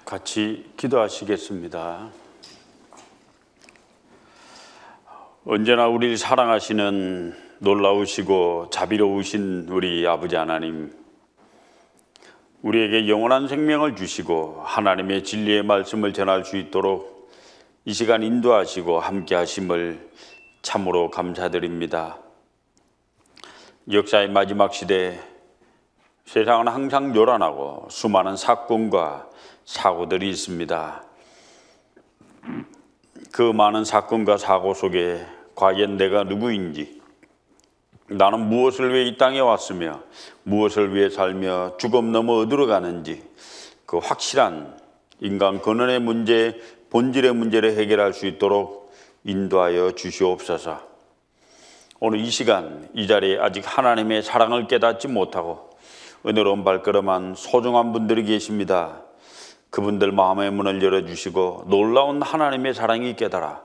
같이 기도하시겠습니다. 언제나 우리를 사랑하시는 놀라우시고 자비로우신 우리 아버지 하나님, 우리에게 영원한 생명을 주시고 하나님의 진리의 말씀을 전할 수 있도록 이 시간 인도하시고 함께 하심을 참으로 감사드립니다. 역사의 마지막 시대, 세상은 항상 요란하고 수많은 사건과 사고들이 있습니다. 그 많은 사건과 사고 속에 과연 내가 누구인지, 나는 무엇을 위해 이 땅에 왔으며 무엇을 위해 살며 죽음 넘어 어디로 가는지, 그 확실한 인간 근원의 문제, 본질의 문제를 해결할 수 있도록 인도하여 주시옵소서. 오늘 이 시간 이 자리에 아직 하나님의 사랑을 깨닫지 못하고 은혜로운 발걸음한 소중한 분들이 계십니다. 그분들 마음의 문을 열어주시고 놀라운 하나님의 사랑이 깨달아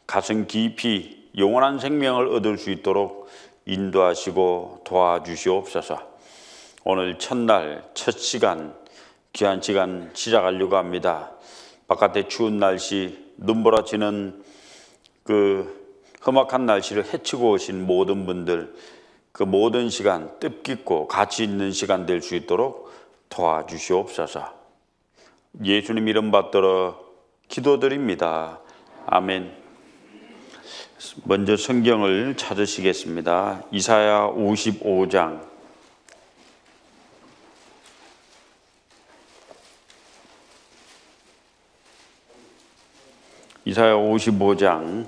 가슴 깊이 영원한 생명을 얻을 수 있도록 인도하시고 도와주시옵소서. 오늘 첫날 첫 시간, 귀한 시간 시작하려고 합니다. 바깥에 추운 날씨, 눈보라치는 그 험악한 날씨를 헤치고 오신 모든 분들, 그 모든 시간 뜻깊고 가치 있는 시간 될 수 있도록 도와주시옵소서. 예수님 이름 받들어 기도드립니다. 아멘. 먼저 성경을 찾으시겠습니다. 이사야 55장. 이사야 55장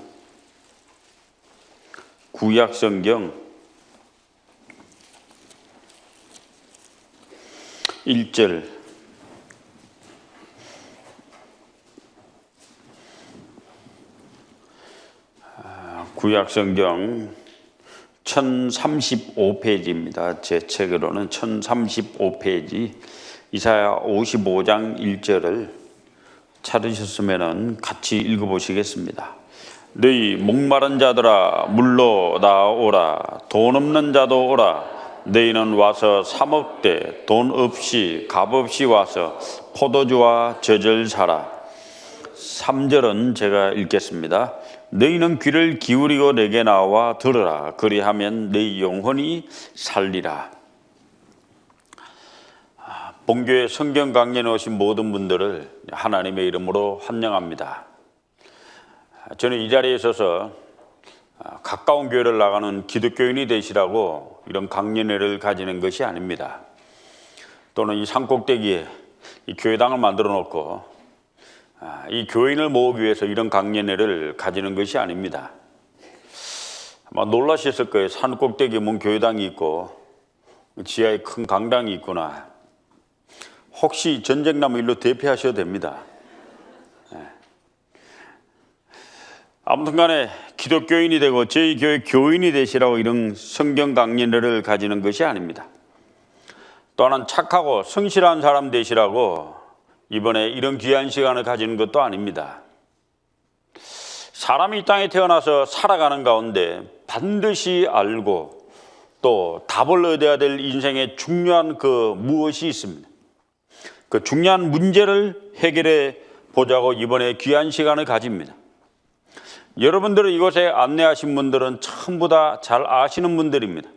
구약 성경 1절 구약 성경 1035페이지입니다. 제 책으로는 1035페이지 이사야 55장 1절을 찾으셨으면 같이 읽어보시겠습니다. 너희 목마른 자들아 물로 나오라. 돈 없는 자도 오라. 너희는 와서 사 먹되 돈 없이 값 없이 와서 포도주와 젖을 사라. 3절은 제가 읽겠습니다. 너희는 귀를 기울이고 내게 나와 들으라. 그리하면 너희 영혼이 살리라. 본교회 성경 강연에 오신 모든 분들을 하나님의 이름으로 환영합니다. 저는 이 자리에 있어서 가까운 교회를 나가는 기독교인이 되시라고 이런 강연회를 가지는 것이 아닙니다. 또는 이 산꼭대기에 이 교회당을 만들어 놓고 이 교인을 모으기 위해서 이런 강연회를 가지는 것이 아닙니다. 아마 놀라셨을 거예요. 산꼭대기에 뭔 교회당이 있고 지하에 큰 강당이 있구나. 혹시 전쟁나무 일로 대피하셔도 됩니다. 아무튼 간에 기독교인이 되고 저희 교회 교인이 되시라고 이런 성경 강연회를 가지는 것이 아닙니다. 또 하나는 착하고 성실한 사람 되시라고 이번에 이런 귀한 시간을 가지는 것도 아닙니다. 사람이 이 땅에 태어나서 살아가는 가운데 반드시 알고 또 답을 얻어야 될 인생의 중요한 그 무엇이 있습니다. 그 중요한 문제를 해결해 보자고 이번에 귀한 시간을 가집니다. 여러분들을 이곳에 안내하신 분들은 전부 다 잘 아시는 분들입니다.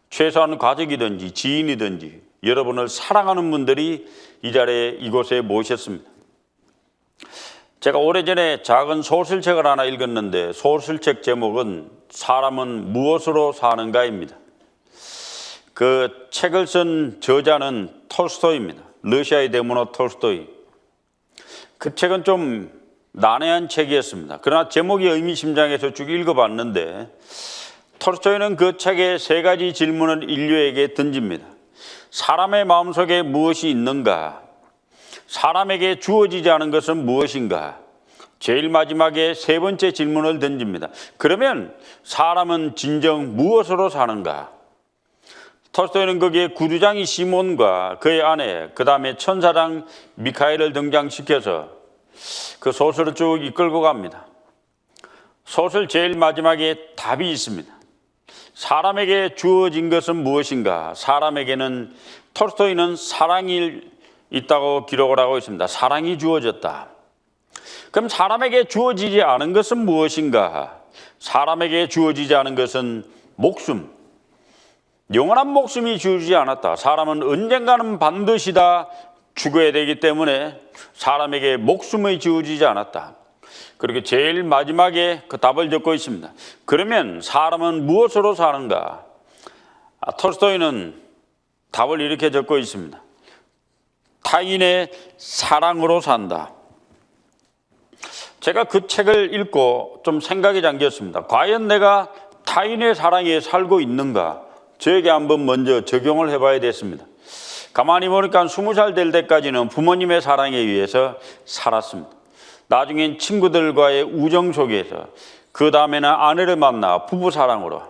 최소한 가족이든지 지인이든지 여러분을 사랑하는 분들이 이 자리에 이곳에 모셨습니다. 제가 오래전에 작은 소설책을 하나 읽었는데 소설책 제목은 사람은 무엇으로 사는가입니다. 그 책을 쓴 저자는 톨스토이입니다. 러시아의 대문호 톨스토이. 그 책은 좀 난해한 책이었습니다. 그러나 제목이 의미심장해서 쭉 읽어봤는데 톨스토이는 그 책에 세 가지 질문을 인류에게 던집니다. 사람의 마음속에 무엇이 있는가? 사람에게 주어지지 않은 것은 무엇인가? 제일 마지막에 세 번째 질문을 던집니다. 그러면 사람은 진정 무엇으로 사는가? 톨스토이는 거기에 구두장이 시몬과 그의 아내, 그 다음에 천사장 미카엘을 등장시켜서 그 소설을 쭉 이끌고 갑니다. 소설 제일 마지막에 답이 있습니다. 사람에게 주어진 것은 무엇인가? 사람에게는 톨스토이는 사랑일 있다고 기록을 하고 있습니다. 사랑이 주어졌다. 그럼 사람에게 주어지지 않은 것은 무엇인가? 사람에게 주어지지 않은 것은 목숨, 영원한 목숨이 주어지지 않았다. 사람은 언젠가는 반드시 다 죽어야 되기 때문에 사람에게 목숨이 주어지지 않았다. 그리고 제일 마지막에 그 답을 적고 있습니다. 그러면 사람은 무엇으로 사는가? 톨스토이는 답을 이렇게 적고 있습니다. 타인의 사랑으로 산다. 제가 그 책을 읽고 좀 생각이 잠겼습니다. 과연 내가 타인의 사랑에 살고 있는가? 저에게 한번 먼저 적용을 해봐야 됐습니다. 가만히 보니까 20살 될 때까지는 부모님의 사랑에 의해서 살았습니다. 나중엔 친구들과의 우정 속에서, 그 다음에는 아내를 만나 부부 사랑으로,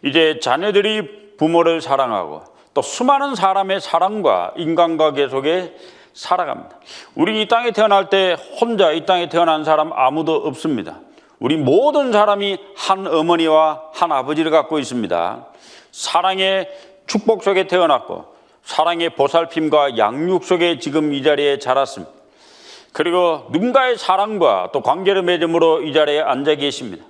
이제 자녀들이 부모를 사랑하고 또 수많은 사람의 사랑과 인간관계 속에 살아갑니다. 우리 이 땅에 태어날 때 혼자 이 땅에 태어난 사람 아무도 없습니다. 우리 모든 사람이 한 어머니와 한 아버지를 갖고 있습니다. 사랑의 축복 속에 태어났고 사랑의 보살핌과 양육 속에 지금 이 자리에 자랐습니다. 그리고 누군가의 사랑과 또 관계를 맺음으로 이 자리에 앉아 계십니다.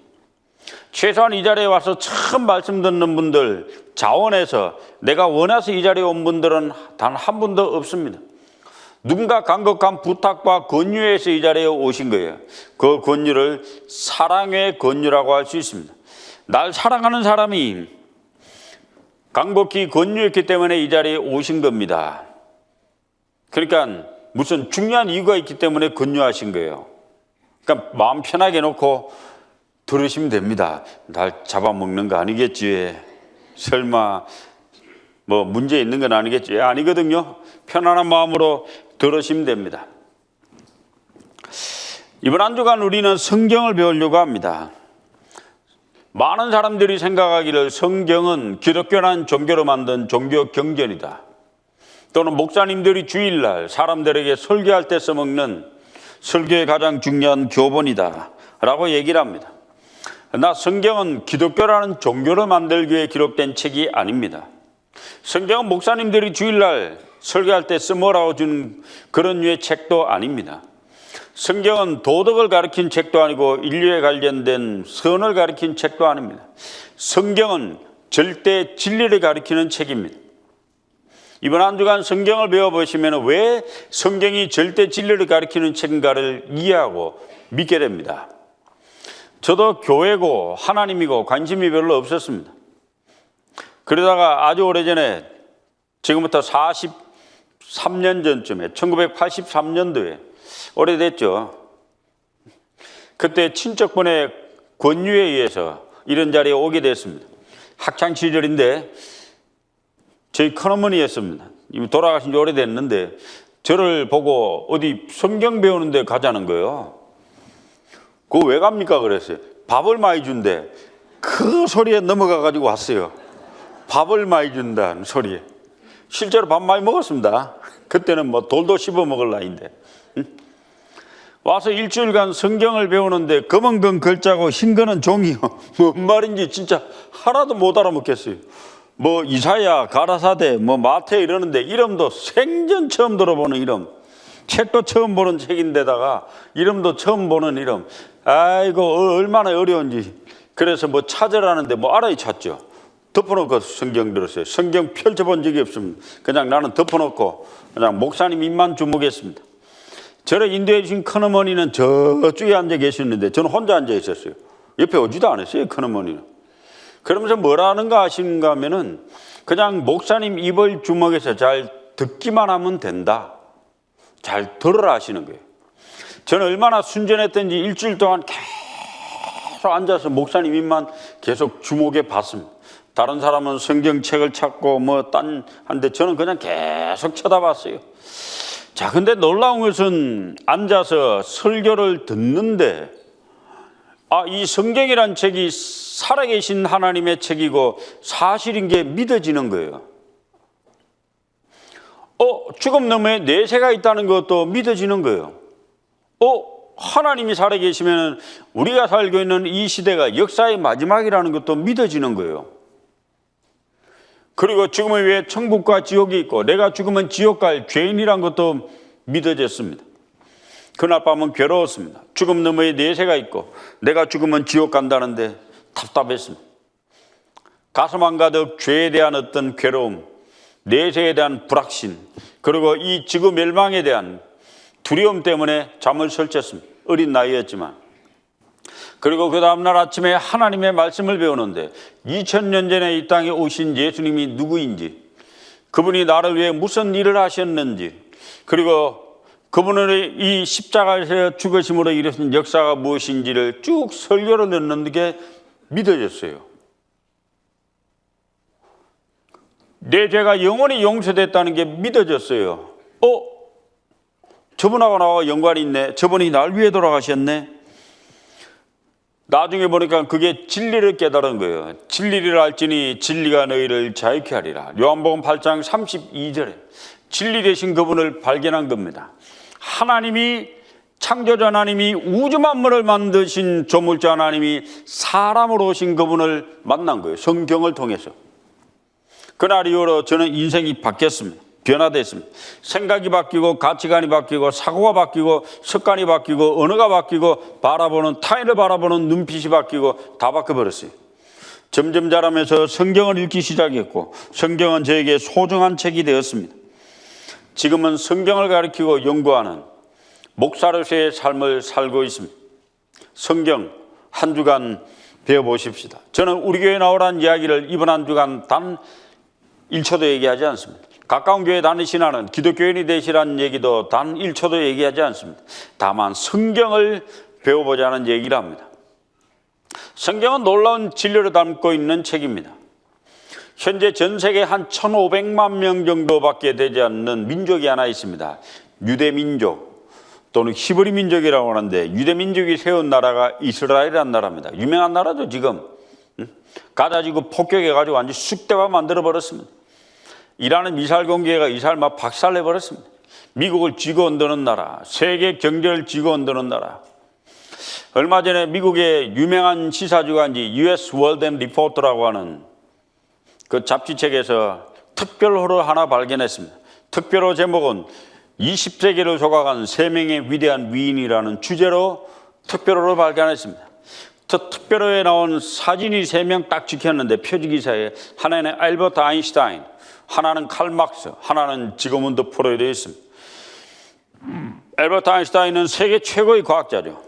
최소한 이 자리에 와서 처음 말씀 듣는 분들 자원해서 내가 원해서 이 자리에 온 분들은 단 한 분도 없습니다. 누군가 간곡한 부탁과 권유에서 이 자리에 오신 거예요. 그 권유를 사랑의 권유라고 할 수 있습니다. 날 사랑하는 사람이 간곡히 권유했기 때문에 이 자리에 오신 겁니다. 그러니까 무슨 중요한 이유가 있기 때문에 권유하신 거예요. 그러니까 마음 편하게 놓고 들으시면 됩니다. 날 잡아먹는 거 아니겠지? 설마 뭐 문제 있는 건 아니겠지? 아니거든요. 편안한 마음으로 들으시면 됩니다. 이번 한 주간 우리는 성경을 배우려고 합니다. 많은 사람들이 생각하기를 성경은 기독교란 종교로 만든 종교 경전이다. 또는 목사님들이 주일날 사람들에게 설교할 때 써먹는 설교의 가장 중요한 교본이다 라고 얘기를 합니다. 그러나 성경은 기독교라는 종교를 만들기 위해 기록된 책이 아닙니다. 성경은 목사님들이 주일날 설교할 때 써먹으라고 주는 그런 류의 책도 아닙니다. 성경은 도덕을 가르친 책도 아니고 인류에 관련된 선을 가르친 책도 아닙니다. 성경은 절대 진리를 가르치는 책입니다. 이번 한 주간 성경을 배워보시면 왜 성경이 절대 진리를 가르치는 책인가를 이해하고 믿게 됩니다. 저도 교회고 하나님이고 관심이 별로 없었습니다. 그러다가 아주 오래전에, 지금부터 43년 전쯤에 1983년도에 오래됐죠. 그때 친척분의 권유에 의해서 이런 자리에 오게 됐습니다. 학창시절인데 저희 큰어머니였습니다. 이미 돌아가신 지 오래됐는데 저를 보고 어디 성경 배우는 데 가자는 거예요. 그거 왜 갑니까? 그랬어요. 밥을 많이 준대. 그 소리에 넘어가 가지고 왔어요. 밥을 많이 준다는 소리에. 실제로 밥 많이 먹었습니다. 그때는 뭐 돌도 씹어 먹을 나이인데. 와서 일주일간 성경을 배우는데 검은 건 글자고 흰 거는 종이요. 뭔 말인지 진짜 하나도 못 알아먹겠어요. 뭐 이사야, 가라사대, 뭐 마태 이러는데 이름도 생전 처음 들어보는 이름. 책도 처음 보는 책인데다가 이름도 처음 보는 이름. 아이고 얼마나 어려운지. 그래서 뭐 찾으라는데 뭐 알아야 찾죠. 덮어놓고 성경 들었어요. 성경 펼쳐본 적이 없습니다. 그냥 나는 덮어놓고 그냥 목사님 입만 주목했습니다. 저를 인도해 주신 큰어머니는 저쪽에 앉아 계셨는데 저는 혼자 앉아 있었어요. 옆에 오지도 않았어요, 큰어머니는. 그러면서 뭐라 하는가 하시는가 하면은 그냥 목사님 입을 주먹에서 잘 듣기만 하면 된다. 잘 들으라 하시는 거예요. 저는 얼마나 순전했던지 일주일 동안 계속 앉아서 목사님 입만 계속 주목해 봤습니다. 다른 사람은 성경책을 찾고 뭐 딴 한데 저는 그냥 계속 쳐다봤어요. 자, 근데 놀라운 것은 앉아서 설교를 듣는데 이 성경이란 책이 살아계신 하나님의 책이고 사실인 게 믿어지는 거예요. 죽음 너머에 내세가 있다는 것도 믿어지는 거예요. 하나님이 살아계시면 우리가 살고 있는 이 시대가 역사의 마지막이라는 것도 믿어지는 거예요. 그리고 죽음 외에 천국과 지옥이 있고 내가 죽으면 지옥 갈 죄인이란 것도 믿어졌습니다. 그날 밤은 괴로웠습니다. 죽음 너머에 내세가 있고 내가 죽으면 지옥 간다는데 답답했습니다. 가슴 한가득 죄에 대한 어떤 괴로움, 내세에 대한 불확신, 그리고 이 지구 멸망에 대한 두려움 때문에 잠을 설쳤습니다. 어린 나이였지만. 그리고 그 다음날 아침에 하나님의 말씀을 배우는데 2000년 전에 이 땅에 오신 예수님이 누구인지, 그분이 나를 위해 무슨 일을 하셨는지, 그리고 그분의 이 십자가에서 죽으심으로 일으킨 역사가 무엇인지를 쭉 설교를 듣는 게 믿어졌어요. 내 죄가 영원히 용서됐다는 게 믿어졌어요. 저분하고 나와 연관이 있네. 저분이 날 위해 돌아가셨네. 나중에 보니까 그게 진리를 깨달은 거예요. 진리를 알지니 진리가 너희를 자유케 하리라. 요한복음 8장 32절에 진리 되신 그분을 발견한 겁니다. 하나님이, 창조자 하나님이, 우주 만물을 만드신 조물주 하나님이 사람으로 오신 그분을 만난 거예요. 성경을 통해서. 그날 이후로 저는 인생이 바뀌었습니다. 변화됐습니다. 생각이 바뀌고 가치관이 바뀌고 사고가 바뀌고 습관이 바뀌고 언어가 바뀌고 바라보는, 타인을 바라보는 눈빛이 바뀌고 다 바뀌어버렸어요. 점점 자라면서 성경을 읽기 시작했고 성경은 저에게 소중한 책이 되었습니다. 지금은 성경을 가르치고 연구하는 목사로서의 삶을 살고 있습니다. 성경 한 주간 배워보십시다. 저는 우리 교회 나오라는 이야기를 이번 한 주간 단 1초도 얘기하지 않습니다. 가까운 교회 다니시나는 기독교인이 되시라는 얘기도 단 1초도 얘기하지 않습니다. 다만 성경을 배워보자는 얘기를 합니다. 성경은 놀라운 진리를 담고 있는 책입니다. 현재 전 세계 한 1500만 명 정도밖에 되지 않는 민족이 하나 있습니다. 유대민족 또는 히브리 민족이라고 하는데, 유대민족이 세운 나라가 이스라엘이라는 나라입니다. 유명한 나라죠. 지금 가자지구 폭격해가지고 완전히 쑥대밭 만들어버렸습니다. 이라는 미사일 공격가 이스라엘 막 박살내버렸습니다. 미국을 쥐고 흔드는 나라, 세계 경제를 쥐고 흔드는 나라. 얼마 전에 미국의 유명한 시사주간지 US World Report라고 하는 그 잡지책에서 특별호를 하나 발견했습니다. 특별호 제목은 20세기를 조각한 3명의 위대한 위인이라는 주제로 특별호를 발견했습니다. 특별호에 나온 사진이 3명 딱 찍혔는데 표지기사에 하나는 알버트 아인슈타인, 하나는 칼 막스, 하나는 지그문드 프로이드 있습니다. 알버트 아인슈타인은 세계 최고의 과학자죠.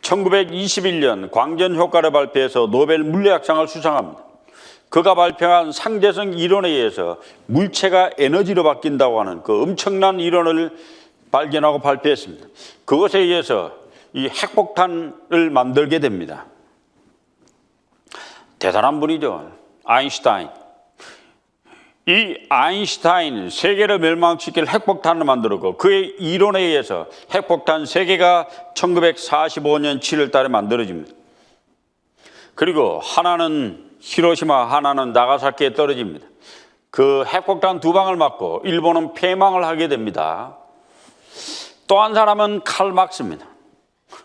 1921년 광전 효과를 발표해서 노벨 물리학상을 수상합니다. 그가 발표한 상대성 이론에 의해서 물체가 에너지로 바뀐다고 하는 그 엄청난 이론을 발견하고 발표했습니다. 그것에 의해서 이 핵폭탄을 만들게 됩니다. 대단한 분이죠. 아인슈타인. 이 아인슈타인 세계를 멸망시킬 핵폭탄을 만들었고 그의 이론에 의해서 핵폭탄 3개가 1945년 7월 달에 만들어집니다. 그리고 하나는 히로시마, 하나는 나가사키에 떨어집니다. 그 핵폭탄 2방을 맞고 일본은 패망을 하게 됩니다. 또 한 사람은 칼 막스입니다.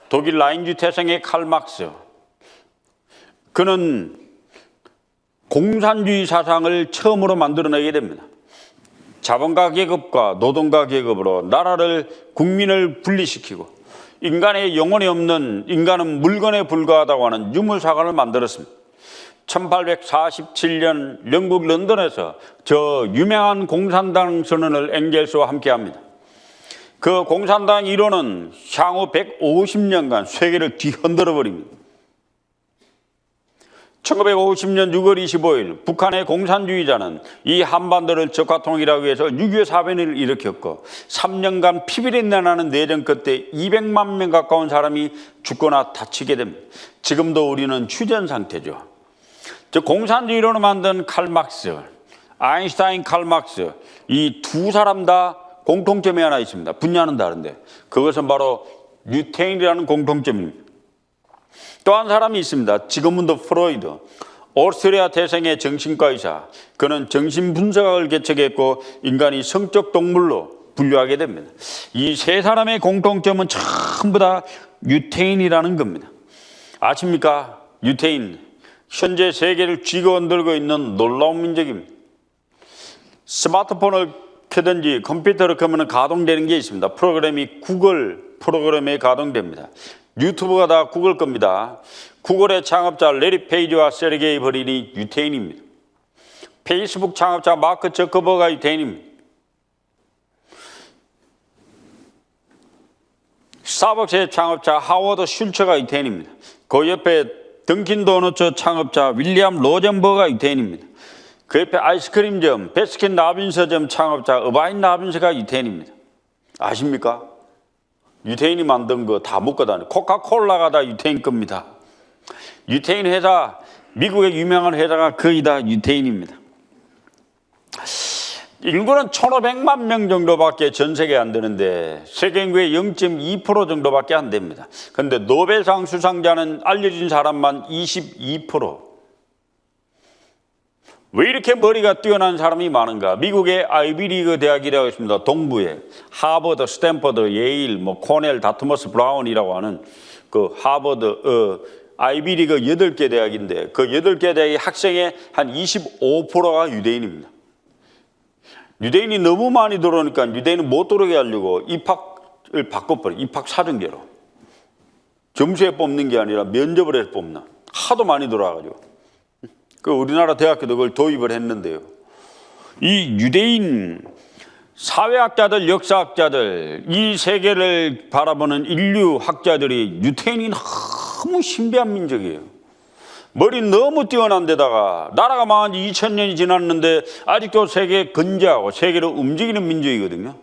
독일 라인주 태생의 칼 막스. 그는 공산주의 사상을 처음으로 만들어내게 됩니다. 자본가 계급과 노동가 계급으로 나라를, 국민을 분리시키고 인간의 영혼이 없는, 인간은 물건에 불과하다고 하는 유물사관을 만들었습니다. 1847년 영국 런던에서 저 유명한 공산당 선언을 엥겔스와 함께합니다. 그 공산당 이론은 향후 150년간 세계를 뒤흔들어 버립니다. 1950년 6월 25일 북한의 공산주의자는 이 한반도를 적화통일하기 위해서 6.25 사변을 일으켰고 3년간 피비린내 나는 내전 끝에 200만 명 가까운 사람이 죽거나 다치게 됩니다. 지금도 우리는 휴전 상태죠. 저 공산주의론을 만든 칼 막스, 아인슈타인, 칼 막스, 이 두 사람 다 공통점이 하나 있습니다. 분야는 다른데 그것은 바로 유태인이라는 공통점입니다. 또 한 사람이 있습니다. 지그문드 프로이드, 오스트리아 태생의 정신과 의사. 그는 정신분석학을 개척했고 인간이 성적 동물로 분류하게 됩니다. 이 세 사람의 공통점은 전부 다 유태인이라는 겁니다. 아십니까? 유태인. 현재 세계를 쥐고 흔들고 있는 놀라운 민족입니다. 스마트폰을 켜든지 컴퓨터를 켜면 가동되는 게 있습니다. 프로그램이 구글 프로그램에 가동됩니다. 유튜브가 다 구글 겁니다. 구글의 창업자 레리 페이지와 세르게이 브린이 유태인입니다. 페이스북 창업자 마크 저커버가 유태인입니다. 스타벅스의 창업자 하워드 슐처가 유태인입니다. 그 옆에 던킨 도너츠 창업자 윌리엄 로젠버가 유태인입니다. 그 옆에 아이스크림점 베스킨 라빈스점 창업자 어바인 라빈스가 유태인입니다. 아십니까? 유태인이 만든 거 다 먹고 다녀. 코카콜라가 다 유태인 겁니다. 유태인 회사, 미국의 유명한 회사가 거의 다 유태인입니다. 인구는 1,500만 명 정도밖에 전 세계에 안 되는데 세계 인구의 0.2% 정도밖에 안 됩니다. 그런데 노벨상 수상자는 알려진 사람만 22%. 왜 이렇게 머리가 뛰어난 사람이 많은가? 미국의 아이비리그 대학이라고 있습니다. 동부에 하버드, 스탠퍼드, 예일, 코넬, 다트머스, 브라운이라고 하는 그 하버드 아이비리그 8개 대학인데 그 8개 대학의 학생의 한 25%가 유대인입니다. 유대인이 너무 많이 들어오니까 유대인은 못 들어오게 하려고 입학을 바꿔버려요. 입학 사정제로. 점수에 뽑는 게 아니라 면접을 해서 뽑는. 하도 많이 들어와가지고. 그 우리나라 대학교도 그걸 도입을 했는데요. 이 유대인 사회학자들, 역사학자들, 이 세계를 바라보는 인류학자들이 유태인이 너무 신비한 민족이에요. 머리 너무 뛰어난 데다가 나라가 망한 지 2000년이 지났는데 아직도 세계에 건재하고 세계를 움직이는 민족이거든요.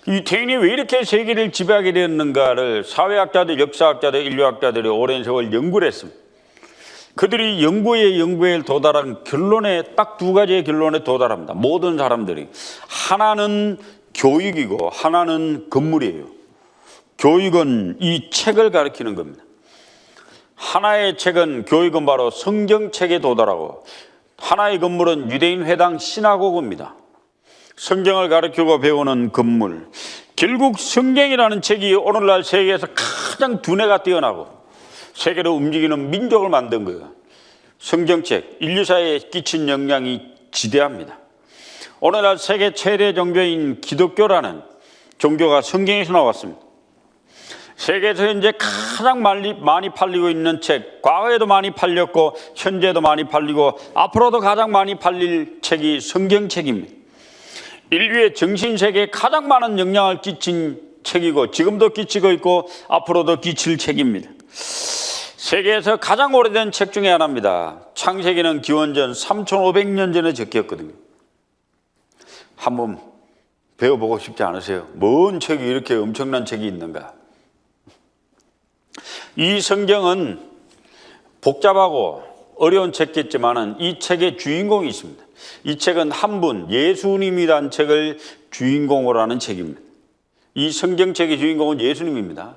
유태인이 왜 이렇게 세계를 지배하게 되었는가를 사회학자들, 역사학자들, 인류학자들이 오랜 세월 연구를 했습니다. 그들이 연구에 도달한 결론에 딱 2가지의 결론에 도달합니다. 모든 사람들이. 하나는 교육이고 하나는 건물이에요. 교육은 이 책을 가리키는 겁니다. 하나의 책은 교육은 바로 성경책에 도달하고 하나의 건물은 유대인 회당 시나고그입니다. 성경을 가르치고 배우는 건물. 결국 성경이라는 책이 오늘날 세계에서 가장 두뇌가 뛰어나고 세계를 움직이는 민족을 만든 거예요. 성경책, 인류사에 끼친 영향이 지대합니다. 오늘날 세계 최대 종교인 기독교라는 종교가 성경에서 나왔습니다. 세계에서 현재 가장 많이 팔리고 있는 책, 과거에도 많이 팔렸고 현재도 많이 팔리고 앞으로도 가장 많이 팔릴 책이 성경책입니다. 인류의 정신세계에 가장 많은 영향을 끼친 책이고 지금도 끼치고 있고 앞으로도 끼칠 책입니다. 세계에서 가장 오래된 책 중에 하나입니다. 창세기는 기원전 3500년 전에 적혔거든요. 한번 배워보고 싶지 않으세요? 뭔 책이 이렇게 엄청난 책이 있는가? 이 성경은 복잡하고 어려운 책이겠지만 이 책의 주인공이 있습니다. 이 책은 한 분, 예수님이라는 책을 주인공으로 하는 책입니다. 이 성경책의 주인공은 예수님입니다.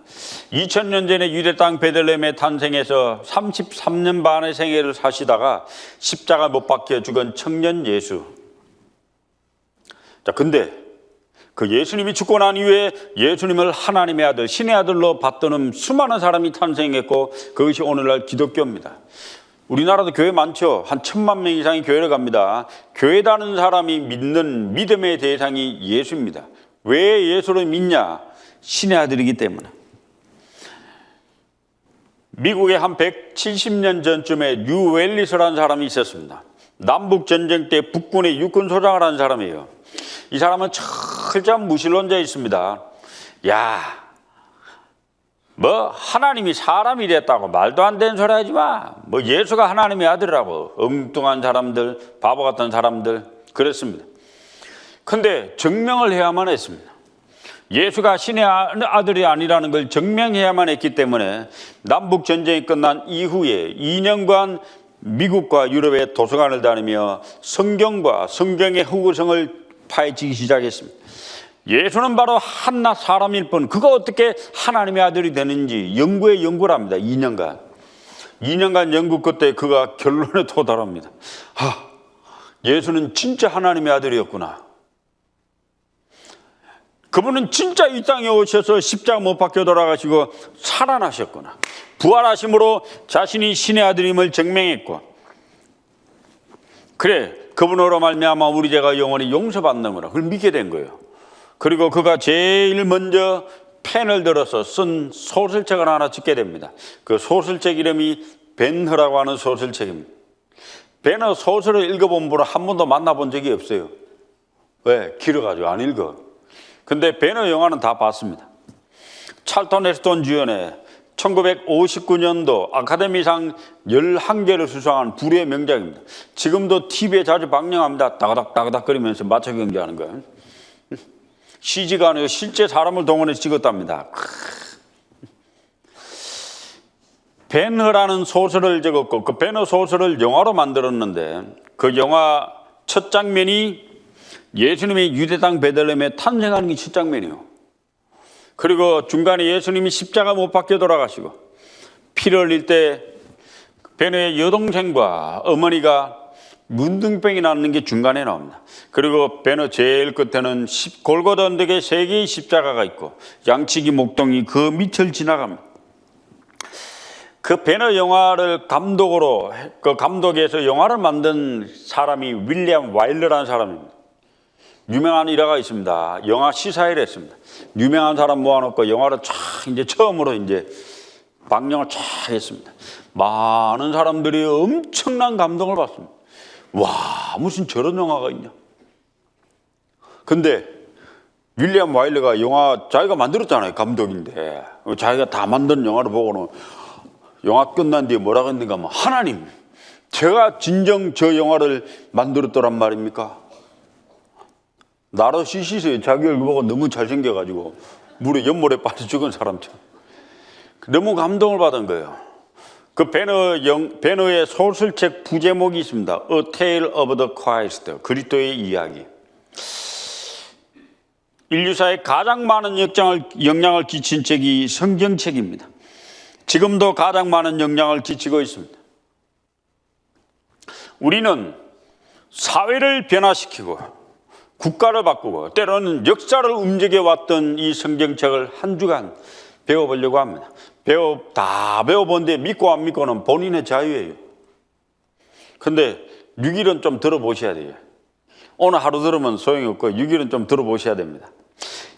2000년 전에 유대 땅 베들레헴에 탄생해서 33년 반의 생애를 사시다가 십자가 못 박혀 죽은 청년 예수. 자, 근데 그 예수님이 죽고 난 이후에 예수님을 하나님의 아들, 신의 아들로 받드는 수많은 사람이 탄생했고 그것이 오늘날 기독교입니다. 우리나라도 교회 많죠. 한 1000만 명 이상이 교회를 갑니다. 교회 다니는 사람이 믿는 믿음의 대상이 예수입니다. 왜 예수를 믿냐? 신의 아들이기 때문에. 미국에 한 170년 전쯤에 뉴 웰리스라는 사람이 있었습니다. 남북전쟁 때 북군의 육군소장을 한 사람이에요. 이 사람은 철저한 무신론자였습니다. 하나님이 사람이 됐다고 말도 안 되는 소리 하지 마. 예수가 하나님의 아들이라고. 엉뚱한 사람들, 바보 같은 사람들 그랬습니다. 근데 증명을 해야만 했습니다. 예수가 신의 아들이 아니라는 걸 증명해야만 했기 때문에 남북전쟁이 끝난 이후에 2년간 미국과 유럽의 도서관을 다니며 성경과 성경의 흑우성을 파헤치기 시작했습니다. 예수는 바로 한낱 사람일 뿐 그가 어떻게 하나님의 아들이 되는지 연구를 합니다. 2년간 연구 끝에 그가 결론에 도달합니다. 예수는 진짜 하나님의 아들이었구나. 그분은 진짜 이 땅에 오셔서 십자가 못 박혀 돌아가시고 살아나셨구나. 부활하심으로 자신이 신의 아들임을 증명했고, 그래 그분으로 말미암아 우리 죄가 영원히 용서받는구나, 그걸 믿게 된 거예요. 그리고 그가 제일 먼저 펜을 들어서 쓴 소설책을 하나 짓게 됩니다. 그 소설책 이름이 벤허라고 하는 소설책입니다. 벤허 소설을 읽어본 분은 한 번도 만나본 적이 없어요. 왜? 길어가지고 안 읽어. 근데 벤허 영화는 다 봤습니다. 찰턴 헤스턴 주연의 1959년도 아카데미상 11개를 수상한 불의 명작입니다. 지금도 TV에 자주 방영합니다. 따가닥 거리면서 맞춰 경기하는 거예요. CG가 아니고 실제 사람을 동원해서 찍었답니다. 벤허라는 소설을 적었고, 그 벤허 소설을 영화로 만들었는데, 그 영화 첫 장면이 예수님이 유대 땅 베들레헴에 탄생하는 게 첫 장면이에요. 그리고 중간에 예수님이 십자가 못 박혀 돌아가시고 피를 흘릴 때 벤허의 여동생과 어머니가 문둥병이 났는 게 중간에 나옵니다. 그리고 벤허 제일 끝에는 골고다 언덕에 3개의 십자가가 있고 양치기 목동이 그 밑을 지나갑니다. 그 벤허 영화를 감독으로, 그 감독에서 영화를 만든 사람이 윌리엄 와일러라는 사람입니다. 유명한 일화가 있습니다. 영화 시사회를 했습니다. 유명한 사람 모아놓고 영화를 이제 처음으로 이제 방영을 했습니다. 많은 사람들이 엄청난 감동을 받습니다. 와, 무슨 저런 영화가 있냐. 근데 윌리엄 와일러가 영화 자기가 만들었잖아요. 감독인데 자기가 다 만든 영화를 보고는 영화 끝난 뒤에 뭐라고 했는가 하면, 하나님, 제가 진정 저 영화를 만들었더란 말입니까? 나로 시시세요. 자기 얼굴 보고 너무 잘생겨가지고 물에 연못에 빠져 죽은 사람처럼. 너무 감동을 받은 거예요. 그 벤허의 소설책 부제목이 있습니다. A Tale of the Christ, 그리스도의 이야기. 인류사에 가장 많은 영향을 끼친 책이 성경책입니다. 지금도 가장 많은 영향을 끼치고 있습니다. 우리는 사회를 변화시키고 국가를 바꾸고 때로는 역사를 움직여왔던 이 성경책을 한 주간 배워보려고 합니다. 다 배워본데 믿고 안 믿고는 본인의 자유예요. 근데 6일은 좀 들어보셔야 돼요. 오늘 하루 들으면 소용이 없고 6일은 좀 들어보셔야 됩니다.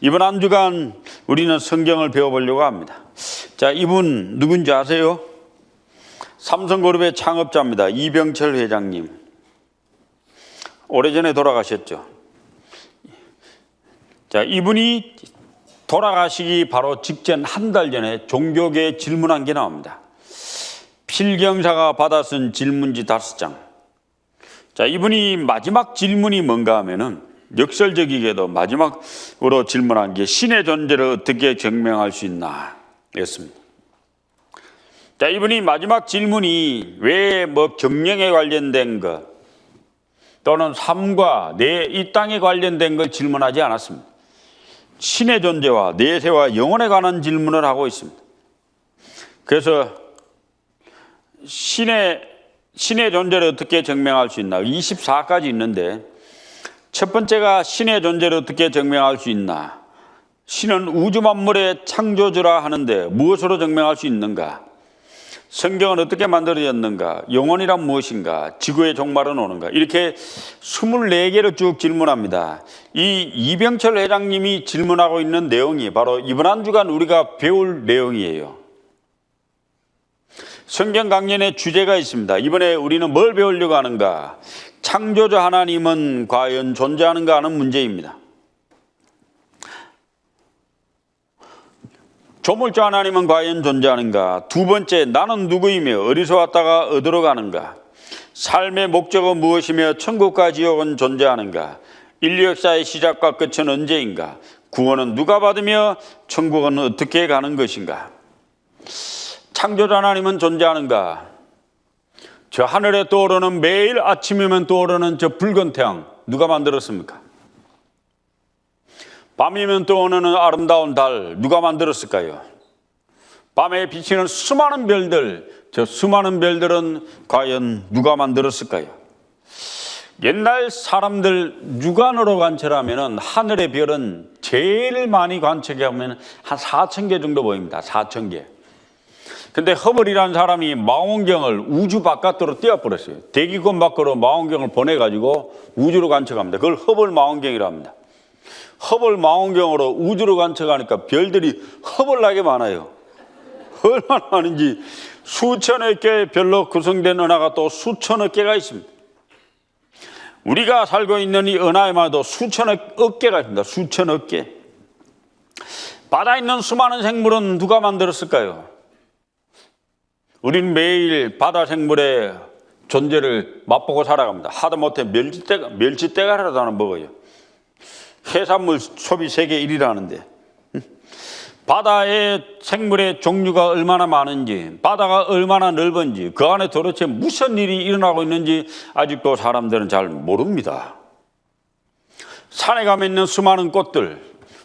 이번 한 주간 우리는 성경을 배워보려고 합니다. 자, 이분 누군지 아세요? 삼성그룹의 창업자입니다. 이병철 회장님. 오래전에 돌아가셨죠. 자, 이분이 돌아가시기 바로 직전 한 달 전에 종교계에 질문한 게 나옵니다. 필경사가 받아 쓴 질문지 5장. 자, 이분이 마지막 질문이 뭔가 하면은 역설적이게도 마지막으로 질문한 게 신의 존재를 어떻게 증명할 수 있나 였습니다. 자, 이분이 마지막 질문이 왜 경영에 관련된 것 또는 삶과 이 땅에 관련된 걸 질문하지 않았습니다. 신의 존재와 내세와 영혼에 관한 질문을 하고 있습니다. 그래서 신의 존재를 어떻게 증명할 수 있나? 24가지 있는데 첫 번째가 신의 존재를 어떻게 증명할 수 있나? 신은 우주 만물의 창조주라 하는데 무엇으로 증명할 수 있는가? 성경은 어떻게 만들어졌는가? 영혼이란 무엇인가? 지구의 종말은 오는가? 이렇게 24개를 쭉 질문합니다. 이 이병철 회장님이 질문하고 있는 내용이 바로 이번 한 주간 우리가 배울 내용이에요. 성경 강연의 주제가 있습니다. 이번에 우리는 뭘 배우려고 하는가? 창조주 하나님은 과연 존재하는가 하는 문제입니다. 조물주 하나님은 과연 존재하는가? 두 번째, 나는 누구이며 어디서 왔다가 어디로 가는가? 삶의 목적은 무엇이며 천국과 지옥은 존재하는가? 인류 역사의 시작과 끝은 언제인가? 구원은 누가 받으며 천국은 어떻게 가는 것인가? 창조주 하나님은 존재하는가? 저 하늘에 떠오르는 매일 아침이면 떠오르는 저 붉은 태양 누가 만들었습니까? 밤이면 떠오르는 아름다운 달 누가 만들었을까요? 밤에 비치는 수많은 별들, 저 수많은 별들은 과연 누가 만들었을까요? 옛날 사람들 육안으로 관찰하면 하늘의 별은 제일 많이 관측하면 한 4,000개 정도 보입니다. 4,000개. 근데 허벌이라는 사람이 망원경을 우주 바깥으로 띄워버렸어요. 대기권 밖으로 망원경을 보내가지고 우주로 관측합니다. 그걸 허벌 망원경이라고 합니다. 허벌 망원경으로 우주로 관측하니까 별들이 허벌나게 많아요. 얼마나 많은지 수천억 개의 별로 구성된 은하가 또 수천억 개가 있습니다. 우리가 살고 있는 이 은하에마도 수천억 개가 있습니다. 수천억 개. 바다에 있는 수많은 생물은 누가 만들었을까요? 우리는 매일 바다 생물의 존재를 맛보고 살아갑니다. 하다못해 멸치대가리라도 하나 먹어요. 해산물 소비 세계 1위라는데 바다의 생물의 종류가 얼마나 많은지, 바다가 얼마나 넓은지, 그 안에 도대체 무슨 일이 일어나고 있는지 아직도 사람들은 잘 모릅니다. 산에 가면 있는 수많은 꽃들,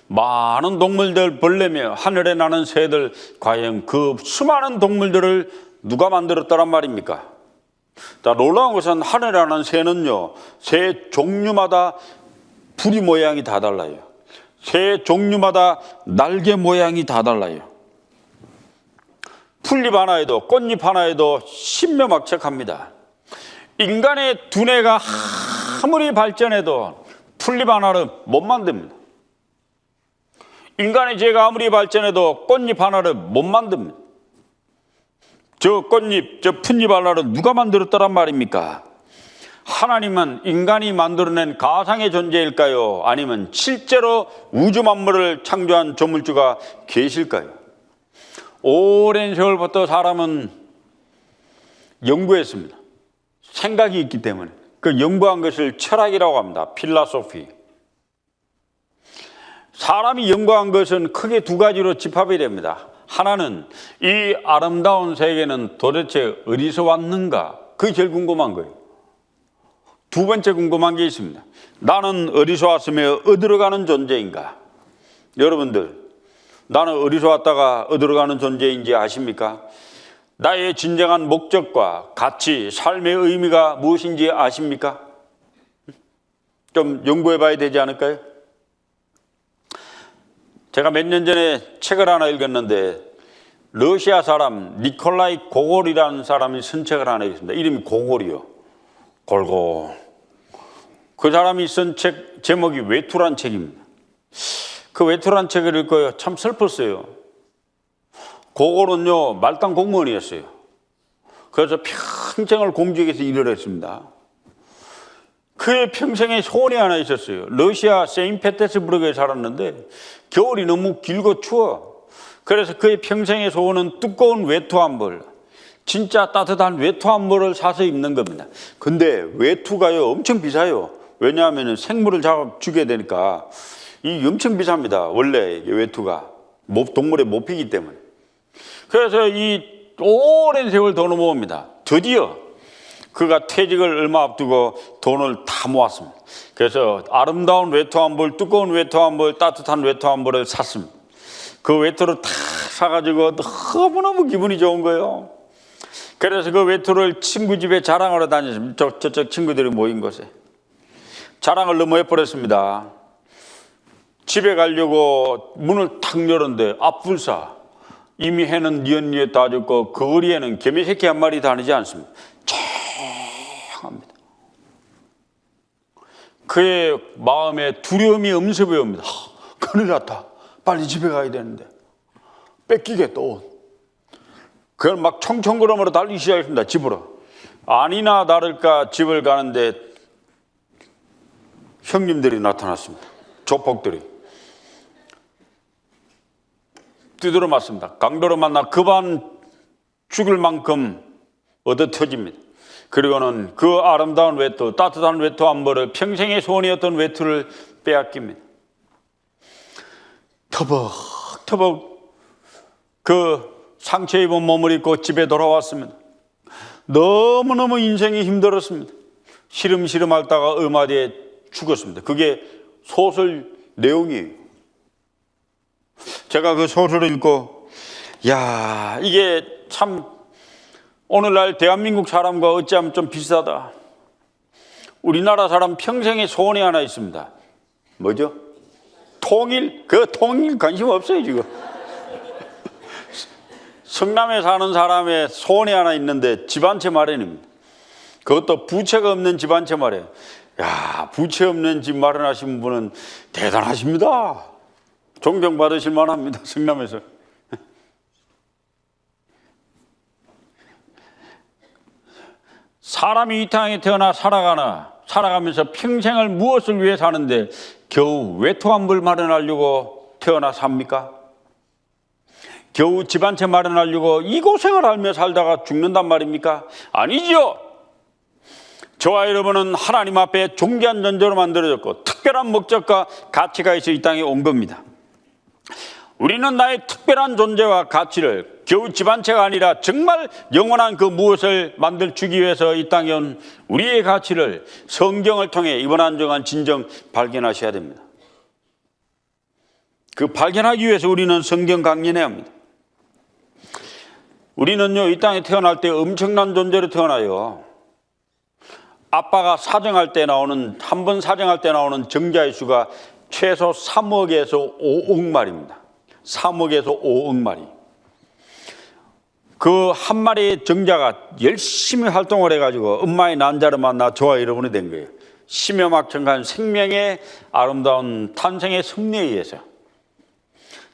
많은 동물들, 벌레며 하늘에 나는 새들, 과연 그 수많은 동물들을 누가 만들었다란 말입니까? 자, 놀라운 것은 하늘에 나는 새는요, 새 종류마다 부리 모양이 다 달라요. 새 종류마다 날개 모양이 다 달라요. 풀잎 하나에도 꽃잎 하나에도 신묘막측합니다. 인간의 두뇌가 아무리 발전해도 풀잎 하나를 못 만듭니다. 인간의 죄가 아무리 발전해도 꽃잎 하나를 못 만듭니다. 저 꽃잎, 저 풋잎 하나를 누가 만들었다란 말입니까? 하나님은 인간이 만들어낸 가상의 존재일까요? 아니면 실제로 우주 만물을 창조한 조물주가 계실까요? 오랜 세월부터 사람은 연구했습니다. 생각이 있기 때문에. 그 연구한 것을 철학이라고 합니다. 필라소피. 사람이 연구한 것은 크게 두 가지로 집합이 됩니다. 하나는 이 아름다운 세계는 도대체 어디서 왔는가? 그게 제일 궁금한 거예요. 두 번째 궁금한 게 있습니다. 나는 어디서 왔으며 어디로 가는 존재인가? 여러분들, 나는 어디서 왔다가 어디로 가는 존재인지 아십니까? 나의 진정한 목적과 가치, 삶의 의미가 무엇인지 아십니까? 좀 연구해 봐야 되지 않을까요? 제가 몇 년 전에 책을 하나 읽었는데 러시아 사람 니콜라이 고골이라는 사람이 쓴 책을 하나 읽었습니다. 이름이 고골이요. 골고. 그 사람이 쓴 책 제목이 외투란 책입니다. 그 외투란 책을 읽고요, 참 슬펐어요. 고골은요, 말단 공무원이었어요. 그래서 평생을 공직에서 일을 했습니다. 그의 평생에 소원이 하나 있었어요. 러시아 세인페테스부르크에 살았는데 겨울이 너무 길고 추워. 그래서 그의 평생의 소원은 두꺼운 외투 한 벌, 진짜 따뜻한 외투 한 벌을 사서 입는 겁니다. 근데 외투가요 엄청 비싸요. 왜냐하면 생물을 잡아 죽여야 되니까 이 엄청 비쌉니다. 원래 외투가 동물의 모피이기 때문에. 그래서 이 오랜 세월 돈을 모읍니다. 드디어 그가 퇴직을 얼마 앞두고 돈을 다 모았습니다. 그래서 아름다운 외투 한 벌, 두꺼운 외투 한 벌, 따뜻한 외투 한 벌을 샀습니다. 그 외투를 다 사가지고 너무너무 기분이 좋은 거예요. 그래서 그 외투를 친구 집에 자랑하러 다녔습니다. 저쪽 친구들이 모인 곳에. 자랑을 너무 해버렸습니다. 집에 가려고 문을 탁 열었는데 앞불사. 이미 해는 뉘엿뉘엿 다 졌고 그 거리에는 개미 새끼 한 마리 다니지 않습니다. 조용합니다. 그의 마음에 두려움이 엄습해 옵니다. 큰일 났다. 빨리 집에 가야 되는데. 뺏기겠다 옷. 그걸 막 청청그러므로 달리기 시작했습니다. 집으로. 아니나 다를까 집을 가는데 형님들이 나타났습니다. 조폭들이. 두드러 맞습니다. 강도로 만나 급한 죽을 만큼 얻어 터집니다. 그리고는 그 아름다운 외투, 따뜻한 외투 한 벌을 평생의 소원이었던 외투를 빼앗깁니다. 터벅터벅 그 상처 입은 몸을 입고 집에 돌아왔습니다. 너무너무 인생이 힘들었습니다. 시름시름 앓다가 얼마 뒤에 죽었습니다. 그게 소설 내용이에요. 제가 그 소설을 읽고 야, 이게 참 오늘날 대한민국 사람과 어찌하면 좀 비슷하다. 우리나라 사람 평생의 소원이 하나 있습니다. 뭐죠? 통일? 그 통일 관심 없어요 지금. 성남에 사는 사람의 소원이 하나 있는데 집 한 채 마련입니다. 그것도 부채가 없는 집 한 채 마련. 야, 부채 없는 집 마련하신 분은 대단하십니다. 존경받으실 만합니다. 성남에서. 사람이 이 땅에 태어나 살아가면서 평생을 무엇을 위해 사는데 겨우 외투한벌 마련하려고 태어나 삽니까? 겨우 집 한 채 마련하려고 이 고생을 하며 살다가 죽는단 말입니까? 아니죠. 저와 여러분은 하나님 앞에 존귀한 존재로 만들어졌고 특별한 목적과 가치가 있어 이 땅에 온 겁니다. 우리는 나의 특별한 존재와 가치를 겨우 집 한 채가 아니라 정말 영원한 그 무엇을 만들어주기 위해서 이 땅에 온 우리의 가치를 성경을 통해 이번 한 주간 진정 발견하셔야 됩니다. 그 발견하기 위해서 우리는 성경 강연해야 합니다. 우리는요, 이 땅에 태어날 때 엄청난 존재로 태어나요. 아빠가 사정할 때 나오는, 한 번 사정할 때 나오는 정자의 수가 최소 3억에서 5억 마리입니다. 3억에서 5억 마리. 그 한 마리의 정자가 열심히 활동을 해가지고 엄마의 난자를 만나 저와 여러분이 된 거예요. 심여막청한 생명의 아름다운 탄생의 섭리에 의해서.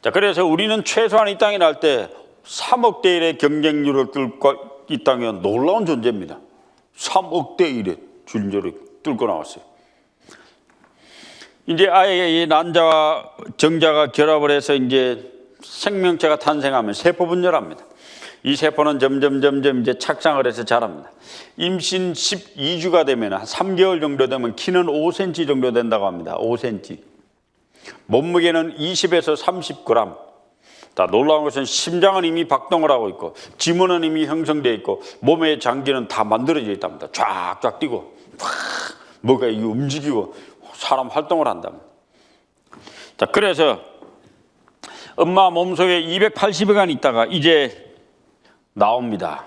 자, 그래서 우리는 최소한 이 땅에 날 때 3억 대 1의 경쟁률을 뚫고 이 땅에 놀라운 존재입니다. 3억 대 1의 줄줄이 뚫고 나왔어요. 이제 아예 이 난자와 정자가 결합을 해서 이제 생명체가 탄생하면 세포 분열합니다. 이 세포는 점점 이제 착장을 해서 자랍니다. 임신 12주가 되면 한 3개월 정도 되면 키는 5cm 정도 된다고 합니다. 5cm. 몸무게는 20에서 30g. 다 놀라운 것은 심장은 이미 박동을 하고 있고 지문은 이미 형성되어 있고 몸의 장기는 다 만들어져 있답니다. 쫙쫙 뛰고 뭐가 움직이고 사람 활동을 한답니다. 자, 그래서 엄마 몸속에 280여간 있다가 이제 나옵니다.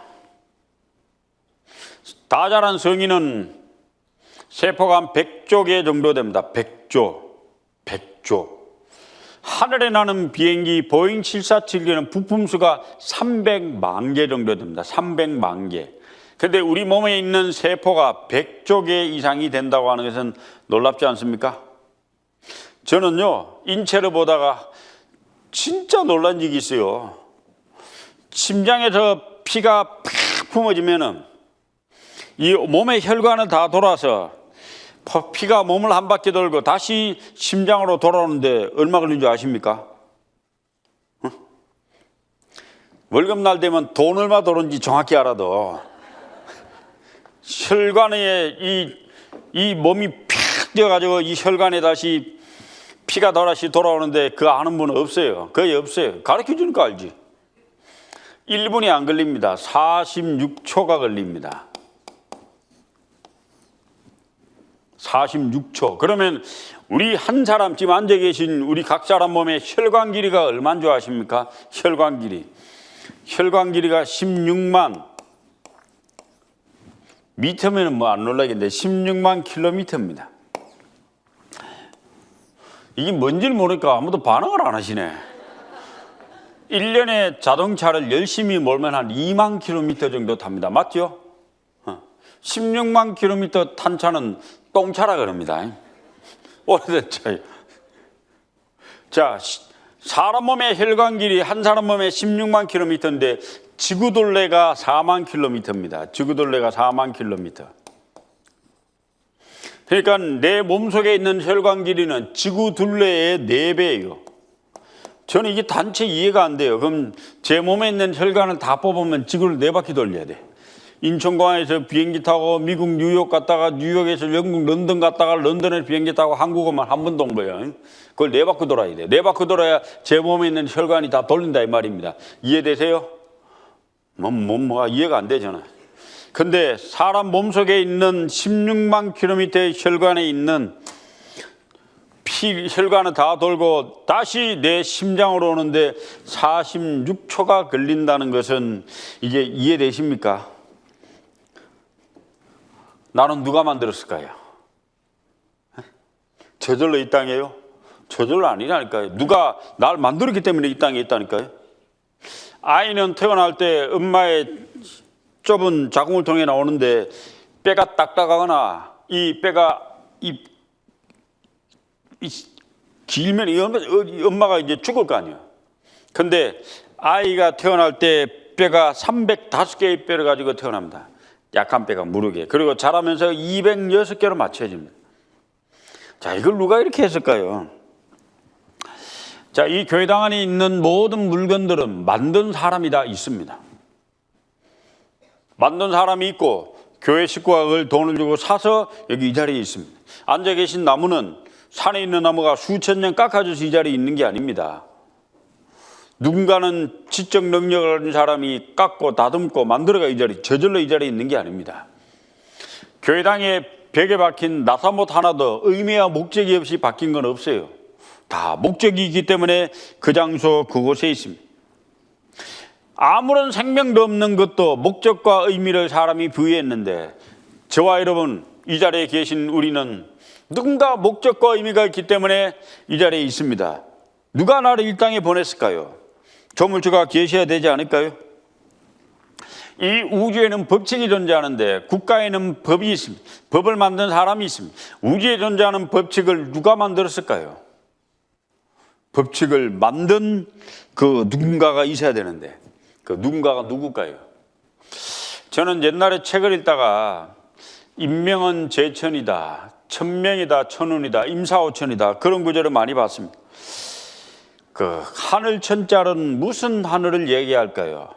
다 자란 성인은 세포가 한 100조 개 정도 됩니다. 100조. 하늘에 나는 비행기 보잉 747기는 부품수가 300만 개 정도 됩니다. 300만 개. 근데 우리 몸에 있는 세포가 100조 개 이상이 된다고 하는 것은 놀랍지 않습니까? 저는요, 인체를 보다가 진짜 놀란 적이 있어요. 심장에서 피가 팍 품어지면은 이 몸의 혈관을 다 돌아서 피가 몸을 한 바퀴 돌고 다시 심장으로 돌아오는데 얼마 걸린 줄 아십니까? 월급날 되면 돈 얼마 들어온지 정확히 알아도 혈관에 이 몸이 팍 뛰어가지고 이 혈관에 다시 피가 다시 돌아오는데 그거 아는 분은 없어요. 거의 없어요. 가르쳐 주니까 알지. 1분이 안 걸립니다. 46초가 걸립니다. 46초. 그러면 우리 한 사람 지금 앉아 계신 우리 각 사람 몸의 혈관 길이가 얼마인 줄 아십니까? 혈관 길이가 16만 미터면 뭐 안 놀라겠는데 16만 킬로미터입니다. 이게 뭔지를 모르니까 아무도 반응을 안 하시네. 1년에 자동차를 열심히 몰면 한 2만 킬로미터 정도 탑니다. 맞죠? 16만 킬로미터 탄 차는 똥차라 그럽니다. 오래된 차예요. 자, 사람 몸의 혈관 길이 한 사람 몸에 16만 킬로미터인데 지구둘레가 4만 킬로미터입니다. 지구둘레가 4만 킬로미터. 그러니까 내 몸속에 있는 혈관 길이는 지구둘레의 4배예요. 저는 이게 단체 이해가 안 돼요. 그럼 제 몸에 있는 혈관을 다 뽑으면 지구를 4바퀴 돌려야 돼. 인천공항에서 비행기 타고 미국 뉴욕 갔다가 뉴욕에서 영국 런던 갔다가 런던에 비행기 타고 한국 오면 한 번 돈 거예요. 그걸 4바퀴 돌아야 돼. 4바퀴 돌아야 제 몸에 있는 혈관이 다 돌린다 이 말입니다. 이해되세요? 뭐가 이해가 안 돼 저는. 근데 사람 몸속에 있는 16만 킬로미터의 혈관에 있는 혈관은 다 돌고 다시 내 심장으로 오는데 46초가 걸린다는 것은 이게 이해되십니까? 나는 누가 만들었을까요? 저절로 이 땅이에요? 저절로 아니라니까요. 누가 날 만들었기 때문에 이 땅에 있다니까요. 아이는 태어날 때 엄마의 좁은 자궁을 통해 나오는데 뼈가 딱딱하거나 이 뼈가 길면 이 엄마가 이제 죽을 거 아니에요. 근데 아이가 태어날 때 뼈가 305개의 뼈를 가지고 태어납니다. 약한 뼈가 무르게. 그리고 자라면서 206개로 맞춰집니다. 자, 이걸 누가 이렇게 했을까요? 자, 이 교회당 안에 있는 모든 물건들은 만든 사람이 다 있습니다. 만든 사람이 있고 교회 식구가 그걸 돈을 주고 사서 여기 이 자리에 있습니다. 앉아 계신 나무는 산에 있는 나무가 수천 년 깎아져서 이 자리에 있는 게 아닙니다. 누군가는 지적 능력을 가진 사람이 깎고 다듬고 만들어가 이 자리, 저절로 이 자리에 있는 게 아닙니다. 교회당에 벽에 박힌 나사못 하나도 의미와 목적이 없이 박힌 건 없어요. 다 목적이 있기 때문에 그 장소 그곳에 있습니다. 아무런 생명도 없는 것도 목적과 의미를 사람이 부여했는데 저와 여러분 이 자리에 계신 우리는 누군가 목적과 의미가 있기 때문에 이 자리에 있습니다. 누가 나를 이 땅에 보냈을까요? 조물주가 계셔야 되지 않을까요? 이 우주에는 법칙이 존재하는데 국가에는 법이 있습니다. 법을 만든 사람이 있습니다. 우주에 존재하는 법칙을 누가 만들었을까요? 법칙을 만든 그 누군가가 있어야 되는데 그 누군가가 누굴까요? 저는 옛날에 책을 읽다가 인명은 제천이다, 천명이다, 천운이다, 임사오천이다 그런 구절을 많이 봤습니다. 그 하늘 천자는 무슨 하늘을 얘기할까요?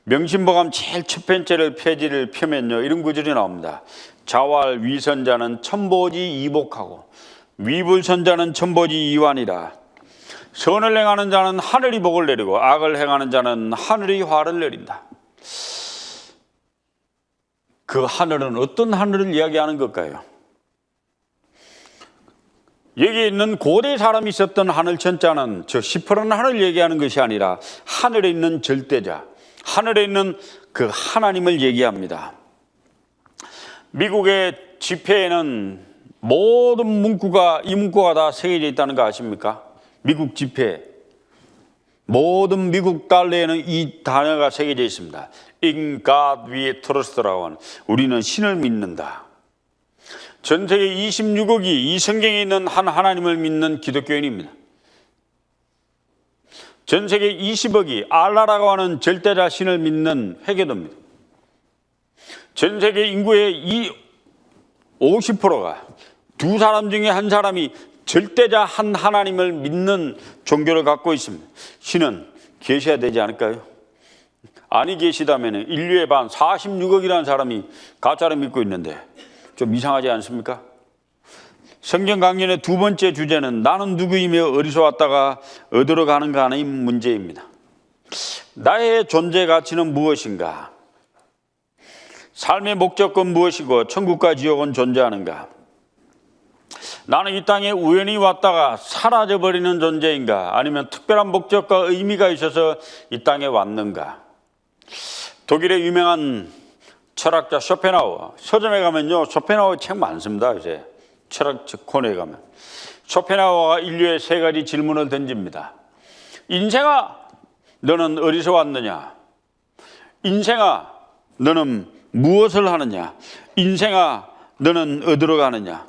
명심보감 제일 첫 번째를 페이지를 펴면요 이런 구절이 나옵니다. 자활 위선자는 천보지 이복하고 위불선자는 천보지 이완이라. 선을 행하는 자는 하늘이 복을 내리고 악을 행하는 자는 하늘이 화를 내린다. 그 하늘은 어떤 하늘을 이야기하는 걸까요? 여기 있는 고대 사람이 있었던 하늘 천자는 저 시퍼런 하늘을 얘기하는 것이 아니라 하늘에 있는 절대자, 하늘에 있는 그 하나님을 얘기합니다. 미국의 지폐에는 모든 문구가 이 문구가 다 새겨져 있다는 거 아십니까? 미국 지폐 모든 미국 달러에는 이 단어가 새겨져 있습니다. In God we trust라고 하는 우리는 신을 믿는다. 전 세계 26억이 이 성경에 있는 한 하나님을 믿는 기독교인입니다. 전 세계 20억이 알라라고 하는 절대자 신을 믿는 회교도입니다. 전 세계 인구의 50%가 두 사람 중에 한 사람이 절대자 한 하나님을 믿는 종교를 갖고 있습니다. 신은 계셔야 되지 않을까요? 아니 계시다면 인류의 반 46억이라는 사람이 가짜를 믿고 있는데 좀 이상하지 않습니까? 성경 강연의 두 번째 주제는 나는 누구이며 어디서 왔다가 어디로 가는가 하는 문제입니다. 나의 존재 가치는 무엇인가? 삶의 목적은 무엇이고 천국과 지옥은 존재하는가? 나는 이 땅에 우연히 왔다가 사라져버리는 존재인가? 아니면 특별한 목적과 의미가 있어서 이 땅에 왔는가? 독일의 유명한 철학자 쇼펜하우어, 서점에 가면요 쇼펜하우어 책 많습니다. 이제 철학 코너에 가면 쇼펜하우어가 인류의 세 가지 질문을 던집니다. 인생아, 너는 어디서 왔느냐? 인생아, 너는 무엇을 하느냐? 인생아, 너는 어디로 가느냐?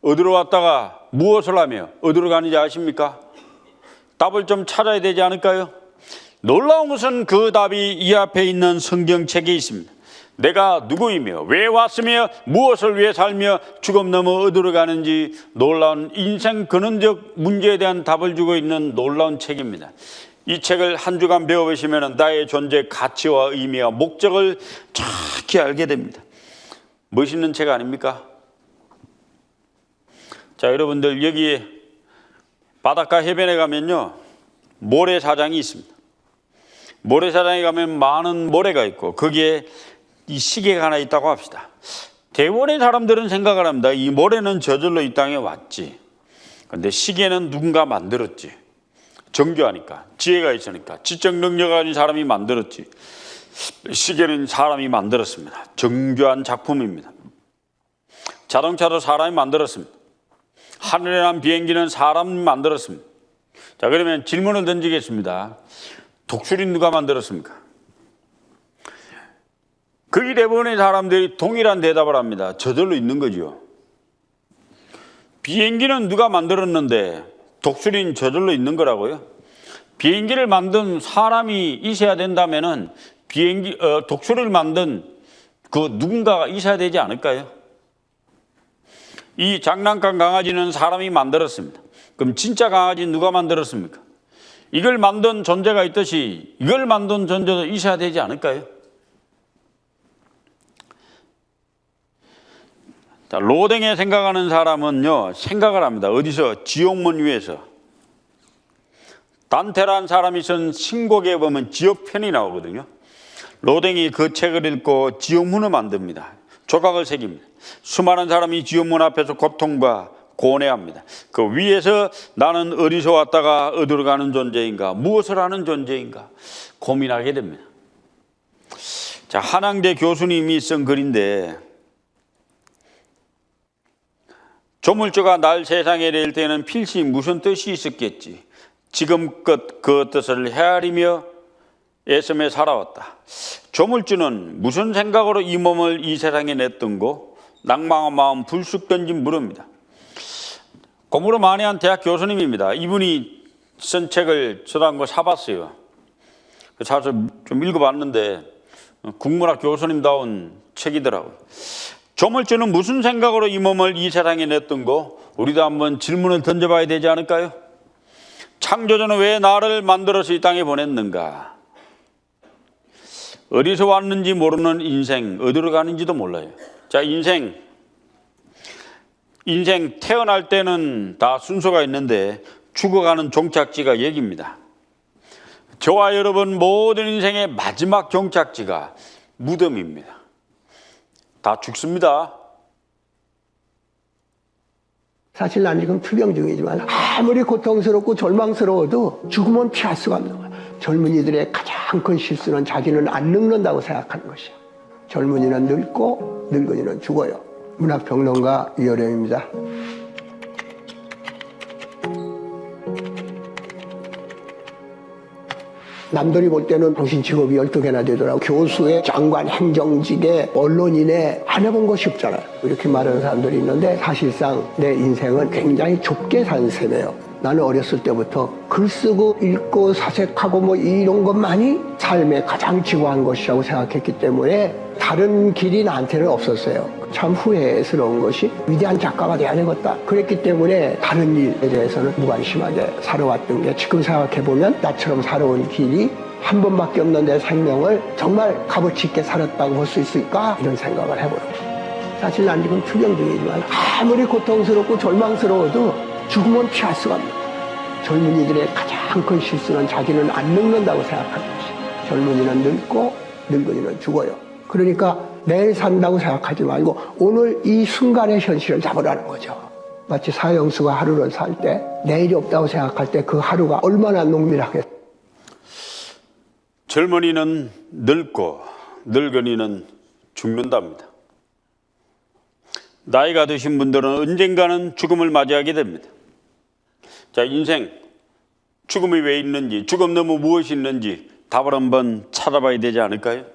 어디로 왔다가 무엇을 하며 어디로 가는지 아십니까? 답을 좀 찾아야 되지 않을까요? 놀라운 것은 그 답이 이 앞에 있는 성경책에 있습니다. 내가 누구이며 왜 왔으며 무엇을 위해 살며 죽음 넘어 어디로 가는지 놀라운 인생 근원적 문제에 대한 답을 주고 있는 놀라운 책입니다. 이 책을 한 주간 배워보시면 나의 존재 가치와 의미와 목적을 정확히 알게 됩니다. 멋있는 책 아닙니까? 자, 여러분들 여기 바닷가 해변에 가면요 모래사장이 있습니다. 모래사장에 가면 많은 모래가 있고 거기에 이 시계가 하나 있다고 합시다. 대부분의 사람들은 생각을 합니다. 이 모래는 저절로 이 땅에 왔지. 그런데 시계는 누군가 만들었지. 정교하니까, 지혜가 있으니까, 지적 능력을 가진 사람이 만들었지. 시계는 사람이 만들었습니다. 정교한 작품입니다. 자동차도 사람이 만들었습니다. 하늘에 난 비행기는 사람이 만들었습니다. 자, 그러면 질문을 던지겠습니다. 독수리는 누가 만들었습니까? 거의 대부분의 사람들이 동일한 대답을 합니다. 저절로 있는 거죠. 비행기는 누가 만들었는데 독수리는 저절로 있는 거라고요? 비행기를 만든 사람이 있어야 된다면은 독수리를 만든 그 누군가가 있어야 되지 않을까요? 이 장난감 강아지는 사람이 만들었습니다. 그럼 진짜 강아지는 누가 만들었습니까? 이걸 만든 존재가 있듯이 이걸 만든 존재도 있어야 되지 않을까요? 자, 로댕에 생각하는 사람은요, 생각을 합니다. 어디서? 지옥문 위에서. 단테라는 사람이 쓴 신곡에 보면 지옥편이 나오거든요. 로댕이 그 책을 읽고 지옥문을 만듭니다. 조각을 새깁니다. 수많은 사람이 지옥문 앞에서 고통과 고뇌합니다. 그 위에서 나는 어디서 왔다가 어디로 가는 존재인가, 무엇을 하는 존재인가 고민하게 됩니다. 자, 한양대 교수님이 쓴 글인데, 조물주가 날 세상에 낼 때는 필시 무슨 뜻이 있었겠지. 지금껏 그 뜻을 헤아리며 애쓰며 살아왔다. 조물주는 무슨 생각으로 이 몸을 이 세상에 냈던고? 낭망한 마음 불쑥 던진 물음입니다. 공부를 많이 한 대학 교수님입니다. 이분이 쓴 책을 저도 한 거 사봤어요. 사서 좀 읽어봤는데 국문학 교수님다운 책이더라고요. 조물주는 무슨 생각으로 이 몸을 이 세상에 냈던고? 우리도 한번 질문을 던져봐야 되지 않을까요? 창조주는 왜 나를 만들어서 이 땅에 보냈는가? 어디서 왔는지 모르는 인생, 어디로 가는지도 몰라요. 자, 인생 태어날 때는 다 순서가 있는데 죽어가는 종착지가 여기입니다. 저와 여러분 모든 인생의 마지막 종착지가 무덤입니다. 다 죽습니다. 사실 난 지금 투병 중이지만 아무리 고통스럽고 절망스러워도 죽음은 피할 수가 없는 거야. 젊은이들의 가장 큰 실수는 자기는 안 늙는다고 생각하는 것이야. 젊은이는 늙고 늙은이는 죽어요. 문학평론가 이어령입니다. 남들이 볼 때는 당신 직업이 12개나 되더라고. 교수의, 장관, 행정직의, 언론인의 안 해본 것이 없잖아요. 이렇게 말하는 사람들이 있는데 사실상 내 인생은 굉장히 좁게 산 셈이에요. 나는 어렸을 때부터 글 쓰고 읽고 사색하고 뭐 이런 것만이 삶의 가장 지고한 것이라고 생각했기 때문에 다른 길이 나한테는 없었어요. 참 후회스러운 것이 위대한 작가가 돼야 되겠다. 그랬기 때문에 다른 일에 대해서는 무관심하게 살아왔던 게 지금 생각해보면 나처럼 살아온 길이 한 번밖에 없는 내 생명을 정말 값어치 있게 살았다고 볼 수 있을까? 이런 생각을 해보는 거예요. 사실 난 지금 투병 중이지만 아무리 고통스럽고 절망스러워도 죽음은 피할 수가 없는 거예요. 젊은이들의 가장 큰 실수는 자기는 안 늙는다고 생각하는 것이에요. 젊은이는 늙고 늙은이는 죽어요. 그러니까 내일 산다고 생각하지 말고 오늘 이 순간의 현실을 잡으라는 거죠. 마치 사형수가 하루를 살 때 내일이 없다고 생각할 때 그 하루가 얼마나 농밀하겠어요. 젊은이는 늙고 늙은이는 죽는답니다. 나이가 드신 분들은 언젠가는 죽음을 맞이하게 됩니다. 자, 인생, 죽음이 왜 있는지, 죽음 너무 무엇이 있는지 답을 한번 찾아봐야 되지 않을까요?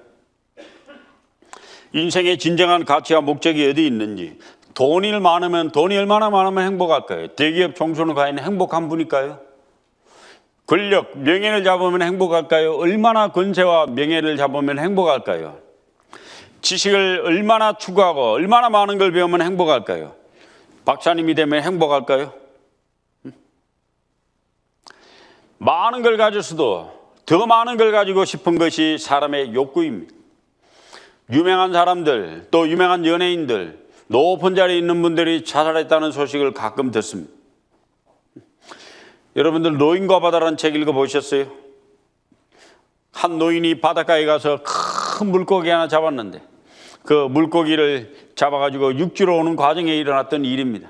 인생의 진정한 가치와 목적이 어디 있는지. 돈이 얼마나 많으면 행복할까요? 대기업 총수는 과연 행복한 분일까요? 권력, 명예를 잡으면 행복할까요? 얼마나 권세와 명예를 잡으면 행복할까요? 지식을 얼마나 추구하고 얼마나 많은 걸 배우면 행복할까요? 박사님이 되면 행복할까요? 많은 걸 가졌어도 더 많은 걸 가지고 싶은 것이 사람의 욕구입니다. 유명한 사람들, 또 유명한 연예인들, 높은 자리에 있는 분들이 자살했다는 소식을 가끔 듣습니다. 여러분들 노인과 바다라는 책 읽어보셨어요? 한 노인이 바닷가에 가서 큰 물고기 하나 잡았는데 그 물고기를 잡아가지고 육지로 오는 과정에 일어났던 일입니다.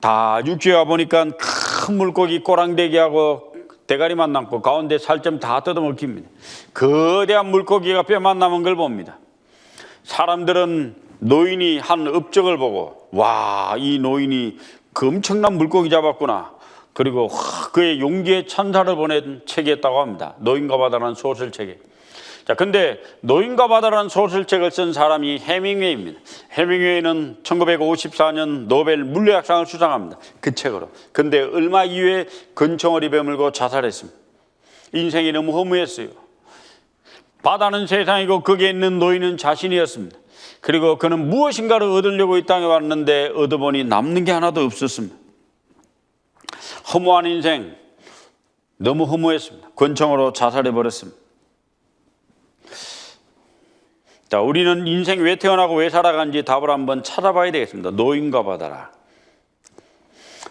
다 육지에 와보니까 큰 물고기 꼬랑대기하고 대가리만 남고 가운데 살점 다 뜯어먹힙니다. 거대한 물고기가 뼈만 남은 걸 봅니다. 사람들은 노인이 한 업적을 보고 와, 이 노인이 그 엄청난 물고기 잡았구나. 그리고 그의 용기의 천사를 보낸 책이었다고 합니다. 노인과 바다라는 소설책에. 자, 근데 노인과 바다라는 소설책을 쓴 사람이 해밍웨이입니다. 해밍웨이는 1954년 노벨 물리학상을 수상합니다. 그 책으로. 근데 얼마 이후에 근총을 입에 물고 자살했습니다. 인생이 너무 허무했어요. 바다는 세상이고 거기에 있는 노인은 자신이었습니다. 그리고 그는 무엇인가를 얻으려고 이 땅에 왔는데 얻어보니 남는 게 하나도 없었습니다. 허무한 인생, 너무 허무했습니다. 권총으로 자살해버렸습니다. 자, 우리는 인생 왜 태어나고 왜 살아간지 답을 한번 찾아봐야 되겠습니다. 노인과 바다라.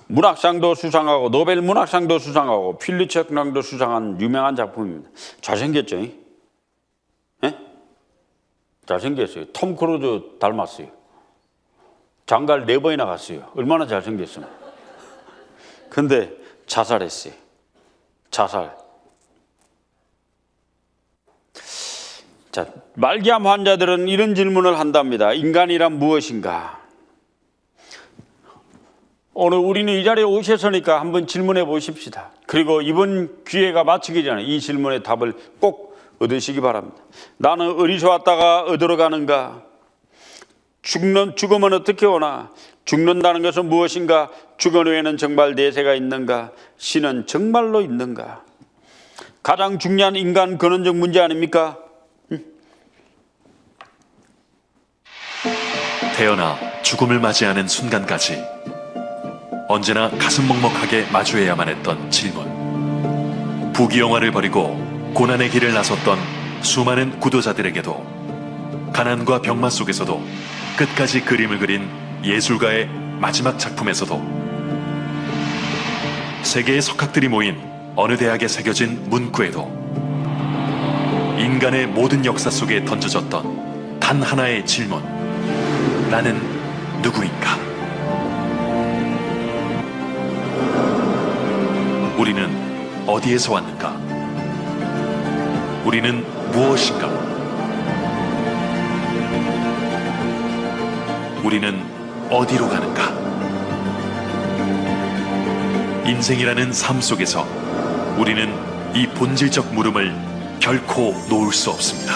문학상도 수상하고 노벨 문학상도 수상하고 필리처상도 수상한 유명한 작품입니다. 잘생겼죠? 예? 잘생겼어요. 톰 크루즈 닮았어요. 장가를 4번이나 갔어요. 얼마나 잘생겼습니까? 근데 자살했어요. 자살. 자, 말기암 환자들은 이런 질문을 한답니다. 인간이란 무엇인가? 오늘 우리는 이 자리에 오셨으니까 한번 질문해 보십시다. 그리고 이번 기회가 마치기 전에 이 질문의 답을 꼭 얻으시기 바랍니다. 나는 어디서 왔다가 어디로 가는가? 죽음은 어떻게 오나? 죽는다는 것은 무엇인가? 죽은 후에는 정말 내세가 있는가? 신은 정말로 있는가? 가장 중요한 인간 근원적 문제 아닙니까? 태어나 죽음을 맞이하는 순간까지 언제나 가슴 먹먹하게 마주해야만 했던 질문. 부귀영화를 버리고 고난의 길을 나섰던 수많은 구도자들에게도 가난과 병마 속에서도 끝까지 그림을 그린 예술가의 마지막 작품에서도 세계의 석학들이 모인 어느 대학에 새겨진 문구에도 인간의 모든 역사 속에 던져졌던 단 하나의 질문. 나는 누구인가? 우리는 어디에서 왔는가? 우리는 무엇인가? 우리는 어디로 가는가? 인생이라는 삶 속에서 우리는 이 본질적 물음을 결코 놓을 수 없습니다.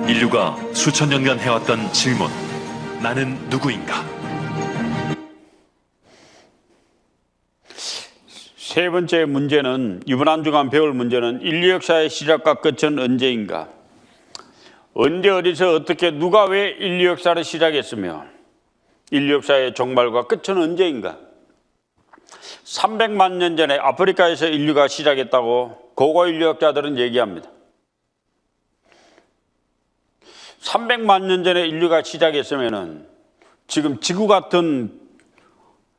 인류가 수천 년간 해왔던 질문, 나는 누구인가? 세 번째 문제는, 이번 한 주간 배울 문제는 인류 역사의 시작과 끝은 언제인가? 언제 어디서 어떻게 누가 왜 인류 역사를 시작했으며 인류 역사의 종말과 끝은 언제인가? 300만 년 전에 아프리카에서 인류가 시작했다고 고고 인류학자들은 얘기합니다. 300만 년 전에 인류가 시작했으면은 지금 지구 같은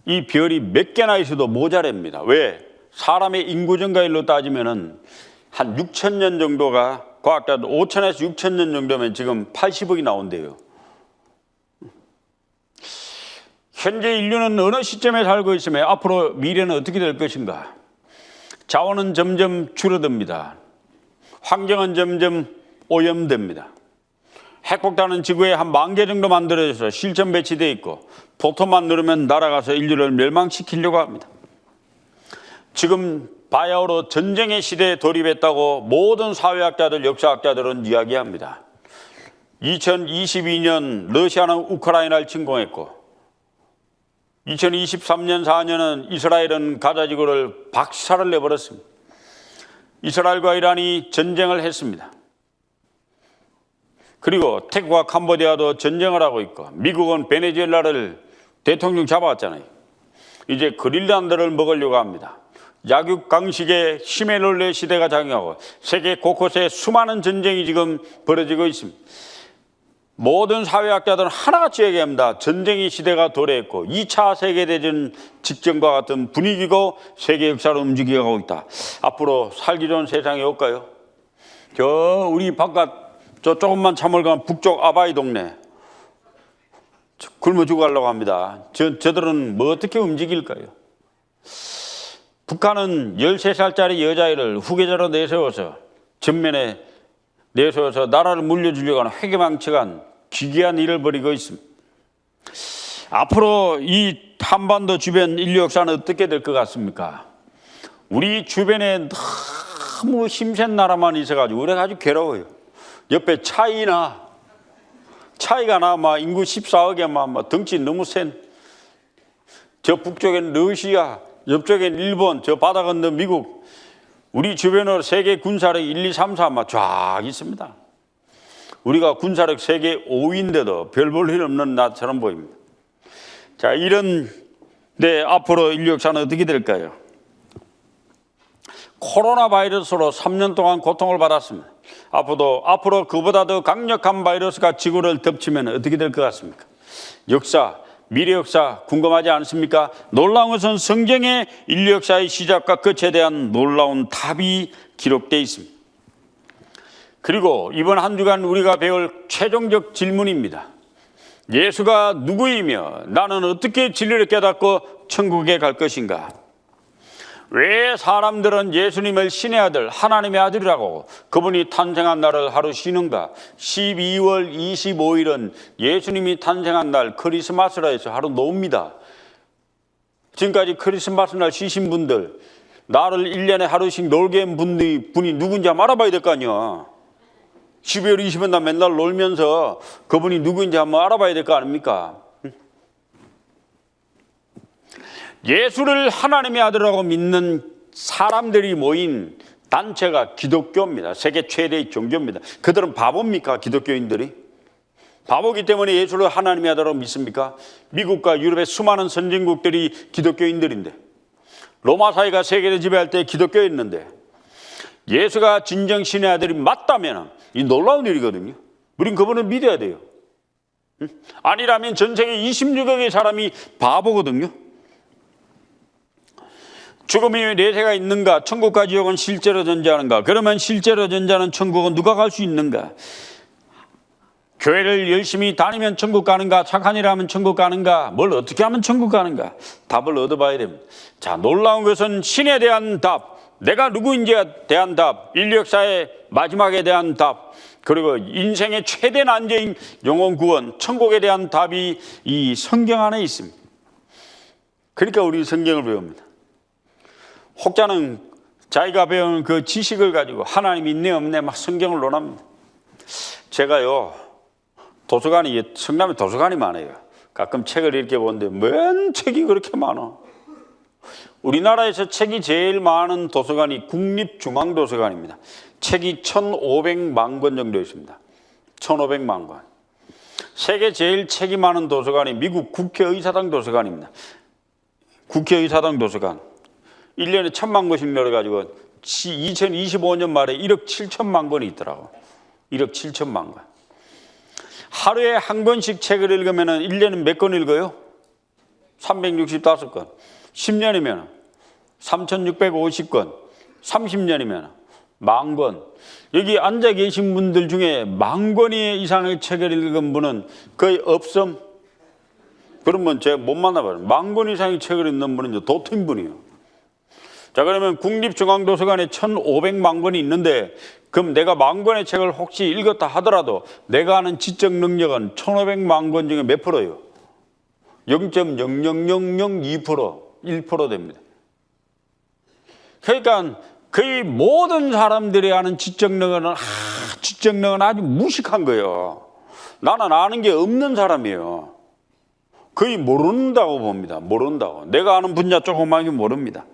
이 별이 몇 개나 있어도 모자랍니다. 왜? 사람의 인구 증가율로 따지면은 한 6천 년 정도가, 과학자들 5천에서 6천 년 정도면 지금 80억이 나온대요. 현재 인류는 어느 시점에 살고 있으며 앞으로 미래는 어떻게 될 것인가? 자원은 점점 줄어듭니다. 환경은 점점 오염됩니다. 핵폭탄은 지구에 한 10,000개 정도 만들어져서 실전 배치되어 있고 포토만 누르면 날아가서 인류를 멸망시키려고 합니다. 지금 바야흐로 전쟁의 시대에 돌입했다고 모든 사회학자들, 역사학자들은 이야기합니다. 2022년 러시아는 우크라이나를 침공했고 2023년 4년은 이스라엘은 가자지구를 박살을 내버렸습니다. 이스라엘과 이란이 전쟁을 했습니다. 그리고 태국과 캄보디아도 전쟁을 하고 있고 미국은 베네수엘라를 대통령 잡아왔잖아요. 이제 그린란드를 먹으려고 합니다. 약육강식의 힘의 논리 시대가 장악하고 세계 곳곳에 수많은 전쟁이 지금 벌어지고 있습니다. 모든 사회학자들은 하나같이 얘기합니다. 전쟁의 시대가 도래했고 2차 세계대전 직전과 같은 분위기고 세계 역사를 움직여가고 있다. 앞으로 살기 좋은 세상이 올까요? 저 우리 바깥 저 조금만 참을 가면 북쪽 아바이 동네 굶어 죽어가려고 합니다. 저들은 뭐 어떻게 움직일까요? 북한은 13살짜리 여자아이를 후계자로 내세워서 전면에 내세워서 나라를 물려주려고 하는 회개망측한 기괴한 일을 벌이고 있습니다. 앞으로 이 한반도 주변 인류 역사는 어떻게 될 것 같습니까? 우리 주변에 너무 힘센 나라만 있어가지고 우리가 아주 괴로워요. 옆에 차이가 나 막 인구 14억에만 막 덩치 너무 센, 저 북쪽엔 러시아, 옆쪽엔 일본, 저 바다 건너 미국, 우리 주변으로 세계 군사력 1, 2, 3, 4 막 쫙 있습니다. 우리가 군사력 세계 5위인데도 별 볼 일 없는 나처럼 보입니다. 자, 이런데 앞으로 인류 역사는 어떻게 될까요? 코로나 바이러스로 3년 동안 고통을 받았습니다. 앞으로 그보다 더 강력한 바이러스가 지구를 덮치면 어떻게 될 것 같습니까? 역사, 미래 역사 궁금하지 않습니까? 놀라운 것은 성경의 인류 역사의 시작과 끝에 대한 놀라운 답이 기록되어 있습니다. 그리고 이번 한 주간 우리가 배울 최종적 질문입니다. 예수가 누구이며 나는 어떻게 진리를 깨닫고 천국에 갈 것인가? 왜 사람들은 예수님을 신의 아들, 하나님의 아들이라고 그분이 탄생한 날을 하루 쉬는가? 12월 25일은 예수님이 탄생한 날 크리스마스라 해서 하루 놉니다. 지금까지 크리스마스 날 쉬신 분들, 나를 1년에 하루씩 놀게 한 분이 누군지 한번 알아봐야 될 거 아니야. 12월 20일 날 맨날 놀면서 그분이 누구인지 한번 알아봐야 될 거 아닙니까? 예수를 하나님의 아들이라고 믿는 사람들이 모인 단체가 기독교입니다. 세계 최대의 종교입니다. 그들은 바보입니까? 기독교인들이? 바보기 때문에 예수를 하나님의 아들이라고 믿습니까? 미국과 유럽의 수많은 선진국들이 기독교인들인데, 로마 사회가 세계를 지배할 때 기독교였는데, 예수가 진정 신의 아들이 맞다면 이 놀라운 일이거든요. 우린 그분을 믿어야 돼요. 아니라면 전 세계 26억의 사람이 바보거든요. 죽음이 내세가 있는가? 천국과 지옥은 실제로 존재하는가? 그러면 실제로 존재하는 천국은 누가 갈 수 있는가? 교회를 열심히 다니면 천국 가는가? 착한 일 하면 천국 가는가? 뭘 어떻게 하면 천국 가는가? 답을 얻어봐야 됩니다. 자, 놀라운 것은 신에 대한 답, 내가 누구인지에 대한 답, 인류 역사의 마지막에 대한 답, 그리고 인생의 최대 난제인 영혼 구원, 천국에 대한 답이 이 성경 안에 있습니다. 그러니까 우리 성경을 배웁니다. 혹자는 자기가 배운 그 지식을 가지고 하나님이 있네 없네 막 성경을 논합니다. 제가요, 도서관이, 성남에 도서관이 많아요. 가끔 책을 이렇게 보는데 뭔 책이 그렇게 많아. 우리나라에서 책이 제일 많은 도서관이 국립중앙도서관입니다. 책이 1,500만 권 정도 있습니다. 1,500만 권. 세계 제일 책이 많은 도서관이 미국 국회의사당 도서관입니다. 국회의사당 도서관. 1년에 1,000만 권씩 열어가지고 2025년 말에 1억 7천만 권이 있더라고. 1억 7천만 권. 하루에 한 권씩 책을 읽으면 1년에 몇 권 읽어요? 365권. 10년이면 3,650권. 30년이면 10,000권. 여기 앉아 계신 분들 중에 10,000권 이상의 책을 읽은 분은 거의 없음. 그러면 제가 못 만나봐요. 10,000권 이상의 책을 읽는 분은 도토인 분이에요. 자, 그러면 국립중앙도서관에 1,500만 권이 있는데, 그럼 내가 10,000권의 책을 혹시 읽었다 하더라도 내가 아는 지적 능력은 1,500만 권 중에 몇 프로예요? 0.00002%, 1% 됩니다. 그러니까 거의 모든 사람들이 아는 지적 능력은 아주 무식한 거예요. 나는 아는 게 없는 사람이에요. 거의 모른다고 봅니다. 모른다고. 내가 아는 분야 조금밖에 모릅니다.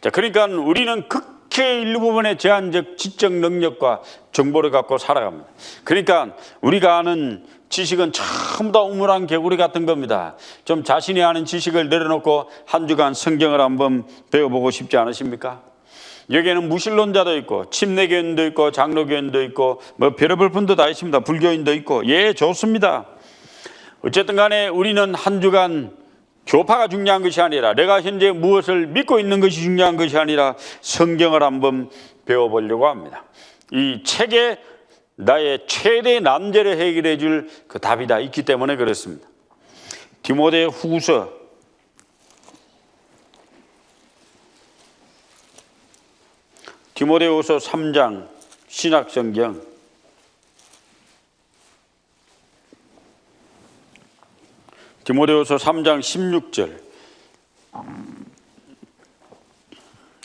자, 그러니까 우리는 극히 일부분의 제한적 지적 능력과 정보를 갖고 살아갑니다. 그러니까 우리가 아는 지식은 전부 다 우물한 개구리 같은 겁니다. 좀 자신이 아는 지식을 내려놓고 한 주간 성경을 한번 배워보고 싶지 않으십니까? 여기에는 무신론자도 있고 침례교인도 있고 장로교인도 있고 뭐 별의별 분도 다 있습니다. 불교인도 있고. 예, 좋습니다. 어쨌든 간에 우리는 한 주간 교파가 중요한 것이 아니라 내가 현재 무엇을 믿고 있는 것이 중요한 것이 아니라 성경을 한번 배워보려고 합니다. 이 책에 나의 최대 난제를 해결해 줄 그 답이 다 있기 때문에 그렇습니다. 디모데후서 3장 신약성경 디모데후서 3장 16절,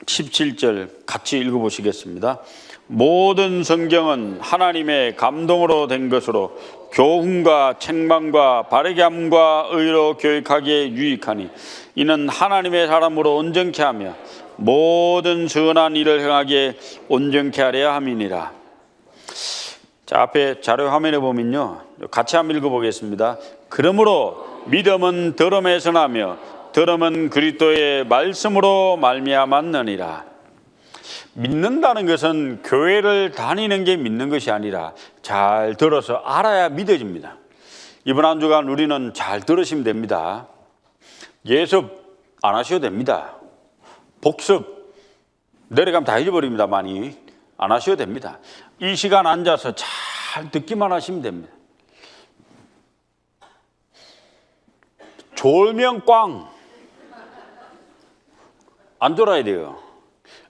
17절 같이 읽어보시겠습니다. 모든 성경은 하나님의 감동으로 된 것으로 교훈과 책망과 바르게 함과 의로 교육하기에 유익하니 이는 하나님의 사람으로 온전케 하며 모든 선한 일을 행하기에 온전케 하려 함이니라. 자, 앞에 자료 화면에 보면요, 같이 한번 읽어보겠습니다. 그러므로 믿음은 들음에서 나며 들음은 그리스도의 말씀으로 말미암았느니라. 믿는다는 것은 교회를 다니는 게 믿는 것이 아니라 잘 들어서 알아야 믿어집니다. 이번 한 주간 우리는 잘 들으시면 됩니다. 예습 안 하셔도 됩니다. 복습 내려가면 다 잊어버립니다. 많이 안 하셔도 됩니다. 이 시간 앉아서 잘 듣기만 하시면 됩니다. 졸면 꽝 안 졸아야 돼요.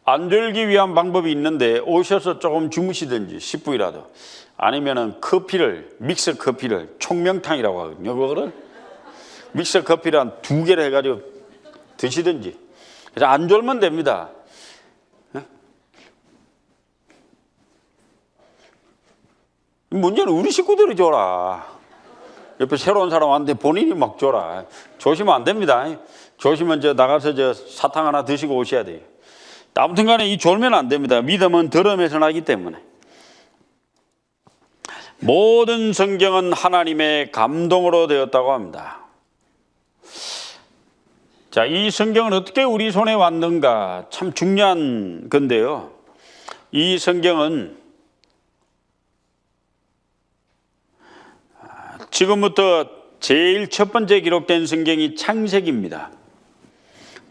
안 졸기 위한 방법이 있는데 오셔서 조금 주무시든지 10분이라도, 아니면은 커피를, 믹서 커피를, 총명탕이라고 하거든요. 그거를 믹서 커피를 한 2개를 해가지고 드시든지. 그래서 안 졸면 됩니다. 문제는 우리 식구들이 졸아. 옆에 새로운 사람 왔는데 본인이 막 졸아. 조심하면 안 됩니다. 조심은 나가서 사탕 하나 드시고 오셔야 돼요. 아무튼 간에 이 졸면 안 됩니다. 믿음은 들음에서 나기 때문에. 모든 성경은 하나님의 감동으로 되었다고 합니다. 자, 이 성경은 어떻게 우리 손에 왔는가 참 중요한 건데요. 이 성경은 지금부터 제일 첫 번째 기록된 성경이 창세기입니다.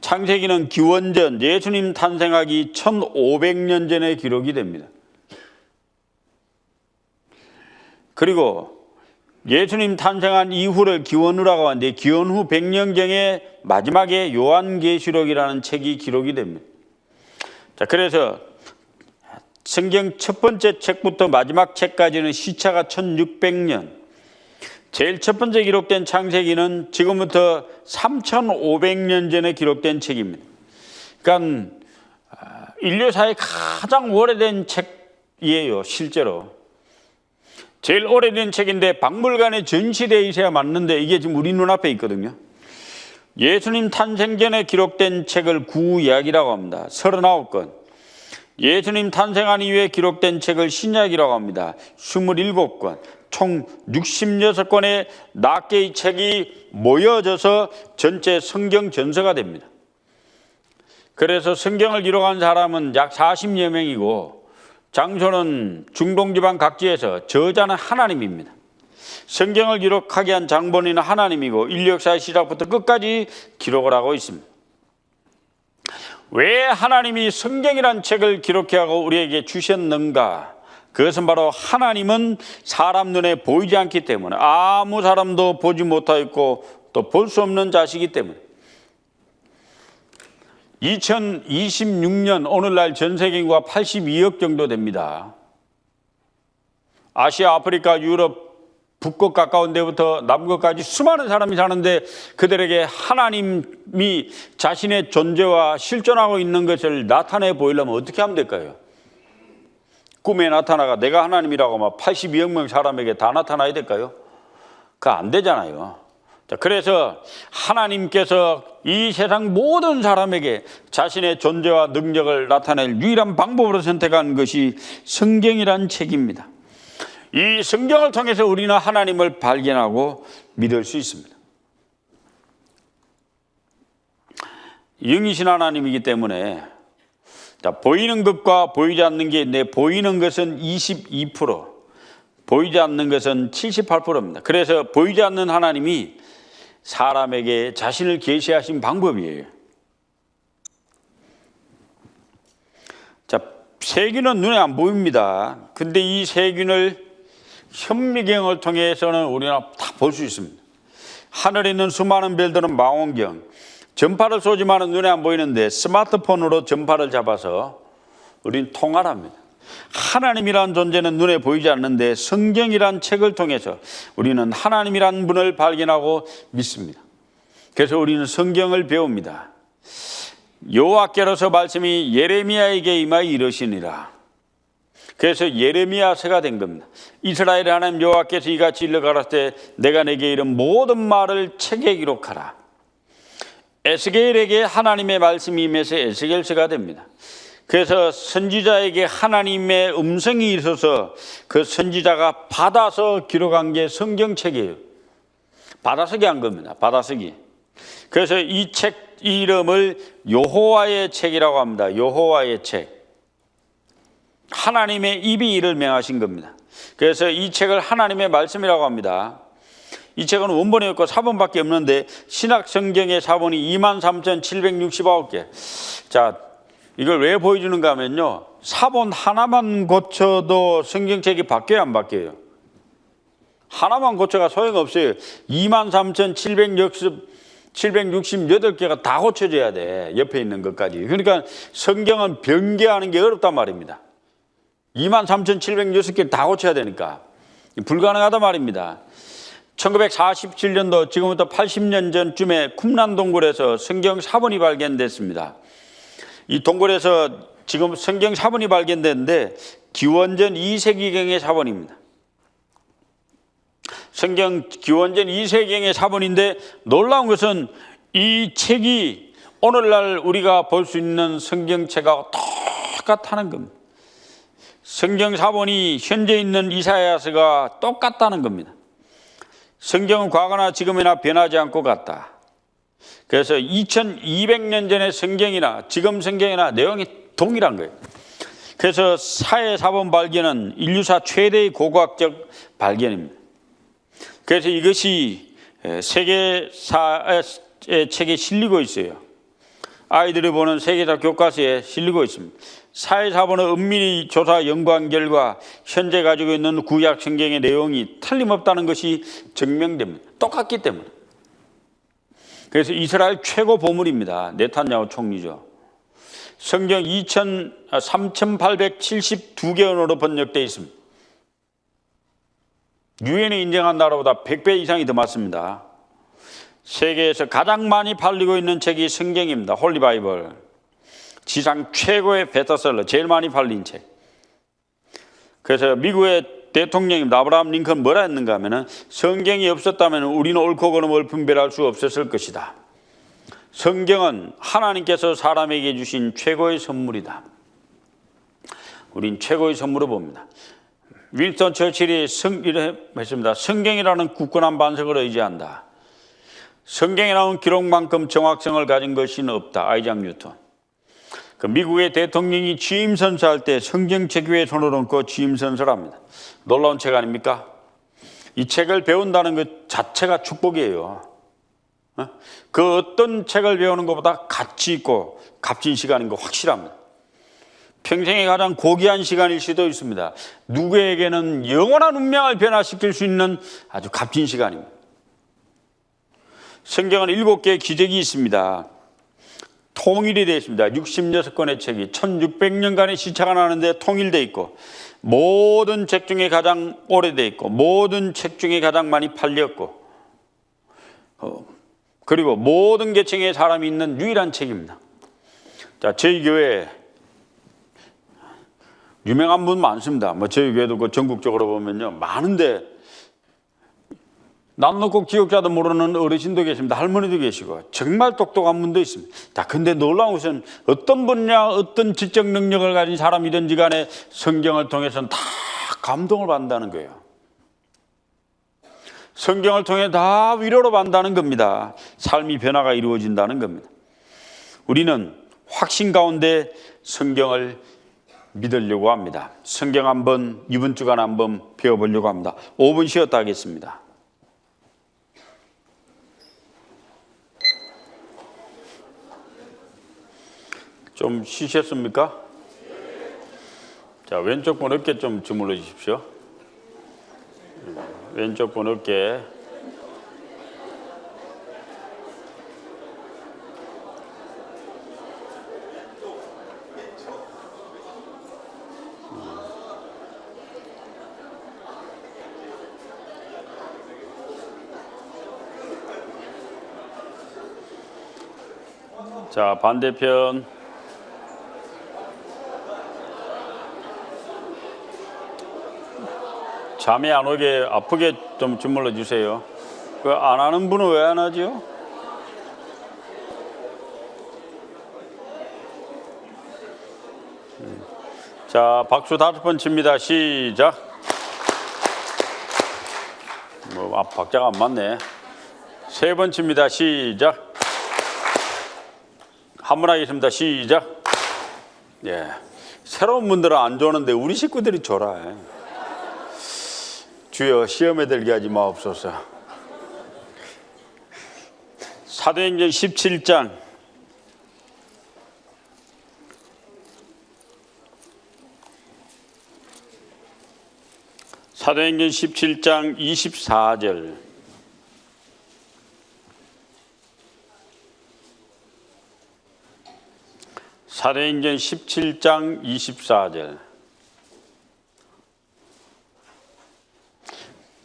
창세기는 기원전 예수님 탄생하기 1500년 전에 기록이 됩니다. 그리고 예수님 탄생한 이후를 기원후라고 하는데 기원 후 100년경에 마지막에 요한계시록이라는 책이 기록이 됩니다. 자, 그래서 성경 첫 번째 책부터 마지막 책까지는 시차가 1600년, 제일 첫 번째 기록된 창세기는 지금부터 3500년 전에 기록된 책입니다. 그러니까 인류사의 가장 오래된 책이에요. 실제로 제일 오래된 책인데 박물관에 전시되어 있어야 맞는데 이게 지금 우리 눈앞에 있거든요. 예수님 탄생 전에 기록된 책을 구약이라고 합니다. 39권. 예수님 탄생한 이후에 기록된 책을 신약이라고 합니다. 27권. 총 66권의 낱개의 책이 모여져서 전체 성경 전서가 됩니다. 그래서 성경을 기록한 사람은 약 40여 명이고 장소는 중동지방 각지에서, 저자는 하나님입니다. 성경을 기록하게 한 장본인은 하나님이고 인류 역사의 시작부터 끝까지 기록을 하고 있습니다. 왜 하나님이 성경이란 책을 기록하고 우리에게 주셨는가? 그것은 바로 하나님은 사람 눈에 보이지 않기 때문에, 아무 사람도 보지 못하였고 또 볼 수 없는 자시기 때문에. 2026년 오늘날 전 세계 인구가 82억 정도 됩니다. 아시아, 아프리카, 유럽, 북극 가까운 데부터 남극까지 수많은 사람이 사는데 그들에게 하나님이 자신의 존재와 실존하고 있는 것을 나타내 보이려면 어떻게 하면 될까요? 꿈에 나타나가 내가 하나님이라고 막 82억 명 사람에게 다 나타나야 될까요? 그거 안 되잖아요. 자, 그래서 하나님께서 이 세상 모든 사람에게 자신의 존재와 능력을 나타낼 유일한 방법으로 선택한 것이 성경이란 책입니다. 이 성경을 통해서 우리는 하나님을 발견하고 믿을 수 있습니다. 영이신 하나님이기 때문에, 자, 보이는 것과 보이지 않는 게 있는데 보이는 것은 22%, 보이지 않는 것은 78%입니다. 그래서 보이지 않는 하나님이 사람에게 자신을 계시하신 방법이에요. 자, 세균은 눈에 안 보입니다. 근데 이 세균을 현미경을 통해서는 우리가 다 볼 수 있습니다. 하늘에 있는 수많은 별들은 망원경, 전파를 쏘지만은 눈에 안 보이는데 스마트폰으로 전파를 잡아서 우리는 통화를 합니다. 하나님이란 존재는 눈에 보이지 않는데 성경이란 책을 통해서 우리는 하나님이란 분을 발견하고 믿습니다. 그래서 우리는 성경을 배웁니다. 여호와께로서 말씀이 예레미야에게 임하여 이르시니라. 그래서 예레미야서가 된 겁니다. 이스라엘 하나님 여호와께서 이같이 일러 가라사대 내가 내게 이른 모든 말을 책에 기록하라. 에스겔에게 하나님의 말씀이 임해서 에스겔서가 됩니다. 그래서 선지자에게 하나님의 음성이 있어서 그 선지자가 받아서 기록한 게 성경책이에요. 받아서기 한 겁니다. 받아서기. 그래서 이 책 이름을 여호와의 책이라고 합니다. 여호와의 책. 하나님의 입이 이를 명하신 겁니다. 그래서 이 책을 하나님의 말씀이라고 합니다. 이 책은 원본이 없고 사본밖에 없는데 신약 성경의 사본이 23,769개. 자, 이걸 왜 보여주는가 하면요, 사본 하나만 고쳐도 성경책이 바뀌어요, 안 바뀌어요? 하나만 고쳐가 소용없어요. 23,768개가 다 고쳐져야 돼, 옆에 있는 것까지. 그러니까 성경은 변개하는 게 어렵단 말입니다. 23,706개 다 고쳐야 되니까 불가능하단 말입니다. 1947년도 지금부터 80년 전쯤에 쿰란 동굴에서 성경 사본이 발견됐습니다. 이 동굴에서 지금 성경 사본이 발견됐는데 기원전 2세기경의 사본입니다. 성경 기원전 2세기경의 사본인데 놀라운 것은 이 책이 오늘날 우리가 볼 수 있는 성경책하고 똑같다는 겁니다. 성경 사본이 현재 있는 이사야서가 똑같다는 겁니다. 성경은 과거나 지금이나 변하지 않고 같다. 그래서 2200년 전의 성경이나 지금 성경이나 내용이 동일한 거예요. 그래서 사회 사본 발견은 인류사 최대의 고고학적 발견입니다. 그래서 이것이 세계사의 책에 실리고 있어요. 아이들이 보는 세계사 교과서에 실리고 있습니다. 사회사본의 은밀히 조사 연구한 결과 현재 가지고 있는 구약 성경의 내용이 틀림없다는 것이 증명됩니다. 똑같기 때문에. 그래서 이스라엘 최고 보물입니다. 네탄야후 총리죠. 성경 3,872개 언어로 번역되어 있습니다. 유엔이 인정한 나라보다 100배 이상이 더 많습니다. 세계에서 가장 많이 팔리고 있는 책이 성경입니다. 홀리 바이블. 지상 최고의 베스트셀러, 제일 많이 팔린 책. 그래서 미국의 대통령입니다. 아브라함 링컨 뭐라 했는가 하면은 성경이 없었다면 우리는 옳고 그름을 분별할 수 없었을 것이다. 성경은 하나님께서 사람에게 주신 최고의 선물이다. 우린 최고의 선물을 봅니다. 윈스턴 처칠이 이렇게 했습니다. 성경이라는 굳건한 반석을 의지한다. 성경에 나온 기록만큼 정확성을 가진 것은 없다. 아이작 뉴턴. 그 미국의 대통령이 취임 선서할 때 성경책 위에 손을 얹고 취임 선서를 합니다. 놀라운 책 아닙니까? 이 책을 배운다는 것 자체가 축복이에요. 그 어떤 책을 배우는 것보다 가치 있고 값진 시간인 거 확실합니다. 평생에 가장 고귀한 시간일 수도 있습니다. 누구에게는 영원한 운명을 변화시킬 수 있는 아주 값진 시간입니다. 성경은 7개의 기적이 있습니다. 통일이 되어 있습니다. 66권의 책이 1600년간의 시차가 나는데 통일되어 있고 모든 책 중에 가장 오래되어 있고 모든 책 중에 가장 많이 팔렸고 그리고 모든 계층의 사람이 있는 유일한 책입니다. 자, 저희 교회 유명한 분 많습니다. 뭐 저희 교회도 그 전국적으로 보면요 많은데 남놓고 기억자도 모르는 어르신도 계십니다. 할머니도 계시고 정말 똑똑한 분도 있습니다. 자, 근데 놀라운 것은 어떤 분야 어떤 지적 능력을 가진 사람이든지 간에 성경을 통해서는 다 감동을 받는다는 거예요. 성경을 통해 다 위로를 받는다는 겁니다. 삶이 변화가 이루어진다는 겁니다. 우리는 확신 가운데 성경을 믿으려고 합니다. 성경 한번 이번 주간 한번 배워보려고 합니다. 5분 쉬었다 하겠습니다. 좀 쉬셨습니까? 자, 왼쪽 분 어깨 좀 주물러 주십시오. 왼쪽 분 어깨. 자, 반대편. 잠이 안 오게 아프게 좀 주물러 주세요. 그 안 하는 분은 왜 안 하죠? 자, 박수 5번 칩니다. 시작. 박자가 안 맞네. 3번 칩니다. 시작. 한 번 하겠습니다. 시작. 예. 새로운 분들은 안 좋는데 우리 식구들이 좋아. 주여 시험에 들게 하지 마옵소서. 사도행전 17장 24절. 사도행전 17장 24절.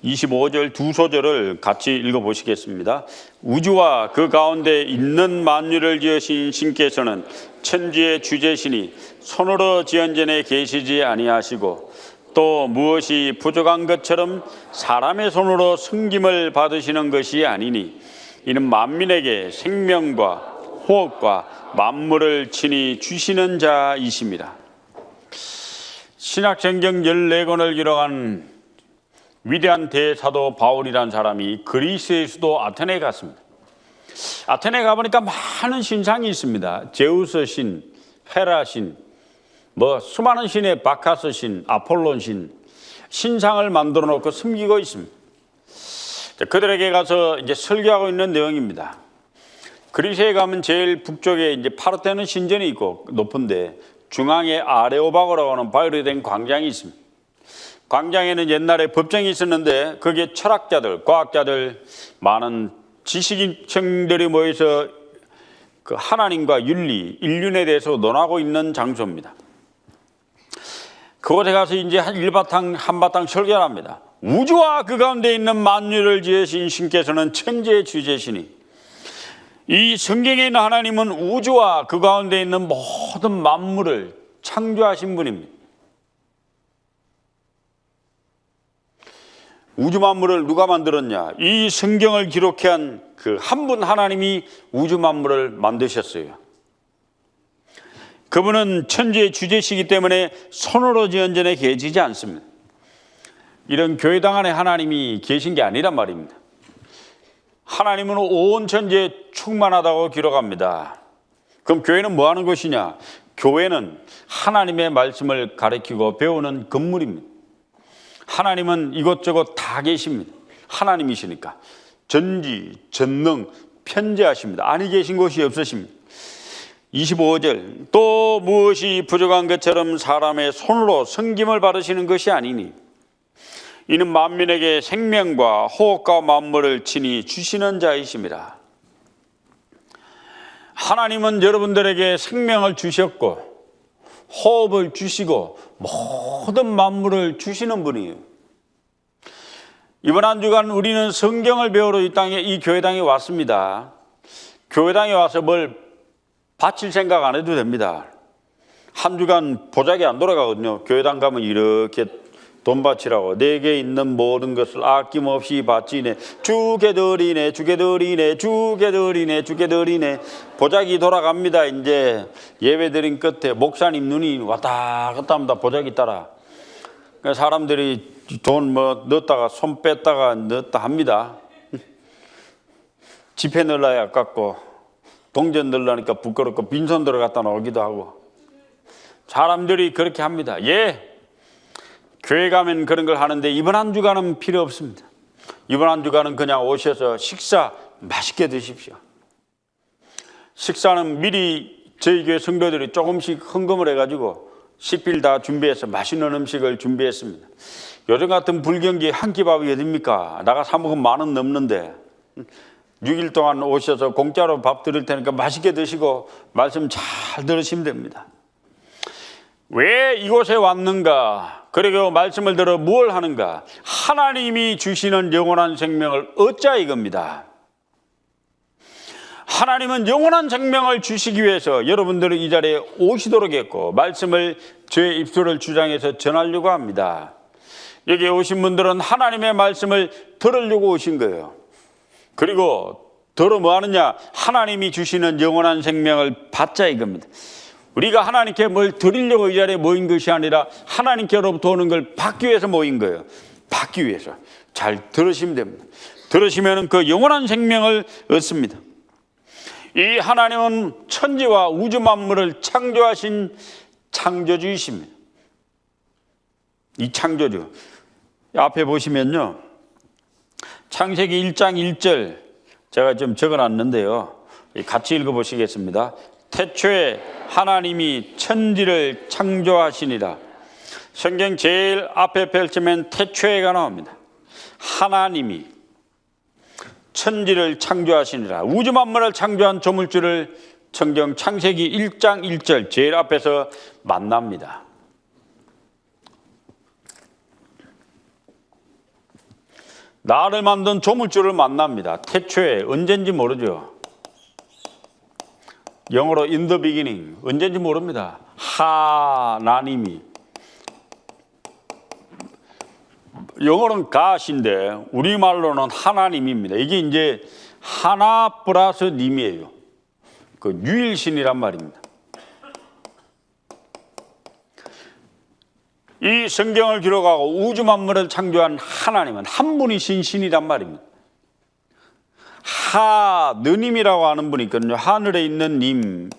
25절 두 소절을 같이 읽어보시겠습니다. 우주와 그 가운데 있는 만유를 지으신 신께서는 천지의 주제시니 손으로 지은 전에 계시지 아니하시고 또 무엇이 부족한 것처럼 사람의 손으로 섬김을 받으시는 것이 아니니 이는 만민에게 생명과 호흡과 만물을 친히 주시는 자이십니다. 신약성경 14권을 기록한 위대한 대사도 바울이라는 사람이 그리스의 수도 아테네에 갔습니다. 아테네에 가보니까 많은 신상이 있습니다. 제우스 신, 헤라 신, 수많은 신의 바카스 신, 아폴론 신, 신상을 만들어 놓고 섬기고 있습니다. 그들에게 가서 이제 설교하고 있는 내용입니다. 그리스에 가면 제일 북쪽에 이제 파르테논 신전이 있고 높은데 중앙에 아레오바고라고 하는 바위로 된 광장이 있습니다. 광장에는 옛날에 법정이 있었는데 거기에 철학자들, 과학자들, 많은 지식인층들이 모여서 그 하나님과 윤리, 인륜에 대해서 논하고 있는 장소입니다. 그곳에 가서 이제 한바탕 설교를 합니다. 우주와 그 가운데 있는 만유를 지으신 신께서는 천지의 주제시니 이 성경에 있는 하나님은 우주와 그 가운데 있는 모든 만물을 창조하신 분입니다. 우주 만물을 누가 만들었냐? 이 성경을 기록해 한 그 한 분 하나님이 우주 만물을 만드셨어요. 그분은 천지의 주제시기 때문에 손으로 지은 전에 계시지 않습니다. 이런 교회당 안에 하나님이 계신 게 아니란 말입니다. 하나님은 온 천지에 충만하다고 기록합니다. 그럼 교회는 뭐 하는 것이냐? 교회는 하나님의 말씀을 가르치고 배우는 건물입니다. 하나님은 이것저것 다 계십니다. 하나님이시니까 전지, 전능, 편재하십니다. 아니 계신 곳이 없으십니다. 25절 또 무엇이 부족한 것처럼 사람의 손으로 섬김을 받으시는 것이 아니니 이는 만민에게 생명과 호흡과 만물을 친히 주시는 자이십니다. 하나님은 여러분들에게 생명을 주셨고 호흡을 주시고 모든 만물을 주시는 분이에요. 이번 한 주간 우리는 성경을 배우러 이 교회당에 왔습니다. 교회당에 와서 뭘 바칠 생각 안 해도 됩니다. 한 주간 보자기 안 돌아가거든요. 교회당 가면 이렇게 돈 바치라고 내게 있는 모든 것을 아낌없이 바치네, 주게 드리네, 주게 드리네, 주게 드리네, 주게 드리네. 보자기 돌아갑니다. 이제 예배 드린 끝에 목사님 눈이 왔다 갔다 합니다. 보자기 따라. 사람들이 돈 넣었다가 손 뺐다가 넣었다 합니다. 지폐 넣으려야 아깝고 동전 넣으려니까 부끄럽고 빈손 들어갔다 나오기도 하고 사람들이 그렇게 합니다. 예, 교회 가면 그런 걸 하는데 이번 한 주간은 필요 없습니다. 이번 한 주간은 그냥 오셔서 식사 맛있게 드십시오. 식사는 미리 저희 교회 성도들이 조금씩 헌금을 해가지고 식비를 다 준비해서 맛있는 음식을 준비했습니다. 요즘 같은 불경기에 한 끼밥이 어딥니까? 나가 사 먹으면 10,000원 넘는데 6일 동안 오셔서 공짜로 밥 드릴 테니까 맛있게 드시고 말씀 잘 들으시면 됩니다. 왜 이곳에 왔는가? 그리고 말씀을 들어 무엇을 하는가? 하나님이 주시는 영원한 생명을 얻자 이겁니다. 하나님은 영원한 생명을 주시기 위해서 여러분들을 이 자리에 오시도록 했고 말씀을 제 입술을 주장해서 전하려고 합니다. 여기에 오신 분들은 하나님의 말씀을 들으려고 오신 거예요. 그리고 들어 뭐 하느냐? 하나님이 주시는 영원한 생명을 받자 이겁니다. 우리가 하나님께 뭘 드리려고 이 자리에 모인 것이 아니라 하나님께로부터 오는 걸 받기 위해서 모인 거예요. 받기 위해서. 잘 들으시면 됩니다. 들으시면 그 영원한 생명을 얻습니다. 이 하나님은 천지와 우주 만물을 창조하신 창조주이십니다. 이 창조주. 앞에 보시면요. 창세기 1장 1절 제가 좀 적어놨는데요. 같이 읽어보시겠습니다. 태초에 하나님이 천지를 창조하시니라. 성경 제일 앞에 펼치면 태초에가 나옵니다. 하나님이 천지를 창조하시니라. 우주 만물을 창조한 조물주를 성경 창세기 1장 1절 제일 앞에서 만납니다. 나를 만든 조물주를 만납니다. 태초에 언젠지 모르죠. 영어로 in the beginning 언젠지 모릅니다. 하나님이 영어로는 God인데 우리말로는 하나님입니다. 이게 이제 하나 플러스 님이에요. 그 유일신이란 말입니다. 이 성경을 기록하고 우주 만물을 창조한 하나님은 한 분이신 신이란 말입니다. 하느님이라고 하는 분이 있거든요. 하늘에 있는 님,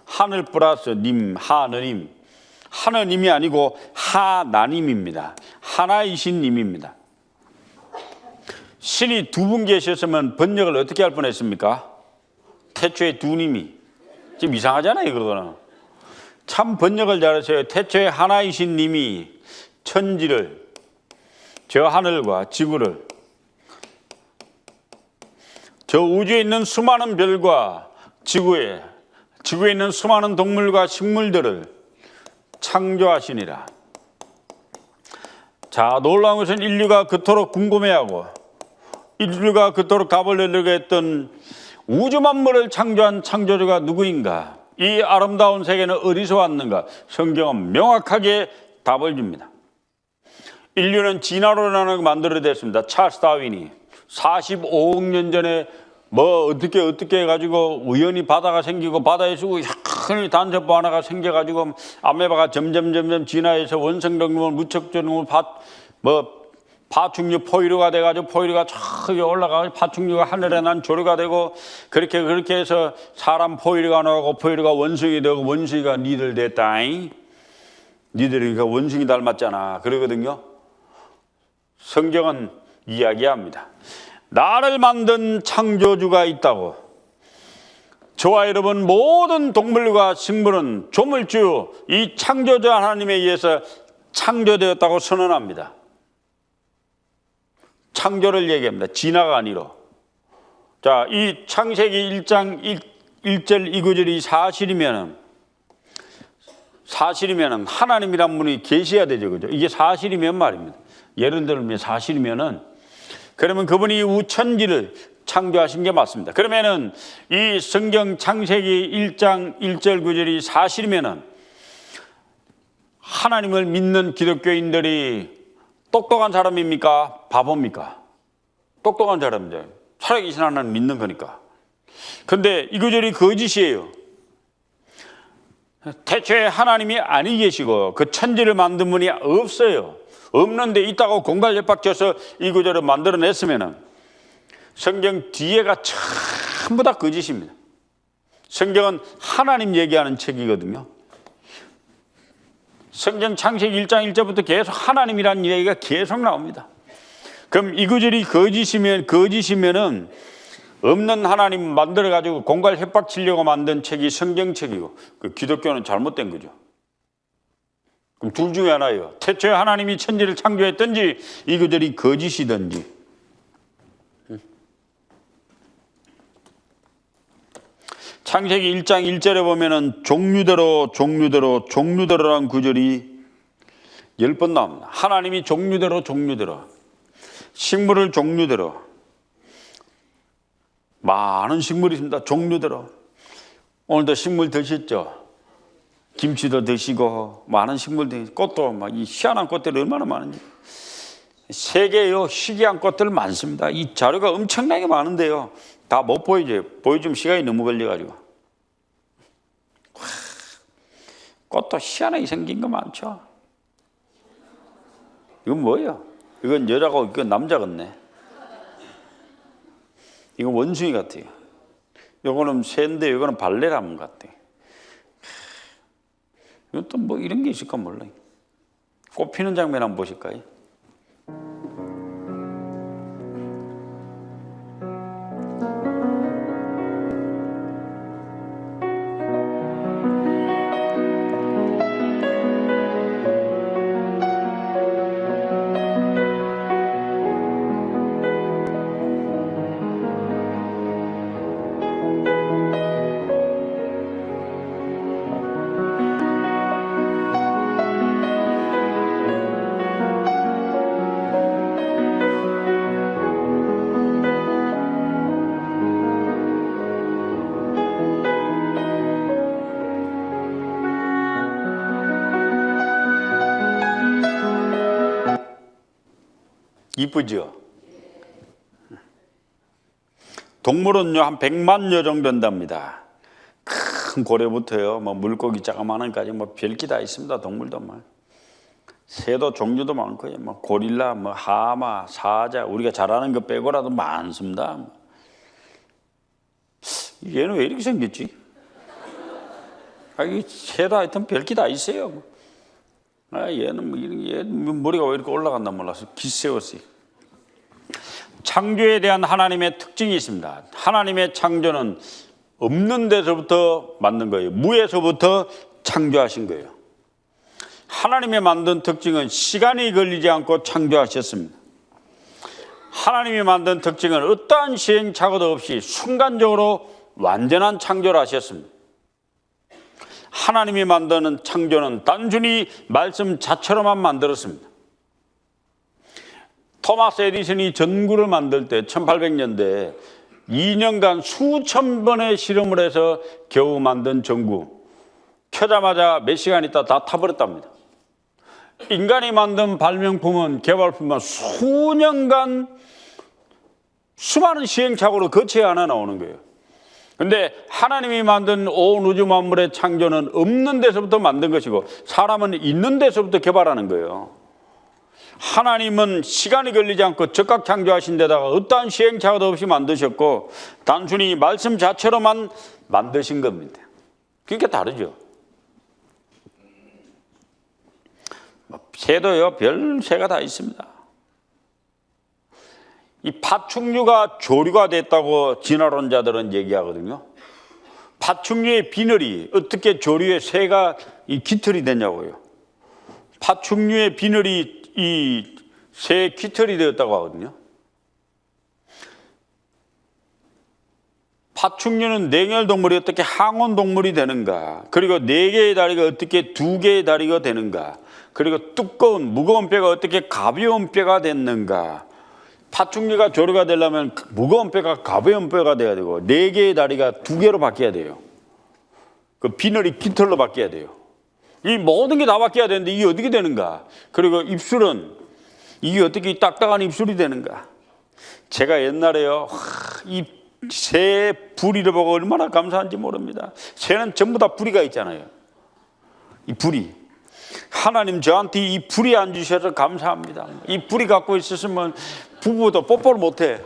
하늘 플러스 님, 하느님. 하느님이 아니고 하나님입니다. 하나이신 님입니다. 신이 두 분 계셨으면 번역을 어떻게 할 뻔했습니까? 태초에 두 님이. 좀 이상하잖아요, 그거는. 참 번역을 잘하세요. 태초에 하나이신 님이 천지를, 저 하늘과 지구를, 저 우주에 있는 수많은 별과 지구에 있는 수많은 동물과 식물들을 창조하시니라. 자, 놀라운 것은 인류가 그토록 궁금해하고 인류가 그토록 답을 내려고 했던 우주 만물을 창조한 창조주가 누구인가? 이 아름다운 세계는 어디서 왔는가? 성경은 명확하게 답을 줍니다. 인류는 진화론이라는 걸 만들어냈습니다. 찰스 다윈이 45억 년 전에 뭐 어떻게 해가지고 우연히 바다가 생기고 바다에서 큰 단세포 하나가 생겨가지고 아메바가 점점 진화해서 원성동물, 무척종물, 파충류 포유류가 돼가지고 포유류가 저기 올라가고 파충류가 하늘에 난 조류가 되고 그렇게 해서 사람 포유류가 나오고 포유류가 원숭이 되고 원숭이가 니들 됐다잉. 니들이 그 원숭이 닮았잖아. 그러거든요. 성경은 이야기합니다. 나를 만든 창조주가 있다고. 저와 여러분 모든 동물과 식물은 조물주 이 창조주 하나님에 의해서 창조되었다고 선언합니다. 창조를 얘기합니다. 진화가 아니라. 자, 이 창세기 1장 1절 2구절이 사실이면은 하나님이란 분이 계셔야 되죠. 그죠? 이게 사실이면 말입니다. 예를 들면 사실이면은 그러면 그분이 우천지를 창조하신 게 맞습니다. 그러면은 이 성경 창세기 1장 1절 9절이 사실이면은 하나님을 믿는 기독교인들이 똑똑한 사람입니까? 바보입니까? 똑똑한 사람이죠. 살아계신 하나님 믿는 거니까. 근데 이 구절이 거짓이에요. 태초에 하나님이 아니 계시고 그 천지를 만든 분이 없어요. 없는데 있다고 공갈 협박쳐서 이 구절을 만들어냈으면 성경 뒤에가 전부 다 거짓입니다. 성경은 하나님 얘기하는 책이거든요. 성경 창세기 1장 1절부터 계속 하나님이라는 얘기가 계속 나옵니다. 그럼 이 구절이 거짓이면은 없는 하나님 만들어가지고 공갈 협박 치려고 만든 책이 성경책이고 그 기독교는 잘못된 거죠. 그럼 둘 중에 하나예요. 태초에 하나님이 천지를 창조했든지 이 구절이 거짓이든지. 창세기 1장 1절에 보면은 종류대로라는 구절이 10번 나옵니다. 하나님이 종류대로 식물을 종류대로 많은 식물이 있습니다. 종류대로. 오늘도 식물 드셨죠? 김치도 드시고 많은 식물들, 꽃도 막 이 희한한 꽃들이 얼마나 많은지. 세계에요 희귀한 꽃들 많습니다. 이 자료가 엄청나게 많은데요, 다 못 보여줘요. 보여주면 시간이 너무 걸려가지고. 꽃도 희한하게 생긴 거 많죠. 이건 뭐예요? 이건 여자고 이건 남자 같네. 이건 원숭이 같아요. 이거는 새인데 이거는 발레라문 같아요. 이건 또 뭐 이런 게 있을까 몰라요. 꽃 피는 장면 한번 보실까요? 이쁘죠? 동물은요 한 100만여 정도 된답니다. 큰 고래부터요 뭐 물고기 자그마한까지 뭐 별게 다 있습니다. 동물도 뭐 새도 종류도 많고요, 뭐 고릴라, 뭐 하마, 사자, 우리가 잘 아는 거 빼고라도 많습니다. 얘는 왜 이렇게 생겼지? 이 새도 하여튼 별게 다 있어요. 얘는 뭐 얘는 머리가 왜 이렇게 올라갔나 몰라서 기세웠어요. 창조에 대한 하나님의 특징이 있습니다. 하나님의 창조는 없는 데서부터 만든 거예요. 무에서부터 창조하신 거예요. 하나님의 만든 특징은 시간이 걸리지 않고 창조하셨습니다. 하나님이 만든 특징은 어떠한 시행착오도 없이 순간적으로 완전한 창조를 하셨습니다. 하나님이 만드는 창조는 단순히 말씀 자체로만 만들었습니다. 토마스 에디슨이 전구를 만들 때 1800년대에 2년간 수천 번의 실험을 해서 겨우 만든 전구, 켜자마자 몇 시간 있다 다 타버렸답니다. 인간이 만든 발명품은, 개발품은 수년간 수많은 시행착오를 거쳐야 하나 나오는 거예요. 근데 하나님이 만든 온 우주 만물의 창조는 없는 데서부터 만든 것이고, 사람은 있는 데서부터 개발하는 거예요. 하나님은 시간이 걸리지 않고 즉각 창조하신 데다가 어떠한 시행착오도 없이 만드셨고, 단순히 말씀 자체로만 만드신 겁니다. 그러니까 다르죠. 새도요 별 새가 다 있습니다. 이 파충류가 조류가 됐다고 진화론자들은 얘기하거든요. 파충류의 비늘이 어떻게 조류의 새가 이 깃털이 됐냐고요. 파충류의 비늘이 이 새의 깃털이 되었다고 하거든요. 파충류는 냉혈동물이 어떻게 항온동물이 되는가, 그리고 4개의 다리가 어떻게 2개의 다리가 되는가, 그리고 두꺼운 무거운 뼈가 어떻게 가벼운 뼈가 됐는가. 파충류가 조류가 되려면 무거운 뼈가 가벼운 뼈가 돼야 되고 4개의 다리가 2개로 바뀌어야 돼요. 그 비늘이 깃털로 바뀌어야 돼요. 이 모든 게 다 바뀌어야 되는데 이게 어떻게 되는가. 그리고 입술은 이게 어떻게 딱딱한 입술이 되는가. 제가 옛날에요 이 새 부리를 보고 얼마나 감사한지 모릅니다. 새는 전부 다 부리가 있잖아요. 이 부리, 하나님 저한테 이 부리 안 주셔서 감사합니다. 이 부리 갖고 있었으면 부부도 뽀뽀를 못해.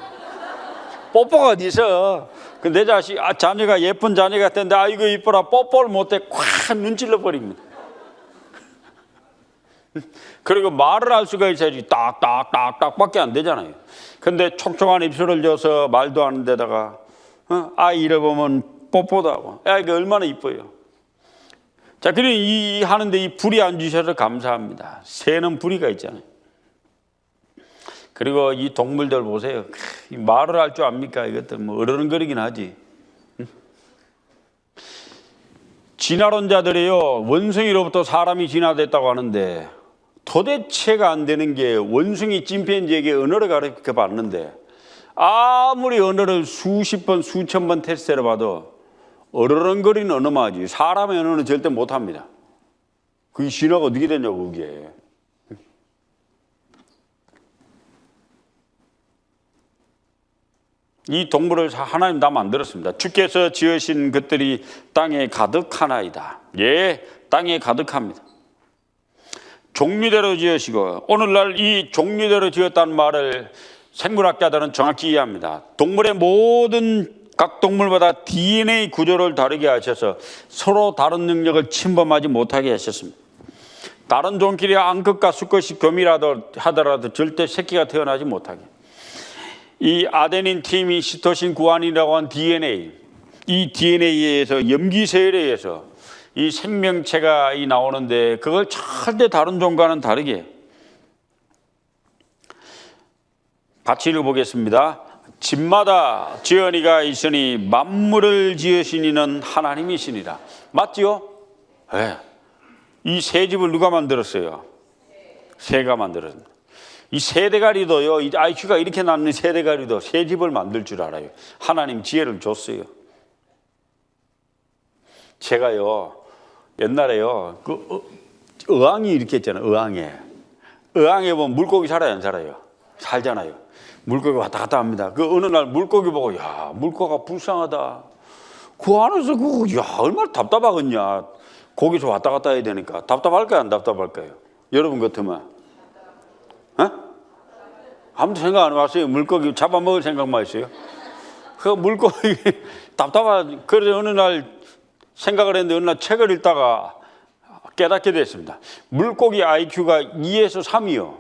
뽀뽀가 어디 있어. 내 자식, 자녀가 예쁜 자녀가 됐는데 아이고 이뻐라 뽀뽀를 못해. 콱 눈질러 버립니다. 그리고 말을 할 수가 있어야지 딱딱딱딱 밖에 안 되잖아요. 근데 촉촉한 입술을 줘서 말도 하는 데다가 아이 잃어보면 뽀뽀도 하고, 이거 얼마나 이뻐요. 자, 그러니 이 하는데 이 불이 안 주셔서 감사합니다. 새는 부리가 있잖아요. 그리고 이 동물들 보세요. 말을 할 줄 압니까? 이것들 뭐 어르렁거리긴 하지. 진화론자들이요 원숭이로부터 사람이 진화됐다고 하는데 도대체가 안 되는 게, 원숭이 침팬지에게 언어를 가르쳐 봤는데 아무리 언어를 수십 번, 수천 번 테스트해 봐도 어르렁거리는 언어만 하지 사람의 언어는 절대 못합니다. 그게 신화가 어떻게 되냐고 그게. 이 동물을 하나님 다 만들었습니다. 주께서 지으신 것들이 땅에 가득하나이다. 예, 땅에 가득합니다. 종류대로 지으시고 오늘날 이 종류대로 지었다는 말을 생물학자들은 정확히 이해합니다. 동물의 모든 각 동물마다 DNA 구조를 다르게 하셔서 서로 다른 능력을 침범하지 못하게 하셨습니다. 다른 종끼리 암컷과 수컷이 교미라도 하더라도 절대 새끼가 태어나지 못하게. 이 아데닌, 티민, 시토신, 구안이라고 한 DNA, 이 DNA에 의해서 염기세열에 의해서 이 생명체가 나오는데 그걸 절대 다른 종과는 다르게. 같이 읽어보겠습니다. 집마다 지은이가 있으니 만물을 지으신 이는 하나님이시니라. 맞지요? 네. 이 새 집을 누가 만들었어요? 새가 만들었습니다. 이 새대가리도요, 이 IQ가 이렇게 낮는 새대가리도 새 집을 만들 줄 알아요. 하나님 지혜를 줬어요. 제가요, 옛날에요, 의왕이 이렇게 있잖아요, 의왕에 보면 물고기 살아요, 안 살아요? 살잖아요. 물고기 왔다 갔다 합니다. 그 어느 날 물고기 보고, 야, 물고기가 불쌍하다. 그 안에서 야, 얼마나 답답하겠냐. 거기서 왔다 갔다 해야 되니까. 답답할까요, 안 답답할까요? 여러분 같으면. 아무도 생각 안 해봤어요? 물고기 잡아먹을 생각만 했어요? 그 물고기 답답한, 그래서 어느 날 생각을 했는데 어느 날 책을 읽다가 깨닫게 됐습니다. 물고기 IQ가 2에서 3이요.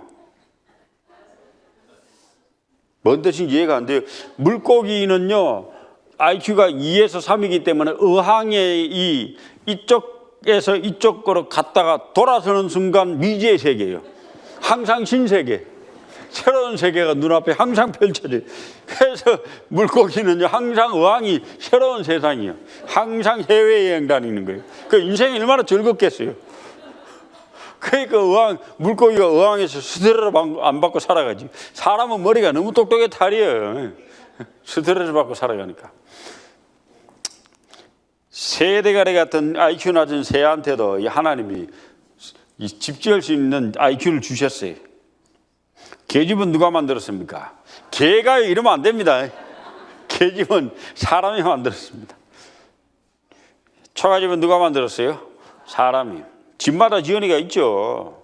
뭔 뜻인지 이해가 안 돼요. 물고기는요, IQ가 2에서 3이기 때문에 의항의 이쪽에서 이쪽으로 갔다가 돌아서는 순간 미지의 세계예요. 항상 신세계. 새로운 세계가 눈앞에 항상 펼쳐져요. 그래서 물고기는요, 항상 의항이 새로운 세상이에요. 항상 해외여행 다니는 거예요. 그 인생이 얼마나 즐겁겠어요. 그러니까 물고기가 의항에서 스트레스를 안 받고 살아가지. 사람은 머리가 너무 똑똑해 탈이에요. 스트레스 받고 살아가니까. 새대가리 같은 IQ 낮은 새한테도 이 하나님이 집 지을 수 있는 IQ를 주셨어요. 개집은 누가 만들었습니까? 개가 이러면 안 됩니다. 개집은 사람이 만들었습니다. 처가집은 누가 만들었어요? 사람이. 집마다 지은이가 있죠.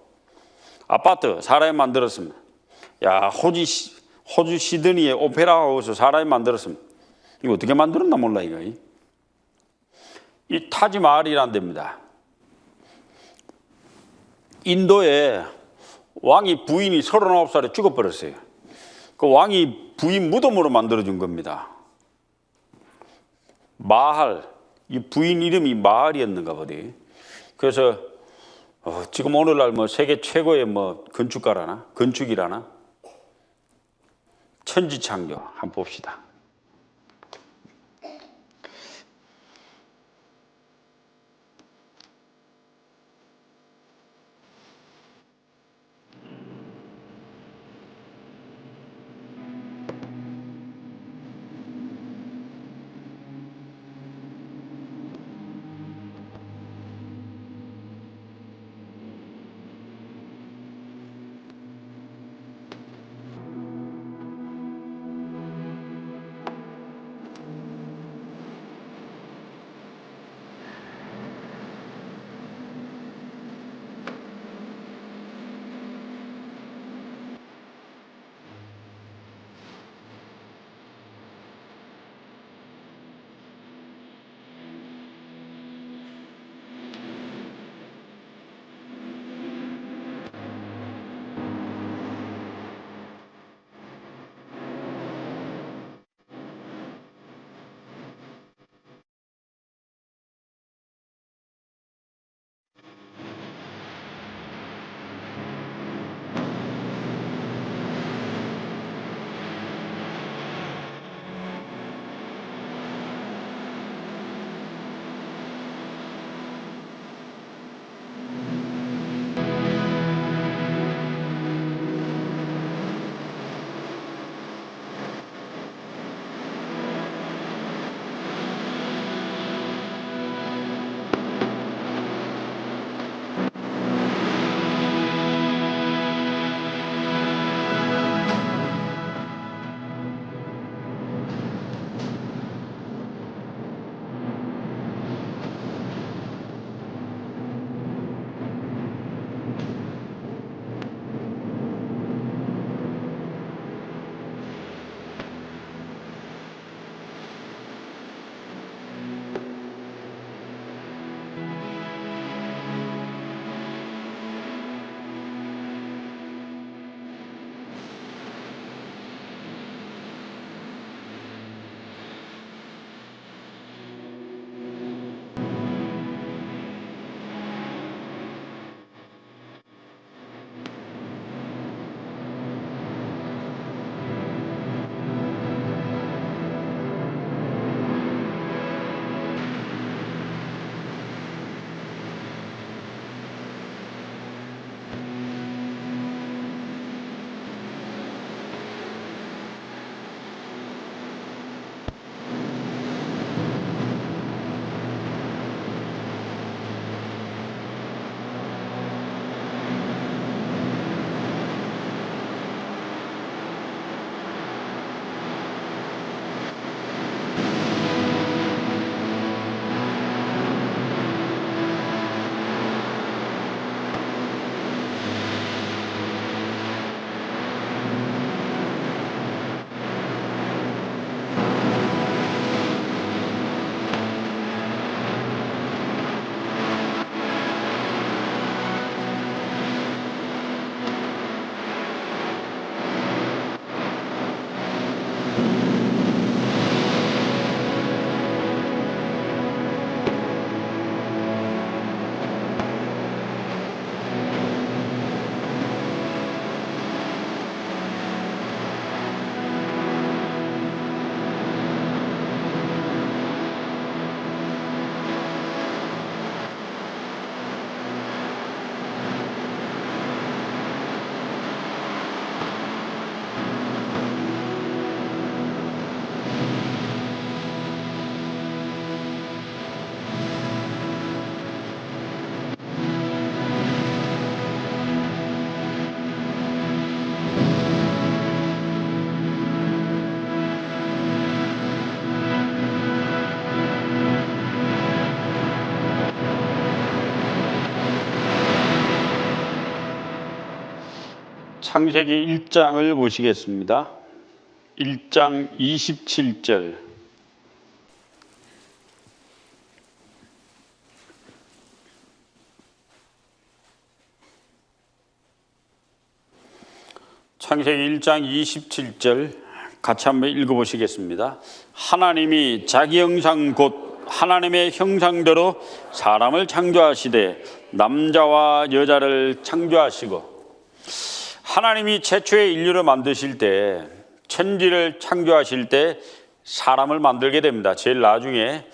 아파트 사람이 만들었습니다. 야, 호주 시드니의 오페라 하우스 사람이 만들었습니다. 이거 어떻게 만들었나 몰라 이거. 이 타지마할이라는 데입니다. 인도에 왕이 부인이 39살에 죽어버렸어요. 그 왕이 부인 무덤으로 만들어준 겁니다. 마할, 이 부인 이름이 마할이었는가 보지. 그래서 지금 오늘날 뭐 세계 최고의 뭐 건축이라나 천지창조 한번 봅시다. 창세기 1장을 보시겠습니다. 1장 27절. 창세기 1장 27절 같이 한번 읽어보시겠습니다. 하나님이 자기 형상 곧 하나님의 형상대로 사람을 창조하시되 남자와 여자를 창조하시고. 하나님이 최초의 인류를 만드실 때, 천지를 창조하실 때 사람을 만들게 됩니다. 제일 나중에.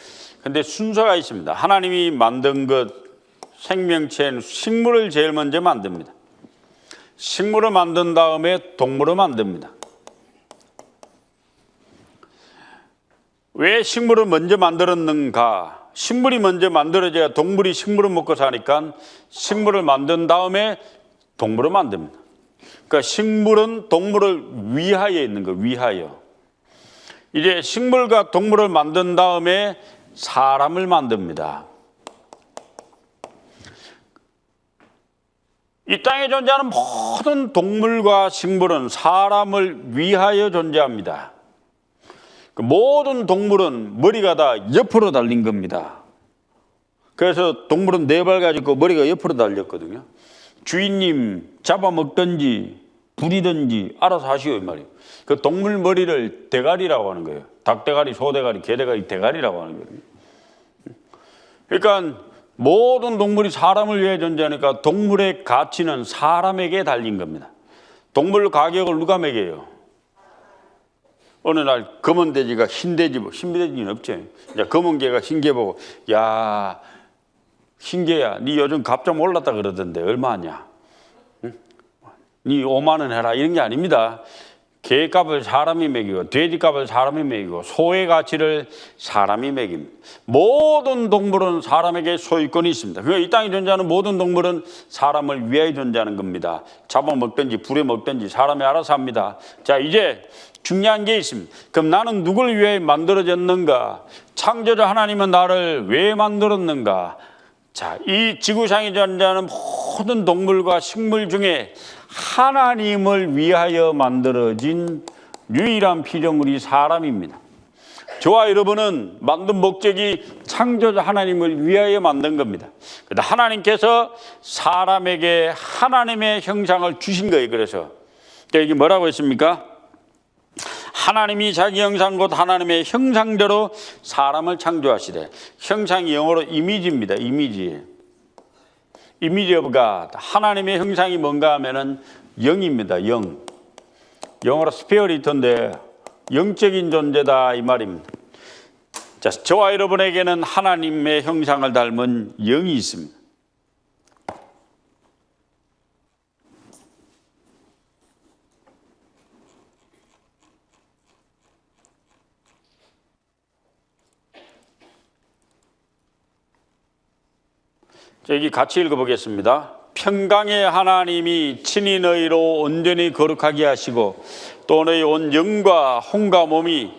근데 순서가 있습니다. 하나님이 만든 것, 생명체는 식물을 제일 먼저 만듭니다. 식물을 만든 다음에 동물을 만듭니다. 왜 식물을 먼저 만들었는가? 식물이 먼저 만들어져야 동물이 식물을 먹고 사니까 식물을 만든 다음에 동물을 만듭니다. 그러니까 식물은 동물을 위하여 있는 거예요. 위하여. 이제 식물과 동물을 만든 다음에 사람을 만듭니다. 이 땅에 존재하는 모든 동물과 식물은 사람을 위하여 존재합니다. 그 모든 동물은 머리가 다 옆으로 달린 겁니다. 그래서 동물은 네 발 가지고 머리가 옆으로 달렸거든요. 주인님 잡아먹든지 부리든지 알아서 하시오 이 말이에요. 그 동물 머리를 대가리라고 하는 거예요. 닭대가리, 소대가리, 개대가리, 대가리라고 하는 거예요. 그러니까 모든 동물이 사람을 위해 존재하니까 동물의 가치는 사람에게 달린 겁니다. 동물 가격을 누가 매겨요? 어느 날 검은 돼지가 흰 돼지 보고, 흰 돼지는 없죠. 이제 검은 개가 흰 개 보고, 야, 흰 개야, 니 요즘 값 좀 올랐다 그러던데 얼마냐? 응? 니 5만 원 해라 이런 게 아닙니다. 개 값을 사람이 매기고, 돼지 값을 사람이 매기고, 소의 가치를 사람이 매깁니다. 모든 동물은 사람에게 소유권이 있습니다. 그러니까 이 땅에 존재하는 모든 동물은 사람을 위하여 존재하는 겁니다. 잡아먹든지 부려먹든지 사람이 알아서 합니다. 자, 이제 중요한 게 있습니다. 그럼 나는 누굴 위해 만들어졌는가? 창조자 하나님은 나를 왜 만들었는가? 자, 이 지구상에 존재하는 모든 동물과 식물 중에 하나님을 위하여 만들어진 유일한 피조물이 사람입니다. 저와 여러분은 만든 목적이 창조자 하나님을 위하여 만든 겁니다. 하나님께서 사람에게 하나님의 형상을 주신 거예요. 그래서 여기 뭐라고 했습니까? 하나님이 자기 형상 곧 하나님의 형상대로 사람을 창조하시되. 형상이 영어로 이미지입니다. 이미지. 이미지 오브 갓. 하나님의 형상이 뭔가 하면은 영입니다. 영. 영어로 스피어리트인데 영적인 존재다 이 말입니다. 자, 저와 여러분에게는 하나님의 형상을 닮은 영이 있습니다. 여기 같이 읽어보겠습니다. 평강의 하나님이 친히 너희로 온전히 거룩하게 하시고 또 너희 온 영과 혼과 몸이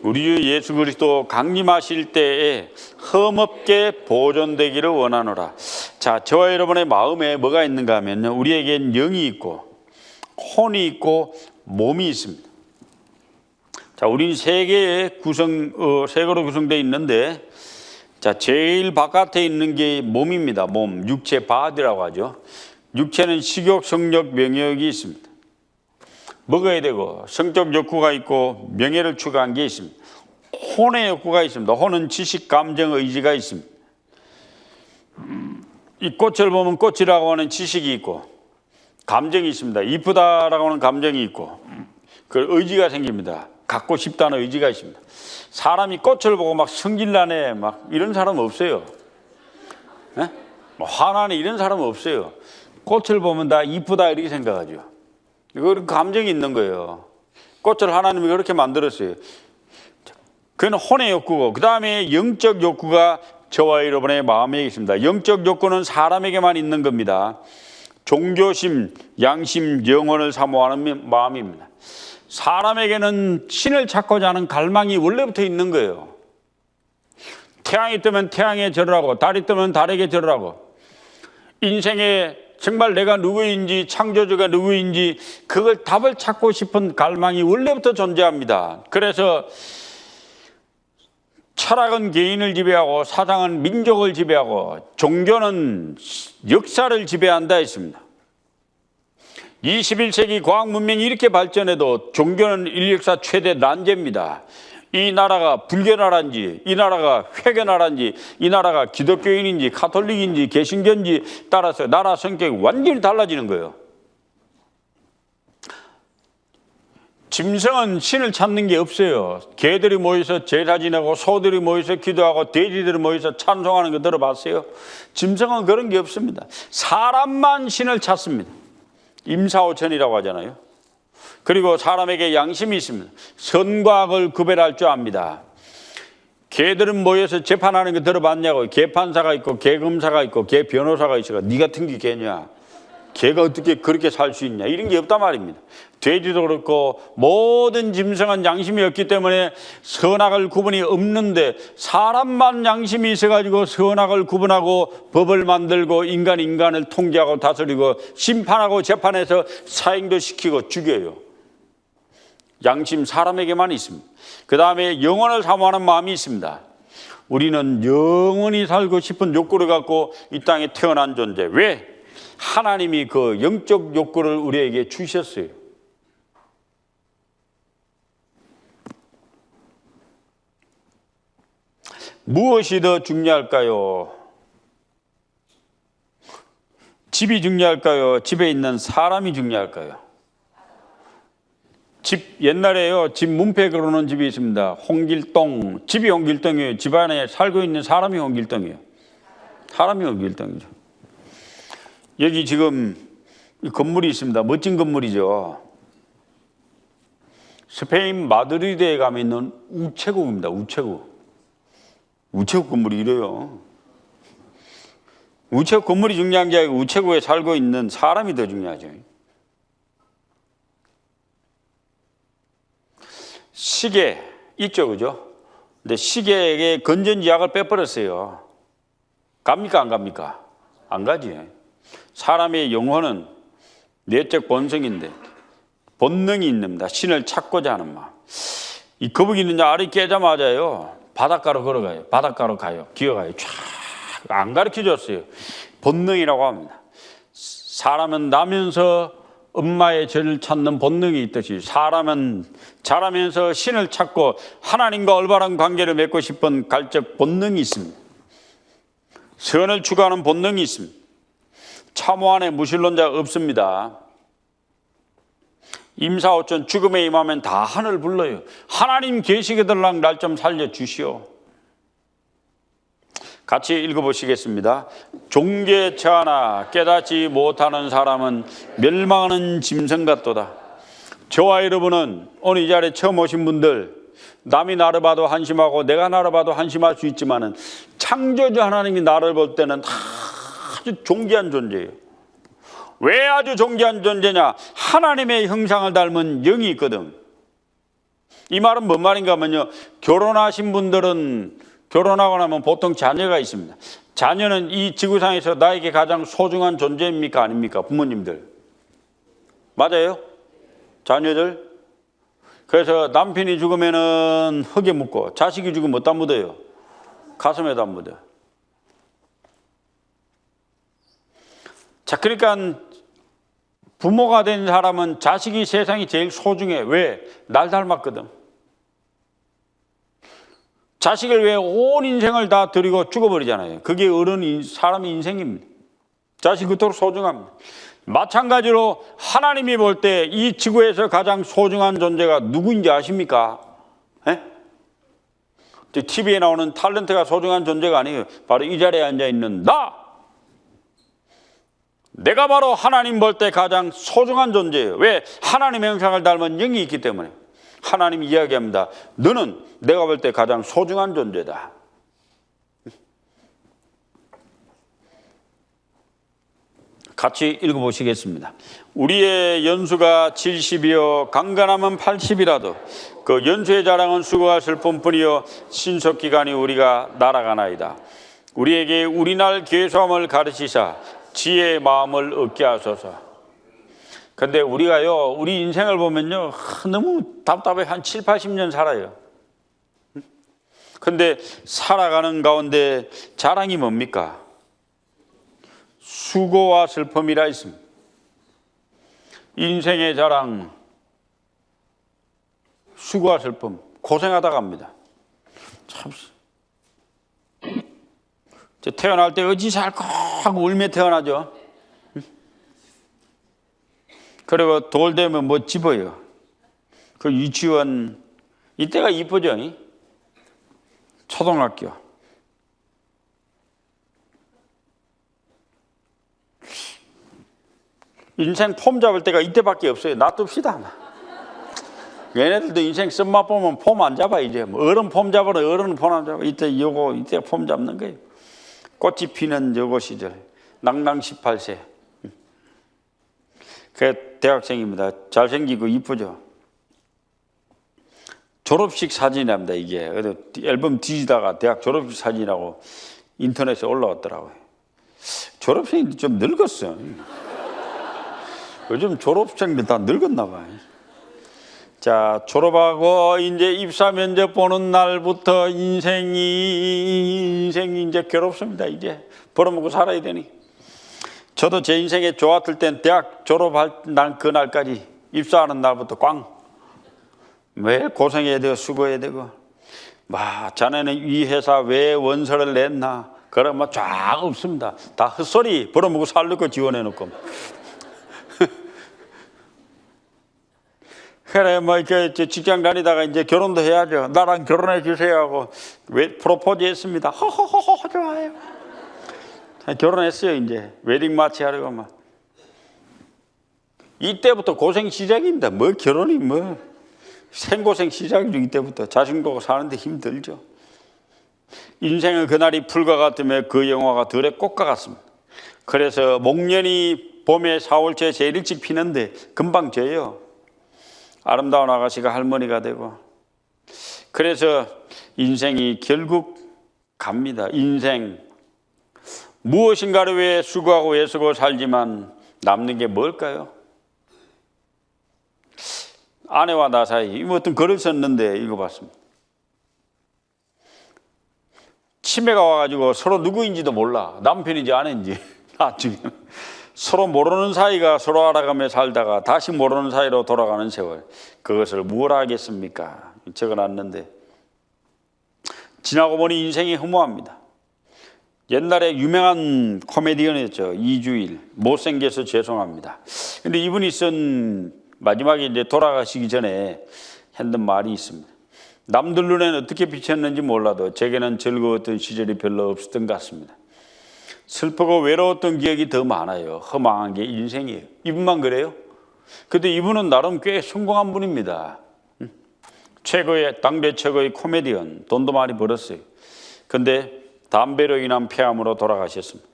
우리 주 예수 그리스도 강림하실 때에 흠없게 보존되기를 원하노라. 자, 저와 여러분의 마음에 뭐가 있는가 하면요, 우리에겐 영이 있고 혼이 있고 몸이 있습니다. 자, 우리는 세 개의 세계로 구성되어 있는데, 자, 제일 바깥에 있는 게 몸입니다. 몸, 육체, 바디라고 하죠. 육체는 식욕, 성욕, 명예욕이 있습니다. 먹어야 되고 성적 욕구가 있고 명예를 추구한 게 있습니다. 혼의 욕구가 있습니다. 혼은 지식, 감정, 의지가 있습니다. 이 꽃을 보면 꽃이라고 하는 지식이 있고 감정이 있습니다. 이쁘다라고 하는 감정이 있고 그 의지가 생깁니다. 갖고 싶다는 의지가 있습니다. 사람이 꽃을 보고 막 성질나네 막 이런 사람 없어요. 네? 뭐 화나네 이런 사람 없어요. 꽃을 보면 다 이쁘다 이렇게 생각하죠. 이거 감정이 있는 거예요. 꽃을 하나님이 그렇게 만들었어요. 그건 혼의 욕구고, 그 다음에 영적 욕구가 저와 여러분의 마음에 있습니다. 영적 욕구는 사람에게만 있는 겁니다. 종교심, 양심, 영혼을 사모하는 마음입니다. 사람에게는 신을 찾고자 하는 갈망이 원래부터 있는 거예요. 태양이 뜨면 태양에 절하고 달이 뜨면 달에게 절하고 인생의 정말 내가 누구인지, 창조주가 누구인지 그걸 답을 찾고 싶은 갈망이 원래부터 존재합니다. 그래서 철학은 개인을 지배하고 사상은 민족을 지배하고 종교는 역사를 지배한다 했습니다. 21세기 과학 문명이 이렇게 발전해도 종교는 인류 역사 최대 난제입니다. 이 나라가 불교 나라인지, 이 나라가 회교 나라인지, 이 나라가 기독교인인지 가톨릭인지 개신교인지 따라서 나라 성격이 완전히 달라지는 거예요. 짐승은 신을 찾는 게 없어요. 개들이 모여서 제사 지내고 소들이 모여서 기도하고 돼지들이 모여서 찬송하는 거 들어봤어요? 짐승은 그런 게 없습니다. 사람만 신을 찾습니다. 임사오천이라고 하잖아요. 그리고 사람에게 양심이 있습니다. 선과 악을 구별할 줄 압니다. 개들은 모여서 재판하는 거 들어봤냐고. 개판사가 있고 개검사가 있고 개변호사가 있어가 네 같은 게 개냐. 개가 어떻게 그렇게 살 수 있냐. 이런 게 없단 말입니다. 돼지도 그렇고 모든 짐승은 양심이 없기 때문에 선악을 구분이 없는데 사람만 양심이 있어가지고 선악을 구분하고 법을 만들고 인간을 통제하고 다스리고 심판하고 재판해서 사형도 시키고 죽여요. 양심 사람에게만 있습니다. 그 다음에 영혼을 사모하는 마음이 있습니다. 우리는 영원히 살고 싶은 욕구를 갖고 이 땅에 태어난 존재. 왜? 하나님이 그 영적 욕구를 우리에게 주셨어요. 무엇이 더 중요할까요? 집이 중요할까요? 집에 있는 사람이 중요할까요? 집, 옛날에요, 집 문패 걸어놓은 집이 있습니다. 홍길동, 집이 홍길동이에요. 집안에 살고 있는 사람이 홍길동이에요. 사람이 홍길동이죠. 여기 지금 건물이 있습니다. 멋진 건물이죠. 스페인 마드리드에 가면 있는 우체국입니다. 우체국. 우체국 건물이 이래요. 우체국 건물이 중요한 게 아니고 우체국에 살고 있는 사람이 더 중요하죠. 시계 있죠, 그죠? 근데 시계에 건전지 약을 빼버렸어요. 갑니까, 안 갑니까? 안 가지. 사람의 영혼은 내적 본성인데 본능이 있습니다. 신을 찾고자 하는 마음. 이 거북이는 알이 깨자마자요 바닷가로 걸어가요. 바닷가로 가요. 기어가요. 쫙 안 가르쳐줬어요. 본능이라고 합니다. 사람은 나면서 엄마의 죄를 찾는 본능이 있듯이 사람은 자라면서 신을 찾고 하나님과 올바른 관계를 맺고 싶은 갈적 본능이 있습니다. 선을 추구하는 본능이 있습니다. 참호 안에 무신론자 없습니다. 임사오천 죽음에 임하면 다 하늘 불러요. 하나님 계시게들랑 날 좀 살려주시오. 같이 읽어보시겠습니다. 종교에 처하나 깨닫지 못하는 사람은 멸망하는 짐승 같도다. 저와 여러분은 오늘 이 자리에 처음 오신 분들, 남이 나를 봐도 한심하고 내가 나를 봐도 한심할 수 있지만은 창조주 하나님이 나를 볼 때는 아주 존귀한 존재예요. 왜 아주 존귀한 존재냐? 하나님의 형상을 닮은 영이 있거든. 이 말은 뭔 말인가 하면요, 결혼하신 분들은 결혼하고 나면 보통 자녀가 있습니다. 자녀는 이 지구상에서 나에게 가장 소중한 존재입니까? 아닙니까? 부모님들. 맞아요? 자녀들. 그래서 남편이 죽으면은 흙에 묻고 자식이 죽으면 어디다 묻어요? 가슴에다 묻어요. 자, 그러니까 부모가 된 사람은 자식이 세상이 제일 소중해. 왜? 날 닮았거든. 자식을 왜 온 인생을 다 드리고 죽어버리잖아요. 그게 어른 사람의 인생입니다. 자식이 그토록 소중합니다. 마찬가지로 하나님이 볼 때 이 지구에서 가장 소중한 존재가 누구인지 아십니까? TV에 나오는 탤런트가 소중한 존재가 아니에요. 바로 이 자리에 앉아있는 나! 내가 바로 하나님 볼 때 가장 소중한 존재예요. 왜? 하나님의 형상을 닮은 영이 있기 때문에. 하나님이 이야기합니다. 너는 내가 볼 때 가장 소중한 존재다. 같이 읽어보시겠습니다. 우리의 연수가 70이요 강건하면 80이라도 그 연수의 자랑은 수고하실 뿐뿐이요 신속기간이 우리가 날아가나이다. 우리에게 우리날 계수함을 가르치사 지혜의 마음을 얻게 하소서. 근데 우리가요, 우리 인생을 보면요, 너무 답답해. 한 7, 80년 살아요. 근데 살아가는 가운데 자랑이 뭡니까? 수고와 슬픔이라 있습니다. 인생의 자랑, 수고와 슬픔, 고생하다 갑니다. 참, 태어날 때 어찌 살까 하고 울며 태어나죠. 그리고 돌 되면 뭐 집어요. 그 유치원, 이때가 이쁘죠. 초등학교. 인생 폼 잡을 때가 이때밖에 없어요. 놔둡시다. 얘네들도 인생 쓴맛 보면 폼 안 잡아. 이제 뭐 어른 폼 잡으라. 어른 폼 안 잡아. 이때 폼 잡는 거예요. 꽃이 피는 요거 시절, 낭낭 18세. 그 대학생입니다. 잘생기고 이쁘죠. 졸업식 사진이랍니다. 이게 앨범 뒤지다가 대학 졸업식 사진이라고 인터넷에 올라왔더라고요. 졸업생이 좀 늙었어. 요즘 졸업생들 다 늙었나 봐요. 자, 졸업하고 이제 입사 면접 보는 날부터 인생이 이제 괴롭습니다. 이제 벌어먹고 살아야 되니. 저도 제 인생에 좋았을 땐 대학 졸업할 난 그날까지 입사하는 날부터 꽝. 매일 고생해야 되고 수고해야 되고. 자네는 이 회사 왜 원서를 냈나? 그러면 쫙 없습니다. 다 헛소리 벌어먹고 살려고 지원해놓고. 그래, 이렇게 직장 다니다가 이제 결혼도 해야죠. 나랑 결혼해 주세요 하고 왜 프로포즈 했습니다. 허허허허 좋아요. 결혼했어요. 이제 웨딩 마치 하려고 막. 이때부터 고생 시작입니다. 결혼이 생고생 시작이죠. 이때부터 자식 보고 사는데 힘들죠. 인생은 그날이 풀과 같으며 그 영화가 들의 꽃과 같습니다. 그래서 목련이 봄에 4월초에 제일 일찍 피는데 금방 져요. 아름다운 아가씨가 할머니가 되고. 그래서 인생이 결국 갑니다. 인생 무엇인가를 위해 수고하고 애쓰고 살지만 남는 게 뭘까요? 아내와 나 사이 어떤 글을 썼는데 읽어봤습니다. 치매가 와가지고 서로 누구인지도 몰라. 남편인지 아내인지. 나중에 서로 모르는 사이가 서로 알아가며 살다가 다시 모르는 사이로 돌아가는 세월. 그것을 무엇 하겠습니까? 적어놨는데 지나고 보니 인생이 허무합니다. 옛날에 유명한 코미디언이었죠. 이주일. 못생겨서 죄송합니다. 근데 이분이 쓴 마지막에 이제 돌아가시기 전에 했던 말이 있습니다. 남들 눈에는 어떻게 비쳤는지 몰라도 제게는 즐거웠던 시절이 별로 없었던 것 같습니다. 슬프고 외로웠던 기억이 더 많아요. 허망한 게 인생이에요. 이분만 그래요? 근데 이분은 나름 꽤 성공한 분입니다. 당대 최고의 코미디언. 돈도 많이 벌었어요. 근데 담배로 인한 폐암으로 돌아가셨습니다.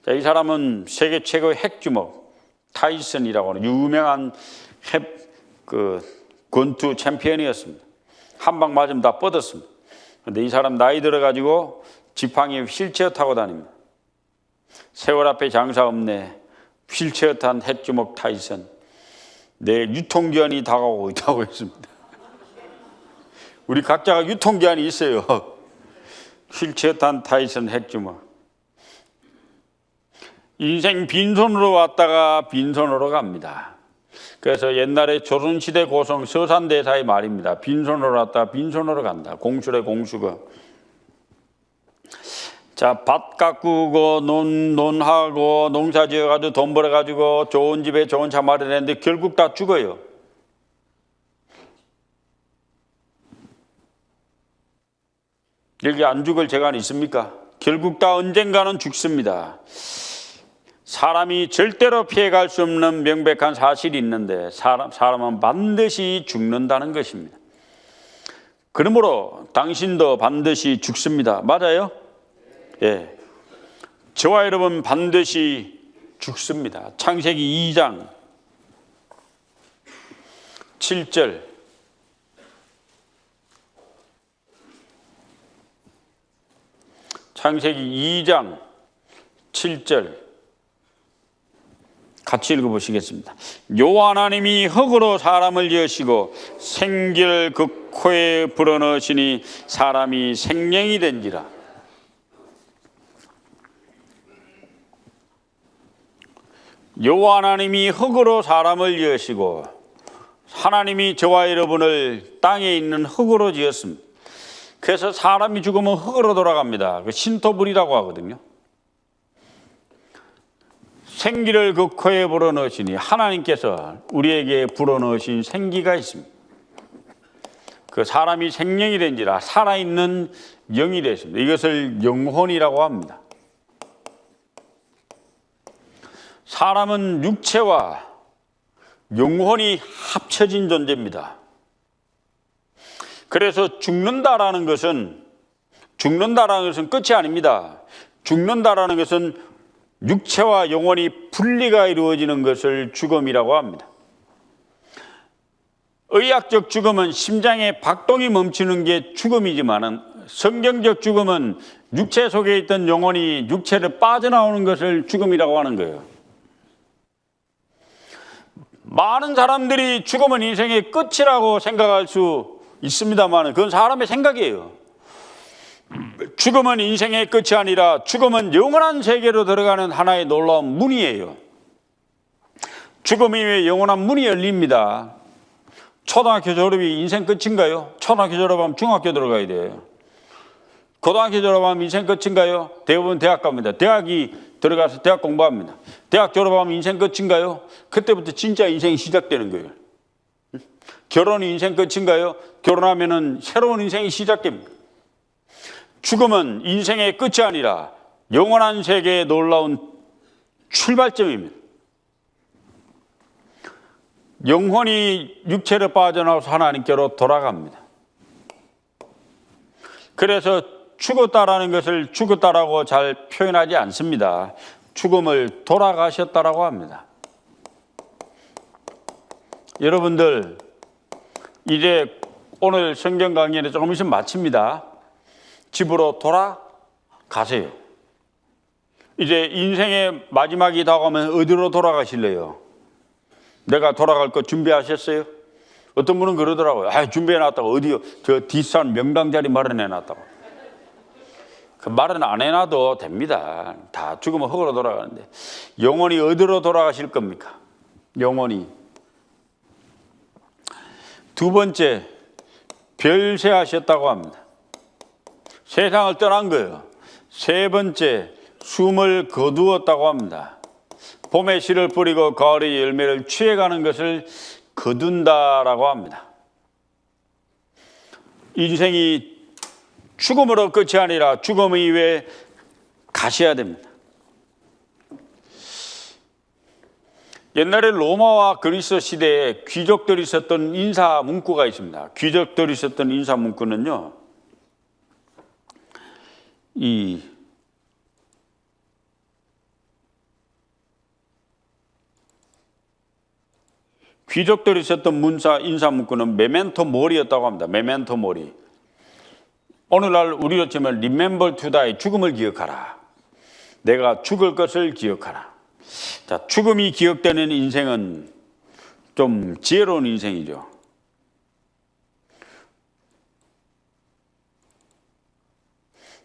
자, 이 사람은 세계 최고의 핵주먹 타이슨이라고 하는 유명한 권투 챔피언이었습니다. 한 방 맞으면 다 뻗었습니다. 그런데 이 사람 나이 들어가지고 지팡이에 휠체어 타고 다닙니다. 세월 앞에 장사 없네. 휠체어 탄 핵주먹 타이슨. 내 유통기한이 다가오고 있다고 했습니다. 우리 각자가 유통기한이 있어요. 휠체어 탄 타이슨 핵주먹. 인생 빈손으로 왔다가 빈손으로 갑니다. 그래서 옛날에 조선시대 고성 서산대사의 말입니다. 빈손으로 왔다가 빈손으로 간다. 공술의 공수가. 자, 밭 가꾸고 논하고 농사 지어가지고 돈 벌어가지고 좋은 집에 좋은 차 마련했는데 결국 다 죽어요. 여기 안 죽을 재간 있습니까? 결국 다 언젠가는 죽습니다. 사람이 절대로 피해갈 수 없는 명백한 사실이 있는데 사람은 반드시 죽는다는 것입니다. 그러므로 당신도 반드시 죽습니다. 맞아요? 예. 저와 여러분 반드시 죽습니다. 창세기 2장 7절. 창세기 2장 7절. 같이 읽어보시겠습니다. 여호와 하나님이 흙으로 사람을 지으시고 생기를 그 코에 불어넣으시니 사람이 생명이 된지라. 여호와 하나님이 흙으로 사람을 지으시고, 하나님이 저와 여러분을 땅에 있는 흙으로 지었습니다. 그래서 사람이 죽으면 흙으로 돌아갑니다. 그 신토불이라고 하거든요. 생기를 그 코에 불어넣으시니, 하나님께서 우리에게 불어넣으신 생기가 있습니다. 그 사람이 생명이 된지라, 살아있는 영이 되었습니다. 이것을 영혼이라고 합니다. 사람은 육체와 영혼이 합쳐진 존재입니다. 그래서 죽는다라는 것은 끝이 아닙니다. 죽는다라는 것은 육체와 영혼이 분리가 이루어지는 것을 죽음이라고 합니다. 의학적 죽음은 심장의 박동이 멈추는 게 죽음이지만, 성경적 죽음은 육체 속에 있던 영혼이 육체를 빠져나오는 것을 죽음이라고 하는 거예요. 많은 사람들이 죽음은 인생의 끝이라고 생각할 수 있습니다만, 그건 사람의 생각이에요. 죽음은 인생의 끝이 아니라 죽음은 영원한 세계로 들어가는 하나의 놀라운 문이에요. 죽음 이후에 영원한 문이 열립니다. 초등학교 졸업이 인생 끝인가요? 초등학교 졸업하면 중학교 들어가야 돼요. 고등학교 졸업하면 인생 끝인가요? 대부분 대학 갑니다. 대학이 들어가서 대학 공부합니다. 대학 졸업하면 인생 끝인가요? 그때부터 진짜 인생이 시작되는 거예요. 결혼이 인생 끝인가요? 결혼하면은 새로운 인생이 시작됩니다. 죽음은 인생의 끝이 아니라 영원한 세계의 놀라운 출발점입니다. 영혼이 육체를 빠져나와서 하나님께로 돌아갑니다. 그래서 죽었다라는 것을 죽었다라고 잘 표현하지 않습니다. 죽음을 돌아가셨다라고 합니다. 여러분들, 이제 오늘 성경 강의는 조금 있으면 마칩니다. 집으로 돌아가세요. 이제 인생의 마지막이 다가오면 어디로 돌아가실래요? 내가 돌아갈 거 준비하셨어요? 어떤 분은 그러더라고요. 준비해놨다고. 어디요? 저 뒷산 명당 자리 마련해놨다고. 그 말은 안 해놔도 됩니다. 다 죽으면 흙으로 돌아가는데. 영혼이 어디로 돌아가실 겁니까? 영혼이. 두 번째, 별세하셨다고 합니다. 세상을 떠난 거예요. 세 번째, 숨을 거두었다고 합니다. 봄에 씨를 뿌리고 가을의 열매를 취해가는 것을 거둔다라고 합니다. 인생이 죽음으로 끝이 아니라 죽음 이후에 가셔야 됩니다. 옛날에 로마와 그리스 시대에 귀족들이 썼던 인사 문구가 있습니다. 귀족들이 썼던 인사 문구는요, 귀족들이 썼던 인사 문구는 메멘토 모리였다고 합니다. 메멘토 모리. 오늘날 우리로 치면 remember to die, 죽음을 기억하라. 내가 죽을 것을 기억하라. 자, 죽음이 기억되는 인생은 좀 지혜로운 인생이죠.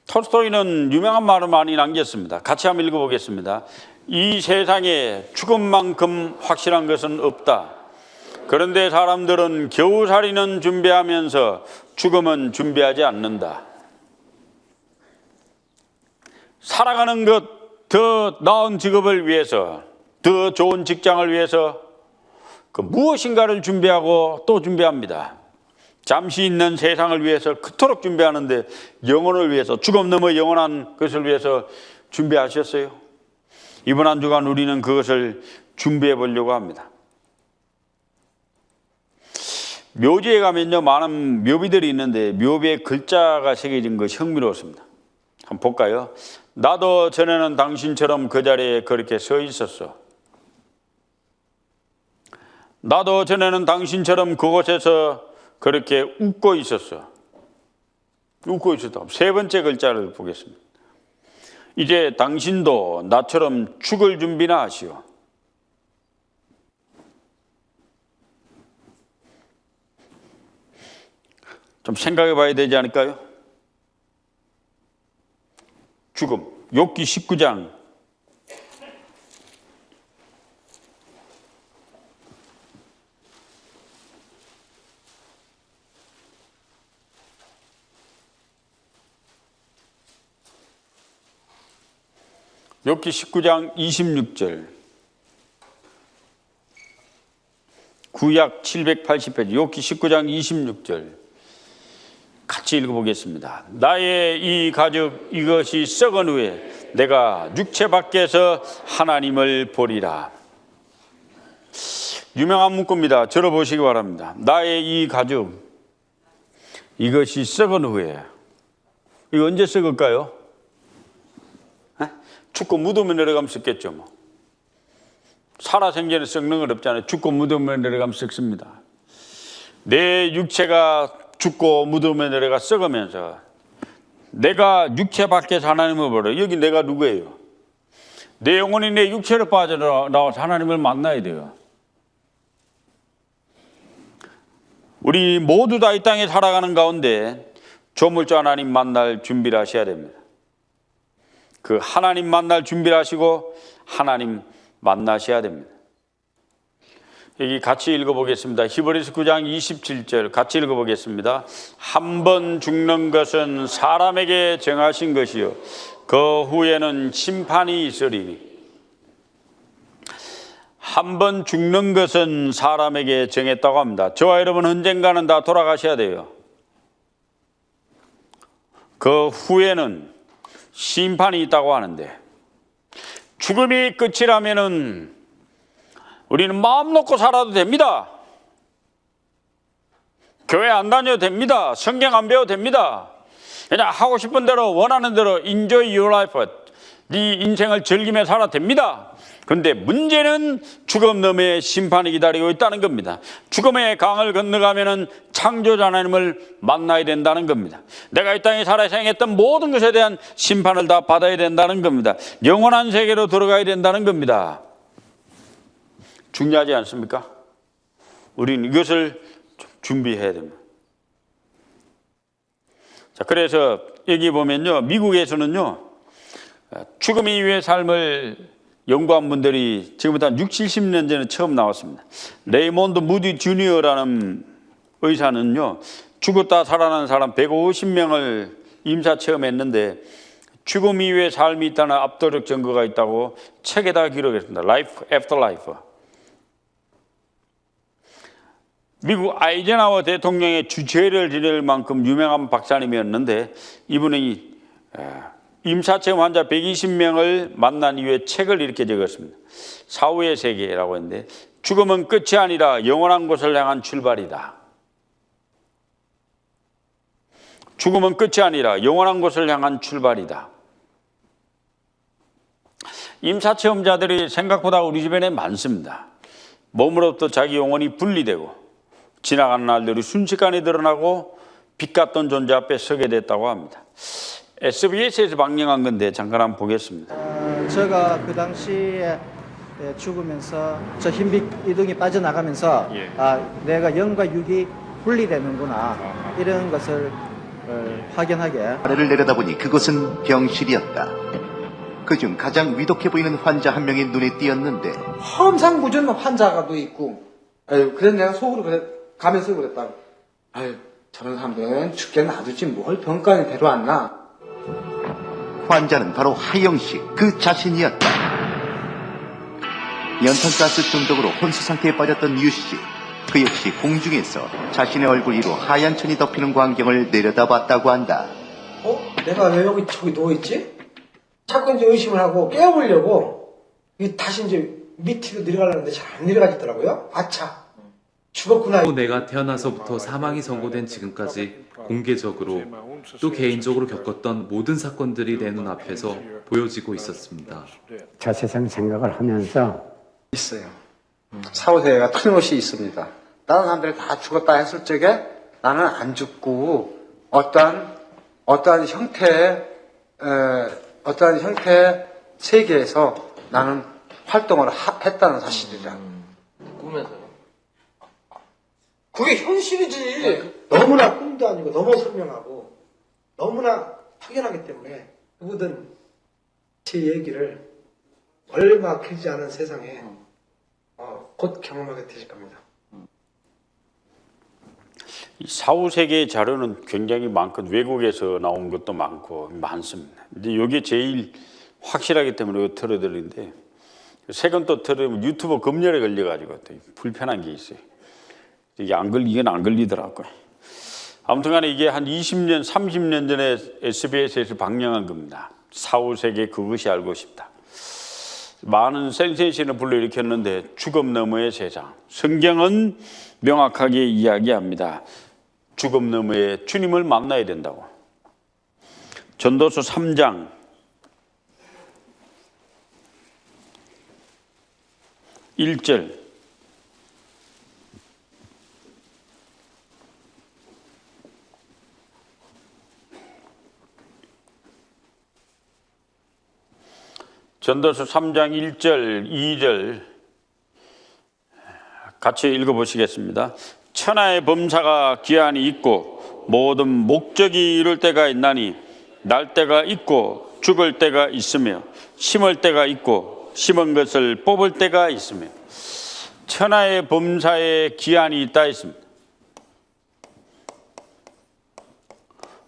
톨스토이는 유명한 말을 많이 남겼습니다. 같이 한번 읽어보겠습니다. 이 세상에 죽음만큼 확실한 것은 없다. 그런데 사람들은 겨우살이는 준비하면서 죽음은 준비하지 않는다. 살아가는 것, 더 나은 직업을 위해서, 더 좋은 직장을 위해서 그 무엇인가를 준비하고 또 준비합니다. 잠시 있는 세상을 위해서 그토록 준비하는데 영혼을 위해서, 죽음 넘어 영원한 것을 위해서 준비하셨어요? 이번 한 주간 우리는 그것을 준비해 보려고 합니다. 묘지에 가면요, 많은 묘비들이 있는데 묘비에 글자가 새겨진 것이 흥미로웠습니다. 한번 볼까요? 나도 전에는 당신처럼 그 자리에 그렇게 서 있었어. 나도 전에는 당신처럼 그곳에서 그렇게 웃고 있었어. 웃고 있었다. 세 번째 글자를 보겠습니다. 이제 당신도 나처럼 죽을 준비나 하시오. 좀 생각해 봐야 되지 않을까요? 죽음. 욥기 19장 26절 구약 780페이지 욥기 19장 26절 같이 읽어보겠습니다. 나의 이 가죽 이것이 썩은 후에 내가 육체 밖에서 하나님을 보리라. 유명한 문구입니다. 들어보시기 바랍니다. 나의 이 가죽 이것이 썩은 후에, 이거 언제 썩을까요? 죽고 무덤에 내려가면 썩겠죠. 뭐. 살아생전에 썩는 건 없잖아요. 죽고 무덤에 내려가면 썩습니다. 내 육체가 죽고 무덤에 내려가 썩으면서 내가 육체 밖에서 하나님을 보러, 여기 내가 누구예요? 내 영혼이 내 육체로 빠져나와서 하나님을 만나야 돼요. 우리 모두 다 이 땅에 살아가는 가운데 조물주 하나님 만날 준비를 하셔야 됩니다. 그 하나님 만날 준비를 하시고 하나님 만나셔야 됩니다. 여기 같이 읽어보겠습니다. 히브리서 9장 27절 같이 읽어보겠습니다. 한 번 죽는 것은 사람에게 정하신 것이요 그 후에는 심판이 있으리니. 한 번 죽는 것은 사람에게 정했다고 합니다. 저와 여러분 언젠가는 다 돌아가셔야 돼요. 그 후에는 심판이 있다고 하는데, 죽음이 끝이라면은 우리는 마음 놓고 살아도 됩니다. 교회 안 다녀도 됩니다. 성경 안 배워도 됩니다. 그냥 하고 싶은 대로 원하는 대로 enjoy your life, 네 인생을 즐기며 살아도 됩니다. 그런데 문제는 죽음 너머에 심판이 기다리고 있다는 겁니다. 죽음의 강을 건너가면은 창조자 하나님을 만나야 된다는 겁니다. 내가 이 땅에 살아 행했던 모든 것에 대한 심판을 다 받아야 된다는 겁니다. 영원한 세계로 들어가야 된다는 겁니다. 중요하지 않습니까? 우리는 이것을 준비해야 됩니다. 자, 그래서 여기 보면요, 미국에서는요, 죽음 이후의 삶을 연구한 분들이 지금부터 한 60, 70년 전에 처음 나왔습니다. 레이몬드 무디 주니어라는 의사는요, 죽었다 살아난 사람 150명을 임사 체험했는데 죽음 이후의 삶이 있다는 압도적 증거가 있다고 책에다 기록했습니다. Life After Life. 미국 아이젠하워 대통령의 주제를 지낼 만큼 유명한 박사님이었는데, 이분이 임사체험 환자 120명을 만난 이후에 책을 이렇게 적었습니다. 사후의 세계라고 했는데, 죽음은 끝이 아니라 영원한 곳을 향한 출발이다. 죽음은 끝이 아니라 영원한 곳을 향한 출발이다. 임사체험자들이 생각보다 우리 주변에 많습니다. 몸으로부터 자기 영혼이 분리되고 지나가는 날들이 순식간에 드러나고 빛 같던 존재 앞에 서게 됐다고 합니다. SBS에서 방영한 건데 잠깐 한번 보겠습니다. 제가 그 당시에 죽으면서 저 흰빛 이등이 빠져나가면서 내가 영과 육이 분리되는구나, 이런 것을 확연하게. 아래를 내려다보니 그곳은 병실이었다. 그중 가장 위독해 보이는 환자 한 명이 눈에 띄었는데, 험상궂은 환자가 또 있고, 그래서 내가 속으로 가면서 그랬다. 저런 사람들은 죽게 놔두지 뭘 병간에 데려왔나. 환자는 바로 하영식 그 자신이었다. 연탄가스 중독으로 혼수 상태에 빠졌던 유씨, 그 역시 공중에서 자신의 얼굴 위로 하얀 천이 덮이는 광경을 내려다봤다고 한다. 내가 왜 여기 저기 누워있지? 자꾸 이제 의심을 하고 깨워보려고 다시 이제 밑으로 내려가려는데 잘 안 내려가겠더라고요. 아차, 죽었구나. 내가 태어나서부터 사망이 선고된 지금까지 공개적으로 또 개인적으로 겪었던 모든 사건들이 내 눈앞에서 보여지고 있었습니다. 저 세상 생각을 하면서 있어요. 사후세계가 틀림없이 있습니다. 다른 사람들이 다 죽었다 했을 적에 나는 안 죽고 어떠한 형태의 세계에서 나는 활동을 했다는 사실이다. 꿈에서요? 그게 현실이지. 너무나 꿈도 아니고 너무 선명하고 너무나 확연하기 때문에 누구든 제 얘기를 얼마 길지 않은 세상에 곧 경험하게 되실 겁니다. 이 사후세계의 자료는 굉장히 많고 외국에서 나온 것도 많고 많습니다. 근데 이게 제일 확실하기 때문에 이거 틀어드리는데 세금 또 틀으면 유튜브 검열에 걸려가지고 또 불편한 게 있어요. 이건 안 걸리더라고요. 아무튼간에 이게 한 20년, 30년 전에 SBS에서 방영한 겁니다. 사후세계 그것이 알고 싶다. 많은 센세이션을 불러일으켰는데 죽음 너머의 세상. 성경은 명확하게 이야기합니다. 죽음 너머에 주님을 만나야 된다고. 전도서 3장 1절 전도서 3장 1절 2절 같이 읽어보시겠습니다. 천하의 범사가 기한이 있고 모든 목적이 이룰 때가 있나니 날 때가 있고 죽을 때가 있으며 심을 때가 있고 심은 것을 뽑을 때가 있으며 천하의 범사에 기한이 있다 했습니다.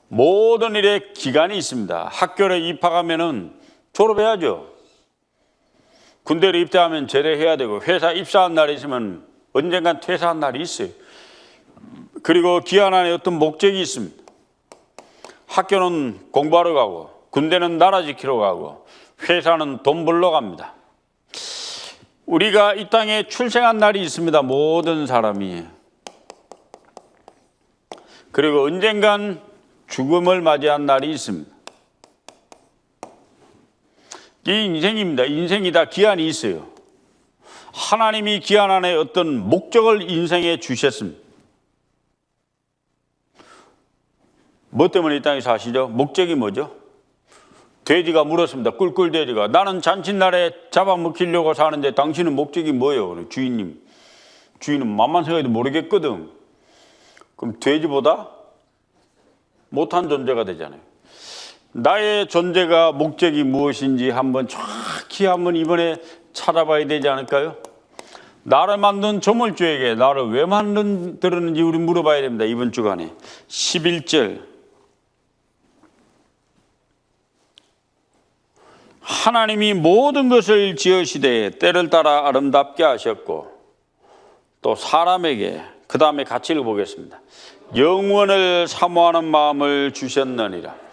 모든 일에 기간이 있습니다. 학교에 입학하면은 졸업해야죠. 군대로 입대하면 제대해야 되고 회사 입사한 날이 있으면 언젠간 퇴사한 날이 있어요. 그리고 기한 안에 어떤 목적이 있습니다. 학교는 공부하러 가고 군대는 나라 지키러 가고 회사는 돈 벌러 갑니다. 우리가 이 땅에 출생한 날이 있습니다. 모든 사람이. 그리고 언젠간 죽음을 맞이한 날이 있습니다. 이 인생입니다. 인생이 다 기한이 있어요. 하나님이 기한 안에 어떤 목적을 인생에 주셨습니다. 뭐 때문에 이 땅에 사시죠? 목적이 뭐죠? 돼지가 물었습니다. 꿀꿀돼지가. 나는 잔칫날에 잡아먹히려고 사는데 당신은 목적이 뭐예요? 주인님. 주인은 맘만 생각해도 모르겠거든. 그럼 돼지보다 못한 존재가 되잖아요. 나의 존재가 목적이 무엇인지 정확히 이번에 찾아봐야 되지 않을까요? 나를 만든 조물주에게 나를 왜 만들었는지 우리 물어봐야 됩니다. 이번 주간에 11절 하나님이 모든 것을 지으시되 때를 따라 아름답게 하셨고 또 사람에게 그 다음에 같이 읽어보겠습니다. 영원을 사모하는 마음을 주셨느니라.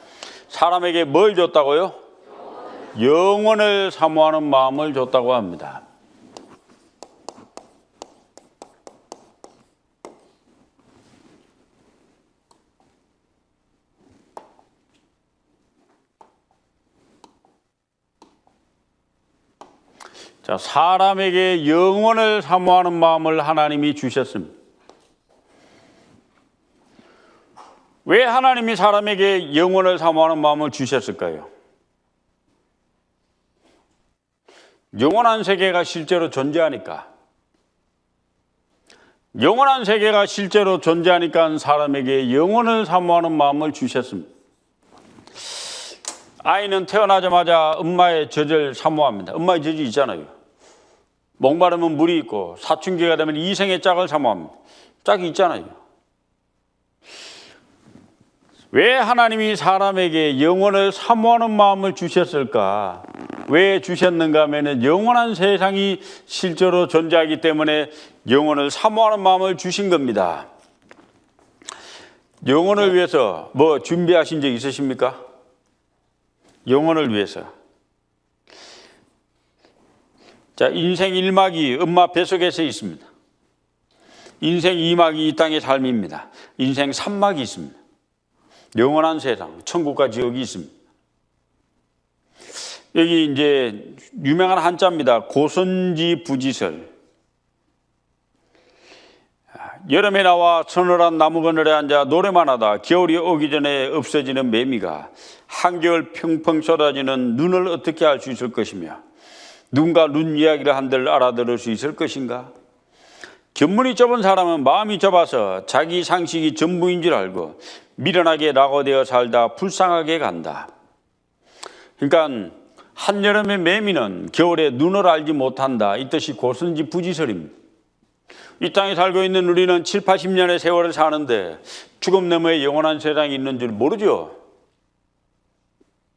사람에게 뭘 줬다고요? 영원을 사모하는 마음을 줬다고 합니다. 자, 사람에게 영원을 사모하는 마음을 하나님이 주셨습니다. 왜 하나님이 사람에게 영원을 사모하는 마음을 주셨을까요? 영원한 세계가 실제로 존재하니까. 영원한 세계가 실제로 존재하니까 사람에게 영원을 사모하는 마음을 주셨습니다. 아이는 태어나자마자 엄마의 젖을 사모합니다. 엄마의 젖이 있잖아요. 목마르면 물이 있고 사춘기가 되면 이생의 짝을 사모합니다. 짝이 있잖아요. 왜 하나님이 사람에게 영원을 사모하는 마음을 주셨을까? 왜 주셨는가 하면 영원한 세상이 실제로 존재하기 때문에 영원을 사모하는 마음을 주신 겁니다. 영원을 위해서 뭐 준비하신 적 있으십니까? 영원을 위해서. 자, 인생 1막이 엄마 뱃속에서 있습니다. 인생 2막이 이 땅의 삶입니다. 인생 3막이 있습니다. 영원한 세상, 천국과 지옥이 있습니다. 여기 이제 유명한 한자입니다. 고선지 부지설. 여름에 나와 서늘한 나무 그늘에 앉아 노래만 하다 겨울이 오기 전에 없어지는 매미가 한겨울 펑펑 쏟아지는 눈을 어떻게 알 수 있을 것이며 누군가 눈 이야기를 한들 알아들을 수 있을 것인가? 견문이 좁은 사람은 마음이 좁아서 자기 상식이 전부인 줄 알고 미련하게 낙오되어 살다 불쌍하게 간다. 그러니까 한여름의 매미는 겨울에 눈을 알지 못한다. 이 뜻이 고선지 부지설입니다. 이 땅에 살고 있는 우리는 7, 80년의 세월을 사는데 죽음 너머에 영원한 세상이 있는 줄 모르죠.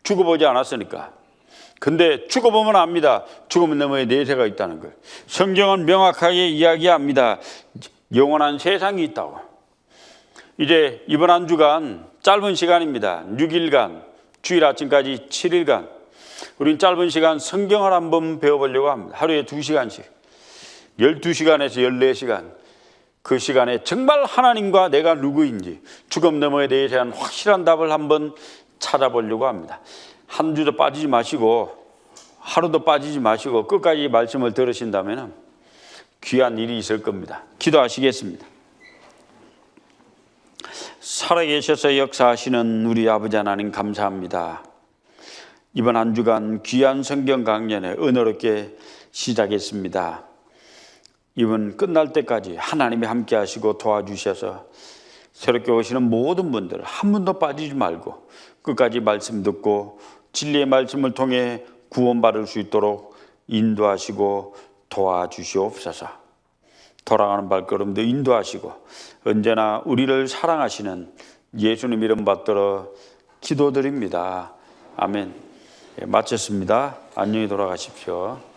죽어보지 않았으니까. 근데 죽어보면 압니다. 죽음 너머에 내세가 있다는 걸. 성경은 명확하게 이야기합니다. 영원한 세상이 있다고. 이제 이번 한 주간 짧은 시간입니다. 6일간, 주일 아침까지 7일간 우린 짧은 시간 성경을 한번 배워보려고 합니다. 하루에 2시간씩. 12시간에서 14시간. 그 시간에 정말 하나님과 내가 누구인지 죽음 너머에 대한 확실한 답을 한번 찾아보려고 합니다. 한 주도 빠지지 마시고 하루도 빠지지 마시고 끝까지 말씀을 들으신다면 귀한 일이 있을 겁니다. 기도하시겠습니다. 살아계셔서 역사하시는 우리 아버지 하나님 감사합니다. 이번 한 주간 귀한 성경 강연에 은혜롭게 시작했습니다. 이번 끝날 때까지 하나님이 함께 하시고 도와주셔서 새롭게 오시는 모든 분들 한 분도 빠지지 말고 끝까지 말씀 듣고 진리의 말씀을 통해 구원받을 수 있도록 인도하시고 도와주시옵소서. 돌아가는 발걸음도 인도하시고 언제나 우리를 사랑하시는 예수님 이름 받들어 기도드립니다. 아멘. 마쳤습니다. 안녕히 돌아가십시오.